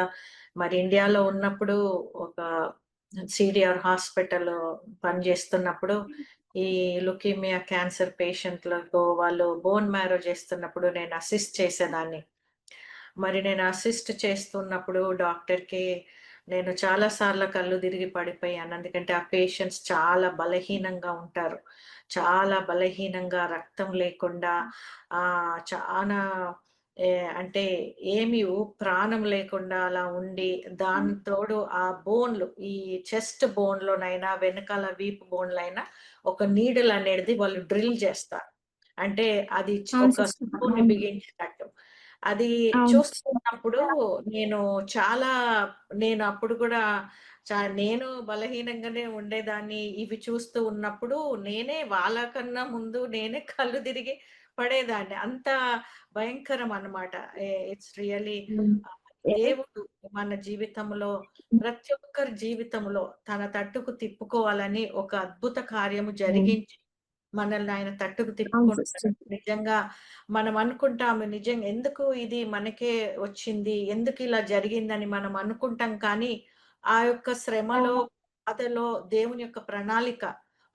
మరి ఇండియాలో ఉన్నప్పుడు ఒక సీడీఆర్ హాస్పిటల్‌లో పనిజేస్తున్నప్పుడు ఈ లుకీమియా క్యాన్సర్ పేషెంట్‌లకు వాళ్ళు బోన్ మ్యారో చేస్తున్నప్పుడు నేను అసిస్ట్ చేసేదాన్ని. మరి నేను అసిస్ట్ చేస్తున్నప్పుడు డాక్టర్‌కి నేను చాలా సార్లు కళ్ళు తిరిగి పడిపోయాను. ఎందుకంటే ఆ పేషెంట్స్ చాలా బలహీనంగా ఉంటారు. చాలా బలహీనంగా రక్తం లేకుండా చానా అంటే ప్రాణం లేకుండా అలా ఉండి దానికి తోడు ఆ బోన్‌లు ఈ చెస్ట్ బోన్‌లోనైనా, వెనకాల వీపు బోన్‌లైనా ఒక నీడిల్ అనేది వాళ్ళు డ్రిల్ చేస్తారు. అంటే అది అవును ఒక సిస్టర్. స్క్రూని అవును. బిగించినట్టు. అది అవును సిస్టర్. చూస్తున్నప్పుడు నేను చాలా నేను అప్పుడు కూడా నేను బలహీనంగానే ఉండేదాన్ని. ఇవి చూస్తూ ఉన్నప్పుడు వాళ్ళకన్నా ముందు నేనే కళ్ళు తిరిగి పడేదాన్ని. అంత భయంకరం అన్నమాట. ఇట్స్ రియల్లీ హ్మ్. దేవుడు మన జీవితంలో ప్రతి ఒక్కరి జీవితంలో తన తట్టుకు తిప్పుకోవాలని ఒక అద్భుత కార్యము హ్మ్. జరిగించి మనల్ని ఆయన తట్టుకు అవును తిప్పుకుంటాడు. సిస్టర్. నిజంగా మనం అనుకుంటాము నిజంగా ఎందుకు ఇది మనకే వచ్చింది? ఎందుకు ఇలా జరిగిందని మనం అనుకుంటాం కానీ, ఆ యొక్క శ్రమలో, బాధలో దేవుని యొక్క ప్రణాళిక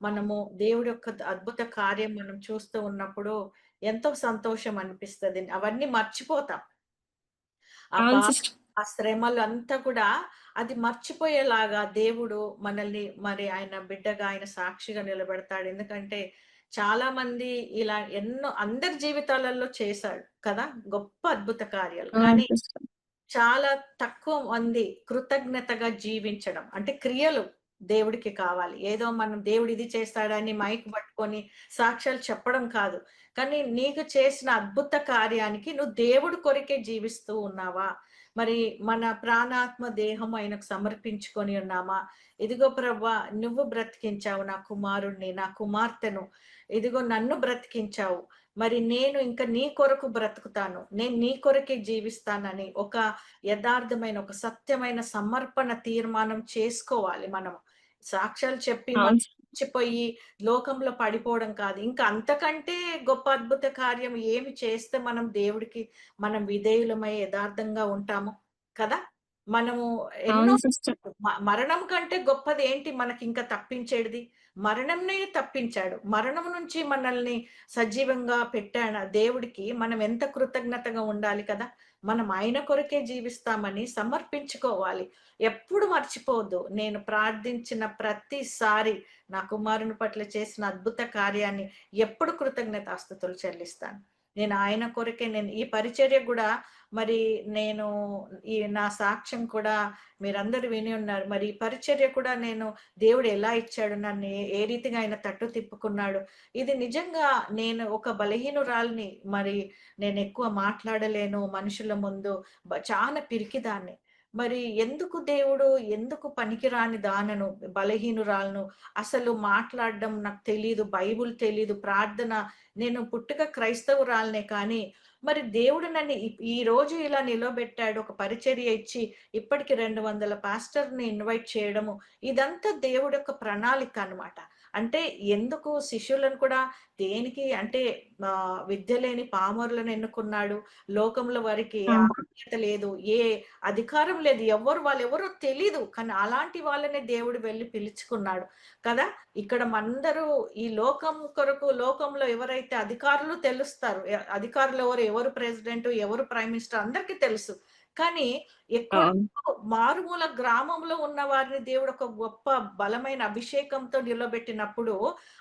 మనము దేవుడి యొక్క అద్భుత కార్యం మనం చూస్తూ ఉన్నప్పుడు ఎంతో సంతోషం అనిపిస్తది. అవన్నీ మర్చిపోతాం. ఆ అవును బాధ, సిస్టర్. ఆ శ్రమలంతా కూడా అది మర్చిపోయేలాగా దేవుడు మనల్ని మరి ఆయన బిడ్డగా, ఆయన సాక్షిగా నిలబెడతాడు. ఎందుకంటే చాలా మంది ఇలా ఎన్నో అందరి జీవితాలలో చేశాడు కదా! గొప్ప అద్భుత కార్యాలు. అవును కానీ సిస్టర్. చాలా తక్కువ మంది కృతజ్ఞతగా జీవించడం. అంటే క్రియలు దేవుడికి కావాలి. ఏదో మనం దేవుడు ఇది చేస్తాడని మైక్ పట్టుకొని సాక్ష్యాలు చెప్పడం కాదు. కానీ నీకు చేసిన అద్భుత కార్యానికి నువ్వు దేవుడి కొరకే జీవిస్తూ ఉన్నావా? మరి మన ప్రాణాత్మ దేహం ఆయనకు సమర్పించుకొని ఉన్నామా? ఇదిగో ప్రభువా నువ్వు బ్రతికించావు నా కుమారుడిని, నా కుమార్తెను. ఇదిగో నన్ను బ్రతికించావు. మరి నేను ఇంక నీ కొరకు బ్రతుకుతాను. నేను నీ కొరకే జీవిస్తానని ఒక యథార్థమైన, ఒక సత్యమైన సమర్పణ తీర్మానం చేసుకోవాలి మనము. సాక్ష్యాలు చెప్పి మనం అవును సిస్టర్. మర్చిపోయి లోకంలో పడిపోవడం కాదు. ఇంకా అంతకంటే గొప్ప అద్భుత కార్యం ఏమి చేస్తే మనం దేవుడికి మనం విధేయులమై యథార్థంగా ఉంటాము కదా! మనము ఎన్నో అవును సిస్టర్. మరణం కంటే గొప్పదేంటి మనకింక తప్పించేటిది? మరణంనే తప్పించాడు. మరణం నుంచి మనల్ని సజీవంగా పెట్టాన దేవుడికి మనం ఎంత కృతజ్ఞతగా ఉండాలి కదా! మనం ఆయన కొరకే జీవిస్తామని సమర్పించుకోవాలి. ఎప్పుడు మర్చిపోవద్దు. నేను ప్రార్థించిన ప్రతిసారి నా కుమారుని పట్ల చేసిన అద్భుత కార్యాన్ని ఎప్పుడు కృతజ్ఞతాస్తుతులు చెల్లిస్తాను. నేను ఆయన కొరకే ఈ పరిచర్య గూడా మరి నేను నా సాక్ష్యం కూడా మీరందరూ విని ఉన్నారు. మరి ఈ పరిచర్య కూడా దేవుడు ఎలా ఇచ్చాడు? నన్ను ఏ రీతిగా ఆయన తట్టు తిప్పుకున్నాడు? ఇది నిజంగా నేను ఒక బలహీనురాలిని. మరి నేనెక్కువ మాట్లాడలేను మనుషుల ముందు. చానా పిరికిదాన్ని. మరి ఎందుకు పనికిరాని దానను, బలహీనురాలను, అసలు మాట్లాడడం నాకు తెలీదు, బైబుల్ తెలీదు, ప్రార్థన నేను పుట్టుక క్రైస్తవురాలినే కానీ, మరి దేవుడు నన్ను ఈరోజు ఇలా నిలవబెట్టాడు. ఒక పరిచర్య ఇచ్చి, ఇప్పటికి 200 పాస్టర్‌ని ఇన్వైట్ చేయడము, ఇదంతా దేవుడి యొక్క ప్రణాళిక అన్నమాట. అంటే ఎందుకు శిష్యులను కూడా దేనికి అంటే విద్య లేని పామరులను ఎన్నుకున్నాడు. లోకంలో వారికి అవును. ఆత్మీయత లేదు. ఏ అధికారం లేదు. వాళ్ళెవరో తెలీదు. కానీ అలాంటి వాళ్ళనే దేవుడు వెళ్లి పిలుచుకున్నాడు కదా! ఇక్కడ మందరూ ఈ లోకంలో ఎవరైతే అధికారులు తెలుస్తారు. అధికారులెవరు, ఎవరు ప్రెసిడెంట్, ఎవరు ప్రైమ్ మినిస్టర్ అందరికి తెలుసు. కానీ ఎక్కడో అవును. మారుమూల గ్రామంలో ఉన్న వారిని దేవుడు ఒక గొప్ప బలమైన అభిషేకంతో నిలబెట్టినప్పుడు,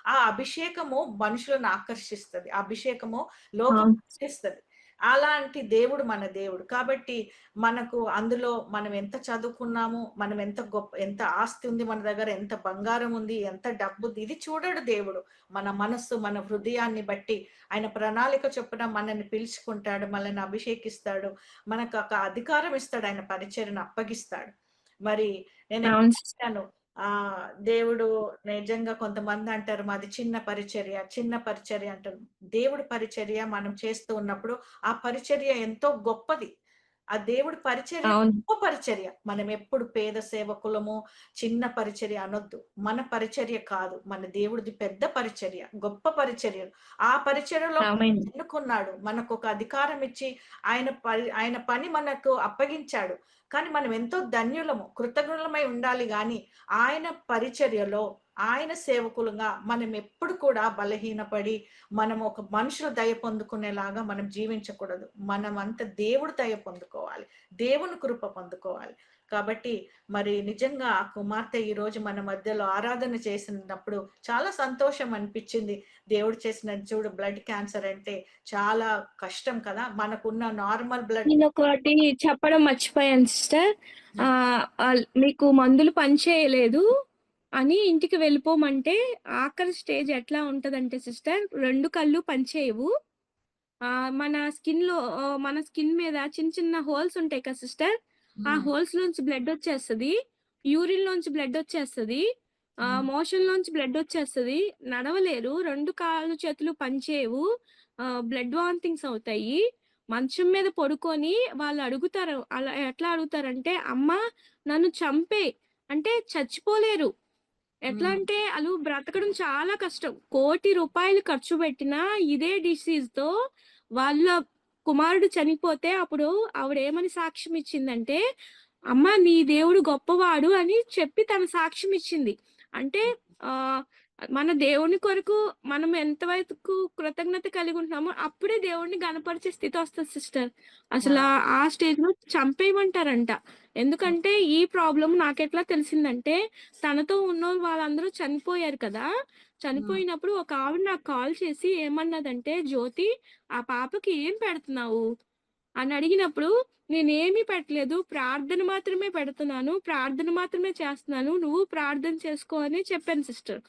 ఆ అభిషేకము మనుషులను ఆకర్షిస్తది. ఆ అభిషేకము లోకం అవును. గుర్తిస్తది. అలాంటి దేవుడు మన దేవుడు. కాబట్టి మనకు అందులో మనం ఎంత చదువుకున్నాము, మనం ఎంత ఆస్తి ఉంది మన దగ్గర, ఎంత బంగారం ఉంది, ఎంత డబ్బుంది, ఇది చూడడు దేవుడు. మన మనస్సు, మన హృదయాన్ని బట్టి ఆయన ప్రణాళిక చొప్పున మనల్ని పిలుచుకుంటాడు, మనల్ని అభిషేకిస్తాడు. మనకు ఒక అధికారం ఇస్తాడు, ఆయన పరిచర్యను అప్పగిస్తాడు. మరి అవును నేనెప్పుడు సిస్టర్. అంటాను, దేవుడు నిజంగా కొంతమందంటారు మాది చిన్న పరిచర్య, చిన్న పరిచర్య అంటారు. దేవుడి పరిచర్య మనం చేస్తూ ఉన్నప్పుడు, ఆ పరిచర్య ఎంతో గొప్పది. ఆ దేవుడి పరిచర్య అవును. గొప్ప పరిచర్య. మనమెప్పుడు పేద సేవకులము, చిన్న పరిచర్య అనొద్దు. మన పరిచర్య కాదు. మన దేవుడిది పెద్ద పరిచర్య, గొప్ప పరిచర్య. ఆ పరిచర్యలో ఆమేన్. ఎన్నుకున్నాడు. మనకొక అధికారం ఇచ్చి, ఆయన పని మనకు అప్పగించాడు. కానీ మనం ఎంతో ధన్యులము. కృతజ్ఞులమై ఉండాలి గానీ, ఆయన పరిచర్యలో, ఆయన సేవకులుగా మనమెప్పుడు కూడా బలహీనపడి, మనం ఒక మనుషుల దయ పొందుకునేలాగా మనం జీవించకూడదు. మనమంతా దేవుడి దయ పొందుకోవాలి. దేవుని కృప పొందుకోవాలి. కాబట్టి మరి నిజంగా ఆ కుమార్తె ఈరోజు మన మధ్యలో ఆరాధన చేసినప్పుడు చాలా సంతోషం అనిపిచ్చింది. దేవుడు చేసిన చూడు బ్లడ్ క్యాన్సర్ అంటే చాలా కష్టం కదా! మనకున్న నార్మల్ బ్లడ్ నేనొకటి చెప్పడం మర్చిపోయాను సిస్టర్. హ్మ్. మీకు మందులు పనిచేయలేదు అని ఇంటికి వెళ్ళిపోమంటే, ఆఖరి స్టేజ్ ఎట్లా ఉంటదంటే సిస్టర్, 2 కళ్ళు పనిచేయవు. మన స్కిన్ మీద చిన్న చిన్న హోల్స్ ఉంటాయి కదా సిస్టర్, ఆ హ్మ్. హోల్స్‌లోంచి బ్లడొచ్చేస్తది. యూరిన్‌లోంచి బ్లడొచ్చేస్తది. హ్మ్. మోషన్‌లోంచి బ్లడొచ్చేస్తది. నడవలేరు. 2 కాళ్ళు, చేతులు పనిచేయవు. బ్లడ్ వామిటింగ్స్ అవుతాయి. మంచం మీద పడుకొని వాళ్ళు అడుగుతారు. అలా ఎట్లా అడుగుతారంటే, "అమ్మా నన్ను చంపేయి" అంటే చచ్చిపోలేరు. ఎట్లా హ్మ్. అంటే ఆళ్ళు బ్రతకడం చాలా కష్టం. ₹1,00,00,000 ఖర్చు పెట్టినా ఇదే డిసీజ్‌తో వాళ్ళ కుమారుడు చనిపోతే అప్పుడు ఆవిడేమని సాక్ష్యం ఇచ్చిందంటే, "అమ్మ నీ దేవుడు గొప్పవాడు" అని చెప్పి తను సాక్ష్యం ఇచ్చింది. అంటే ఆహ్, మన దేవుని కొరకు మనం ఎంత వరకు కృతజ్ఞత కలిగి ఉంటున్నామో అప్పుడే దేవుడిని గనపరిచే స్థితొస్తది సిస్టర్. ఆ! ఆ స్టేజ్‌లో చంపేయమంటారంట. హ్మ్. ఎందుకంటే ఈ ప్రాబ్లమ్ నాకెట్లా తెలిసిందంటే తనతో ఉన్నోళ్ళు వాళ్ళందరూ చనిపోయారు కదా! హ్మ్. చనిపోయినప్పుడు ఒక ఆవిడ నాకు కాల్ చేసి ఏమన్నదంటే, "జ్యోతి ఆ పాపకి ఏం పెడుతున్నావు?" అని అడిగినప్పుడు, "నేనేమి పెట్టలేదు. ప్రార్థన మాత్రమే పెడుతున్నాను. ప్రార్థన మాత్రమే చేస్తున్నాను. నువ్వు ప్రార్థన చేసుకో" అని చెప్పాను సిస్టర్.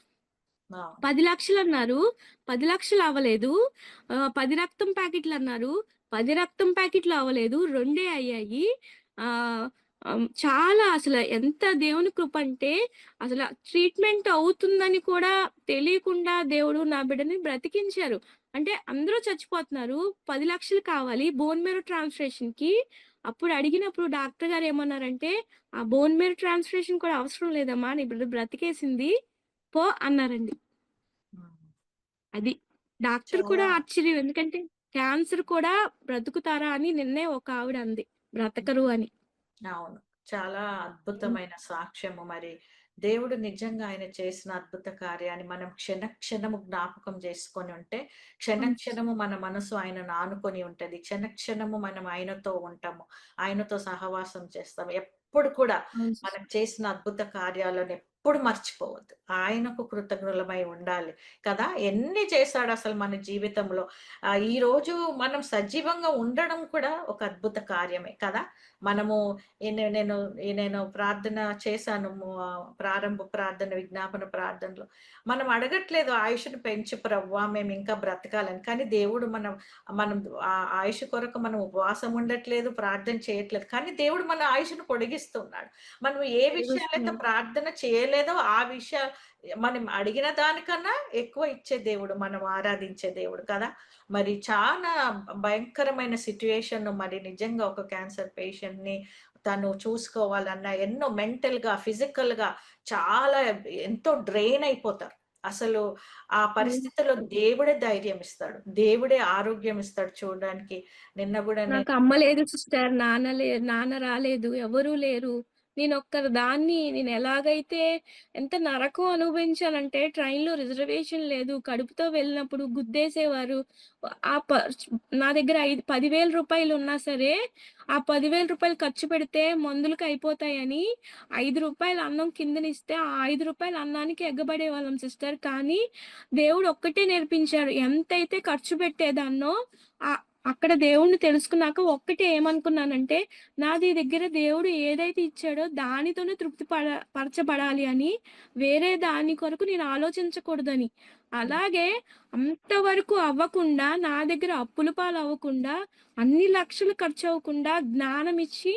అవును. 10,00,000 అన్నారు. 10,00,000 అవ్వలేదు. 10 రక్తం ప్యాకెట్లన్నారు. 10 రక్తం ప్యాకెట్లు అవ్వలేదు. రెండే అయ్యాయి. ఆహ్, చాలా ఎంత దేవుని కృపంటే, అసల ట్రీట్‌మెంట్ అవుతుందని కూడా తెలియకుండా దేవుడు నా బిడ్డని బ్రతికించారు. అంటే అందరూ చచ్చిపోతున్నారు. 10,00,000 కావాలి బోన్ మేరో ట్రాన్స్‌ప్లాంటేషన్‌కి. అప్పుడు అడిగినప్పుడు డాక్టర్ గారు ఏమన్నారంటే, "ఆ బోన్ మేరో ట్రాన్స్‌ప్లాంటేషన్ కూడా అవసరం లేదమ్మా! నీ బిడ్డ బ్రతికేసింది. పో" అన్నారండి. హ్మ్. అది. డాక్టర్ కూడా చాలా ఆశ్చర్యం. ఎందుకంటే క్యాన్సర్ కూడా బ్రతుకుతారా అని నిన్నే ఒక ఆవిడ అంది. బ్రతకరు అని. అవును. చాలా హ్మ్. అద్భుతమైన సాక్ష్యము మరి. దేవుడు నిజంగా ఆయన చేసిన అద్భుత కార్యాన్ని మనం క్షణ క్షణము జ్ఞాపకం చేసుకొని ఉంటే, క్షణ అవును. క్షణము మన మనసు ఆయనను ఆనుకొని ఉంటది. క్షణ క్షణము మనం ఆయనతో ఉంటాము. ఆయనతో సహవాసం చేస్తాము. ఎప్పుడు కూడా అవును మనం సిస్టర్. చేసిన అద్భుత కార్యాలను ఎప్పుడు మర్చిపోవద్దు. ఆయనకు కృతజ్ఞులమై ఉండాలి. కదా! ఎన్ని చేశాడసలు మన జీవితంలో. ఈరోజు మనం సజీవంగా ఉండడం కూడా ఒక అద్భుత కార్యమే కదా! మనము ఈ నే నేను నేను ప్రార్థన చేశాను. ప్రారంభ ప్రార్థన, విజ్ఞాపన ప్రార్థనలో. మనం అడగట్లేదు ఆయుష్‌ని పెంచు ప్రవ్వా మేమింకా బ్రతకాలని. కానీ దేవుడు మనం ఆయుష్ కొరకు మనం ఉపవాసం ఉండట్లేదు, ప్రార్థన చేయట్లేదు. కానీ దేవుడు మన ఆయుష్‌ని పొడిగిస్తున్నాడు. మనం ఏ విషయాలైతే వెలిగిస్తున్నాడు. ప్రార్థన చేయలేదో ఆ మనం అడిగిన దానికన్నా ఎక్కువ ఇచ్చే దేవుడు. మనం ఆరాధించే దేవుడు కదా! మరి చాలా భయంకరమైన సిట్యుయేషన్ మరి నిజంగా ఒక క్యాన్సర్ పేషెంట్‌ని తను చూసుకోవాలన్నా ఎన్నో మెంటల్‌గా, ఫిజికల్‌గా చాలా ఎంతో డ్రైన్ అయిపోతారు. అసలు ఆ హ్మ్. పరిస్థితిలో దేవుడే ధైర్యం ఇస్తాడు. దేవుడే ఆరోగ్యం ఇస్తాడు చూడడానికి. నిన్న గూడా నాకు అమ్మ లేదు సిస్టర్. నాన్న రాలేదు. ఎవరూ లేరు. నేను ఎలాగైతే ఎంత నరకం అనుభవించానంటే ట్రైన్‌లో రిజర్వేషన్ లేదు. కడుపుతో వెళ్ళినప్పుడు గుద్దేసేవారు. ఆ ప నా దగ్గర 10,000 ఉన్నా సరే, ఆ 10,000 ఖర్చు పెడితే మందులకి అయిపోతాయని రూ. 5 అన్నం కిందనిస్తే, ఆ రూ. 5 అన్నానికి ఎగ్గబడేవాళ్ళం సిస్టర్. కానీ దేవుడు ఒక్కటే నేర్పించాడు. ఎంతైతే ఖర్చు పెట్టేదాన్నో ఆహ్, అక్కడ దేవుడిని తెలుసుకున్నాక ఒక్కటే ఏమనుకున్నానంటే, నాది దగ్గర దేవుడు ఏదైతే ఇచ్చాడో దానితోనే పరచబడాలి అని, వేరే దాని కొరకు నేను ఆలోచించకూడదని. అలాగే అంతవరకు అవ్వకుండా, నా దగ్గర అప్పుల పాలవ్వకుండా, అన్ని లక్షలు ఖర్చవ్వకుండా జ్ఞానమిచ్చి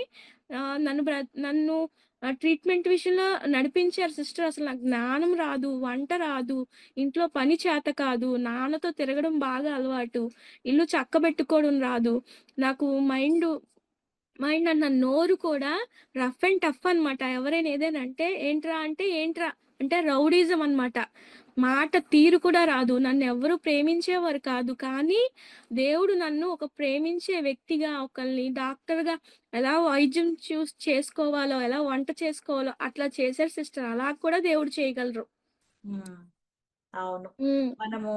నన్ను ట్రీట్మెంట్ విషయంలో నడిపించారు సిస్టర్. అసలు నాకు జ్ఞానం రాదు, వంట రాదు, ఇంట్లో పని చేత కాదు, నాన్నతో తిరగడం బాగా అలవాటు, ఇల్లు చక్కబెట్టుకోవడం రాదు. నాకు మైండ్ అన్న నోరు కూడా రఫ్ అండ్ టఫ్ అనమాట. ఎవరైనా ఏదైనా అంటే, "ఏంట్రా" అంటే, "ఏంట్రా" అంటే రౌడీజం అనమాట. మాట తీరు కూడా రాదు. నన్నెవ్వరు ప్రేమించేవారు కాదు. కానీ దేవుడు నన్ను ఒక ప్రేమించే వ్యక్తిగా, ఒకళ్ళని డాక్టర్‌గా ఎలా వైద్యం చేసుకోవాలో, ఎలా వంట చేసుకోవాలో అట్లా చేశారు సిస్టర్. అలా కూడా దేవుడు చేయగలరు. హ్మ్. అవును. హ్మ్. మనము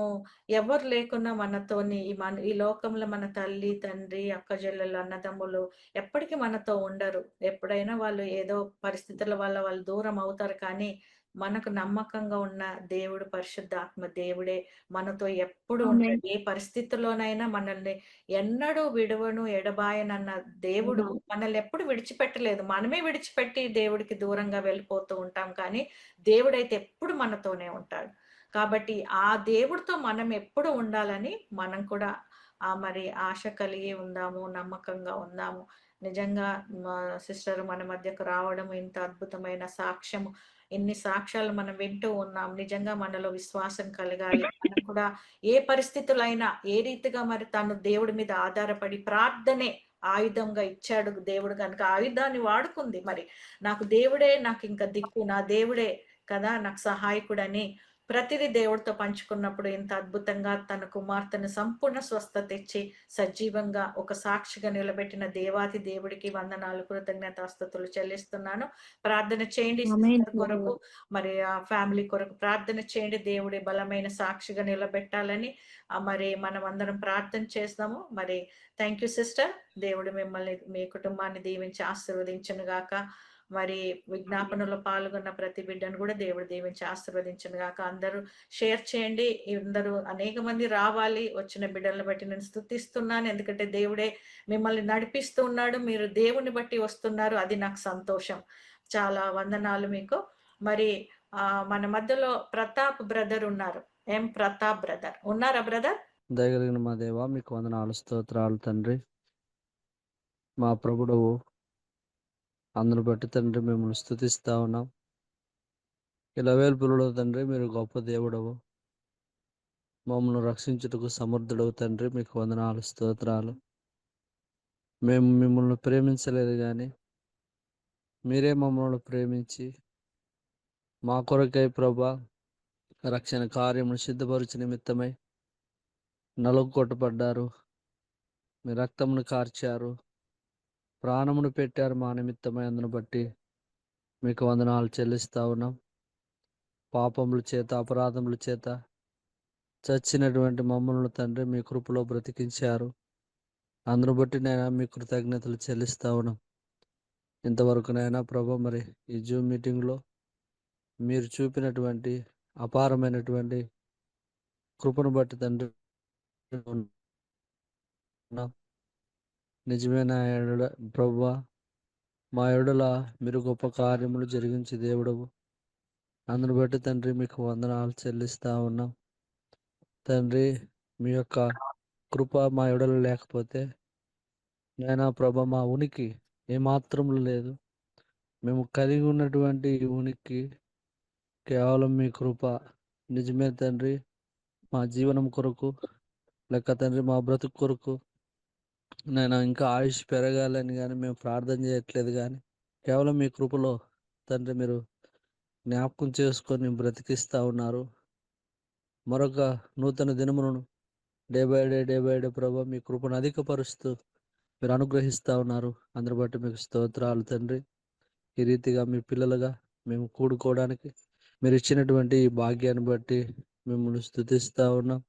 ఎవరు లేకున్నా మనతోని ఈ లోకంలో మన తల్లి, తండ్రి, అక్కజెల్లెలు, అన్నదమ్ములు ఎప్పటికి మనతో ఉండరు. ఎప్పుడైనా వాళ్ళు ఏదో పరిస్థితుల వల్ల వాళ్ళు దూరం అవుతారు కానీ, మనకు నమ్మకంగా ఉన్న దేవుడు, పరిశుద్ధాత్మ దేవుడే మనతో ఎప్పుడు ఆమేన్. ఉంటాడు. ఏ పరిస్థితిలోనైనా మనల్ని ఎన్నడూ విడువను, ఎడబాయనన్న దేవుడు అవును. మనల్ని ఎప్పుడు విడిచిపెట్టలేదు. మనమే విడిచిపెట్టి దేవుడికి దూరంగా వెళ్ళిపోతూ ఉంటాం కానీ, దేవుడైతే ఎప్పుడు మనతోనే ఉంటాడు. కాబట్టి ఆ దేవుడితో మనం ఎప్పుడు ఉండాలని మనం కూడా మరి ఆశ కలిగి ఉందాము, నమ్మకంగా ఉందాము. నిజంగా మా సిస్టర్ మన మధ్యకు రావడం ఇంత అద్భుతమైన సాక్ష్యము. ఇన్ని సాక్ష్యాలు మనం వింటూ ఉన్నాం. నిజంగా మనలో విశ్వాసం కలగాలి. మనం కూడా ఏ పరిస్థితులైనా ఏ రీతిగా మరి తను దేవుడి మీద ఆధారపడి ప్రార్థనే ఆయుధంగా ఇచ్చాడు దేవుడు గనుక ఆయుధాన్ని వాడుకుంది మరి. నాకు దేవుడే నాకింక దిక్కు. నా దేవుడే కదా! నాకు సహాయకుడని ప్రతిదీ దేవుడితో పంచుకున్నప్పుడు ఇంత అద్భుతంగా తన కుమార్తెను సంపూర్ణ స్వస్థత ఇచ్చి, సజీవంగా ఒక సాక్షిగా నిలబెట్టిన దేవాతి దేవుడికి వందనాలు, కృతజ్ఞతాస్తుతులు చెల్లిస్తున్నాను. ప్రార్థన చేయండి ఆమేన్. సిస్టర్ కొరకు, మరి ఆ ఫ్యామిలీ కొరకు ప్రార్థన చేయండి. దేవుడి బలమైన సాక్షిగా నిలబెట్టాలని మరి మనమందరం ప్రార్థన చేస్తాము. మరి థాంక్ యూ సిస్టర్. దేవుడు మిమ్మల్ని, మీ కుటుంబాన్ని దీవించి ఆశీర్వదించును గాక. మరి విజ్ఞాపనలో పాల్గొన్న ప్రతి బిడ్డను గూడా దేవుడు దీవించి ఆశీర్వదించును గాక. అందరూ షేర్ చేయండి. అందరూ అనేక మంది రావాలి. వచ్చిన బిడ్డలను బట్టి నేను స్తుతిస్తున్నాను. ఎందుకంటే దేవుడే మిమ్మల్ని నడిపిస్తూ ఉన్నాడు. మీరు దేవుని బట్టి వస్తున్నారు. అది నాకు సంతోషం. చాలా వందనాలు మీకు. మరి మన మధ్యలో ప్రతాప్ బ్రదర్ ఉన్నారు. ప్రతాప్ బ్రదర్. ఉన్నారా బ్రదర్? దయగలిగిన మా దేవ మీకు వందనాలు స్తోత్రాలు తండ్రి. మా ప్రభుడవు అందును బట్టి తండ్రి మిమ్మల్ని స్తుతిస్తా ఉన్నాం. ఇలవేల్పులలో తండ్రి మీరు గొప్ప దేవుడవు. మమ్మల్ని రక్షించుటకు సమర్థుడవు తండ్రి, మీకు వందనాలు స్తోత్రాలు. మేము మిమ్మల్ని ప్రేమించలేదు కానీ మీరే మమ్మల్ని ప్రేమించి మా కొరకై ప్రభా రక్షణ కార్యమును సిద్ధపరచు నిమిత్తమై నలుగొట్టబడ్డారు. మీ రక్తమును కార్చారు, ప్రాణమును పెట్టారు మా నిమిత్తమై. అందును బట్టి మీకు వందనాలు చెల్లిస్తా ఉన్నాం. పాపముల చేత, అపరాధముల చేత చచ్చినటువంటి మమ్మల్ని తండ్రి మీ కృపలో బ్రతికించారు. అందును బట్టి నేను మీ కృతజ్ఞతలు చెల్లిస్తా ఉన్నాం. ఇంతవరకు నైనా ప్రభా మరి ఈ జూమ్ మీటింగ్లో మీరు చూపినటువంటి అపారమైనటువంటి కృపను బట్టి తండ్రి ఉన్నాం. నిజమైన ప్రభువా, మా ఎడల మీరు గొప్ప కార్యములు జరిగించి దేవుడవు. అందును బట్టి తండ్రి మీకు వందనాలు చెల్లిస్తా ఉన్నాం. తండ్రి మీ యొక్క కృప మా ఎడల లేకపోతే నాయనా ప్రభా మా ఉనికి ఏమాత్రం లేదు. మేము కలిగి ఉన్నటువంటి ఈ ఉనికి కేవలం మీ కృప. నిజమే తండ్రి, మా జీవనం కొరకు లేక తండ్రి మా బ్రతుకు కొరకు నేను ఇంకా ఆయుష్ పెరగాలని కానీ మేము ప్రార్థన చేయట్లేదు కానీ కేవలం మీ కృపలో తండ్రి మీరు జ్ఞాపకం చేసుకొని బ్రతికిస్తా ఉన్నారు. మరొక నూతన దినములను డే బై డే ప్రభా మీ కృపను అధికపరుస్తూ మీరు అనుగ్రహిస్తా ఉన్నారు. అందరి బట్టి మీకు స్తోత్రాలు తండ్రి. ఈ రీతిగా మీ పిల్లలుగా మేము కూడుకోవడానికి మీరు ఇచ్చినటువంటి ఈ భాగ్యాన్ని బట్టి మిమ్మల్ని స్తుతిస్తా ఉన్నాం.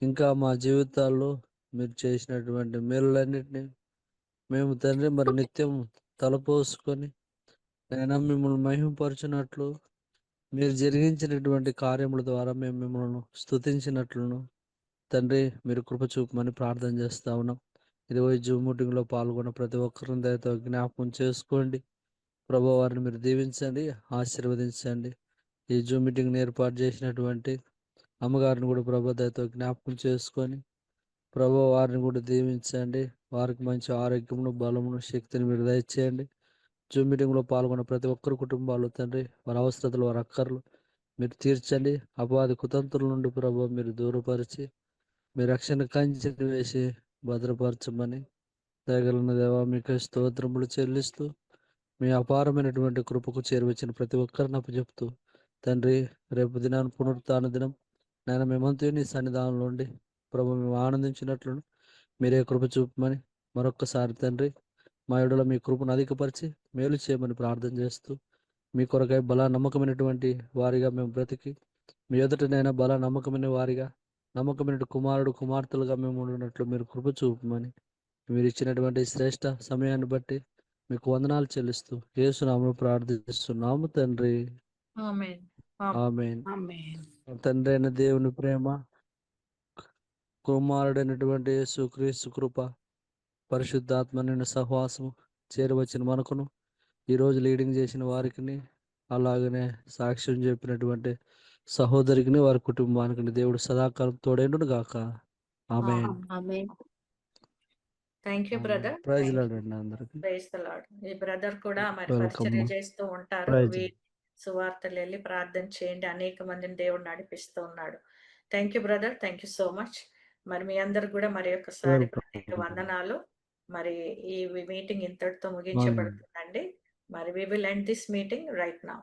ఇంకా మా జీవితాల్లో మీరు చేసినటువంటి మేలులన్నిటినీ మేము తండ్రి మరి నిత్యం తలపోసుకొని నేను మిమ్మల్ని మహిమపరచునట్లు మీరు జరిగించినటువంటి కార్యముల ద్వారా మేము మిమ్మల్ని స్తుతించినట్లును తండ్రి మీరు కృప చూపమని ప్రార్థన చేస్తా ఉన్నాం. ఇదిగో ఈ జూమ్ మీటింగ్లో పాల్గొన్న ప్రతి ఒక్కరిని దయతో జ్ఞాపకం చేసుకోండి. ప్రభు వారిని మీరు దీవించండి, ఆశీర్వదించండి. ఈ జూమ్ మీటింగ్ని ఏర్పాటు చేసినటువంటి అమ్మగారిని కూడా ప్రభు దయతో జ్ఞాపకం చేసుకొని ప్రభు వారిని కూడా దీవించండి. వారికి మంచి ఆరోగ్యమును, బలమును, శక్తిని మీరు దయచేయండి. జూమ్ మీటింగ్లో పాల్గొన్న ప్రతి ఒక్కరి కుటుంబాలు తండ్రి, వారి అవసరతలు, వారి అక్కర్లు మీరు తీర్చండి. అపవాది కుతంత్రుల నుండి ప్రభు మీరు దూరపరిచి మీ రక్షణ కంచెని వేసి భద్రపరచమని దయగలిగిన దేవా మీకు స్తోత్రములు చెల్లిస్తూ మీ అపారమైనటువంటి కృపకు చేరువచ్చిన ప్రతి ఒక్కరిని అప్పచెప్తూ తండ్రి, రేపు దినాన్ని పునరుత్థాన దినం నాయన మేమంతా నీ సన్నిధానంలో ఉండి ప్రభు మేము ఆనందించినట్లు మీరే కృప చూపమని మరొక్కసారి తండ్రి మా యెడల మీ కృపను అధికపరిచి మేలు చేయమని ప్రార్థన చేస్తూ మీ కొరకై బల నమ్మకమైనటువంటి వారిగా మేము బ్రతికి మీ ఎదుటనైనా బల నమ్మకమైన వారిగా నమ్మకమైన కుమారుడు కుమార్తెలుగా మేము ఉండినట్లు మీరు కృప చూపమని మీరు ఇచ్చినటువంటి శ్రేష్ట సమయాన్ని బట్టి మీకు వందనాలు చెల్లిస్తూ యేసునామములో ప్రార్థిస్తున్నాము తండ్రి. ఆమేన్. ఆమేన్. ఆమేన్. తండ్రి అయిన దేవుని ప్రేమ, కుమారుడైనటువంటి యేసుక్రీస్తు కృప, పరిశుద్ధాత్మ నిన్న సహవాసము చేరవచ్చిన మనకును ఈరోజు లీడింగ్ చేసిన వారికి అలాగనే సాక్ష్యం చెప్పినటువంటి సహోదరికి వారి కుటుంబానికి దేవుడు సదాకాలం తోడైండును గాక. Amen. Amen. Thank you brother. Praise lord అండి అందరికి. Praise the lord. ఈ బ్రదర్ కూడా మరి వెల్కమ్. పరిచర్య చేస్తూ ఉంటారు. ప్రైజ్. సువార్తలు వెళ్ళి ప్రార్థన చేయండి. అనేక మందిని దేవుడు నడిపిస్తూ ఉన్నాడు. Thank you brother. Thank you so much. మరి మీ అందరికి కూడా మరి ఒకసారి ప్రత్యేక వందనాలు. మరి ఈ మీటింగ్ ఇంతటితో ముగించబడుతుందండి. మరి we will end this meeting right now.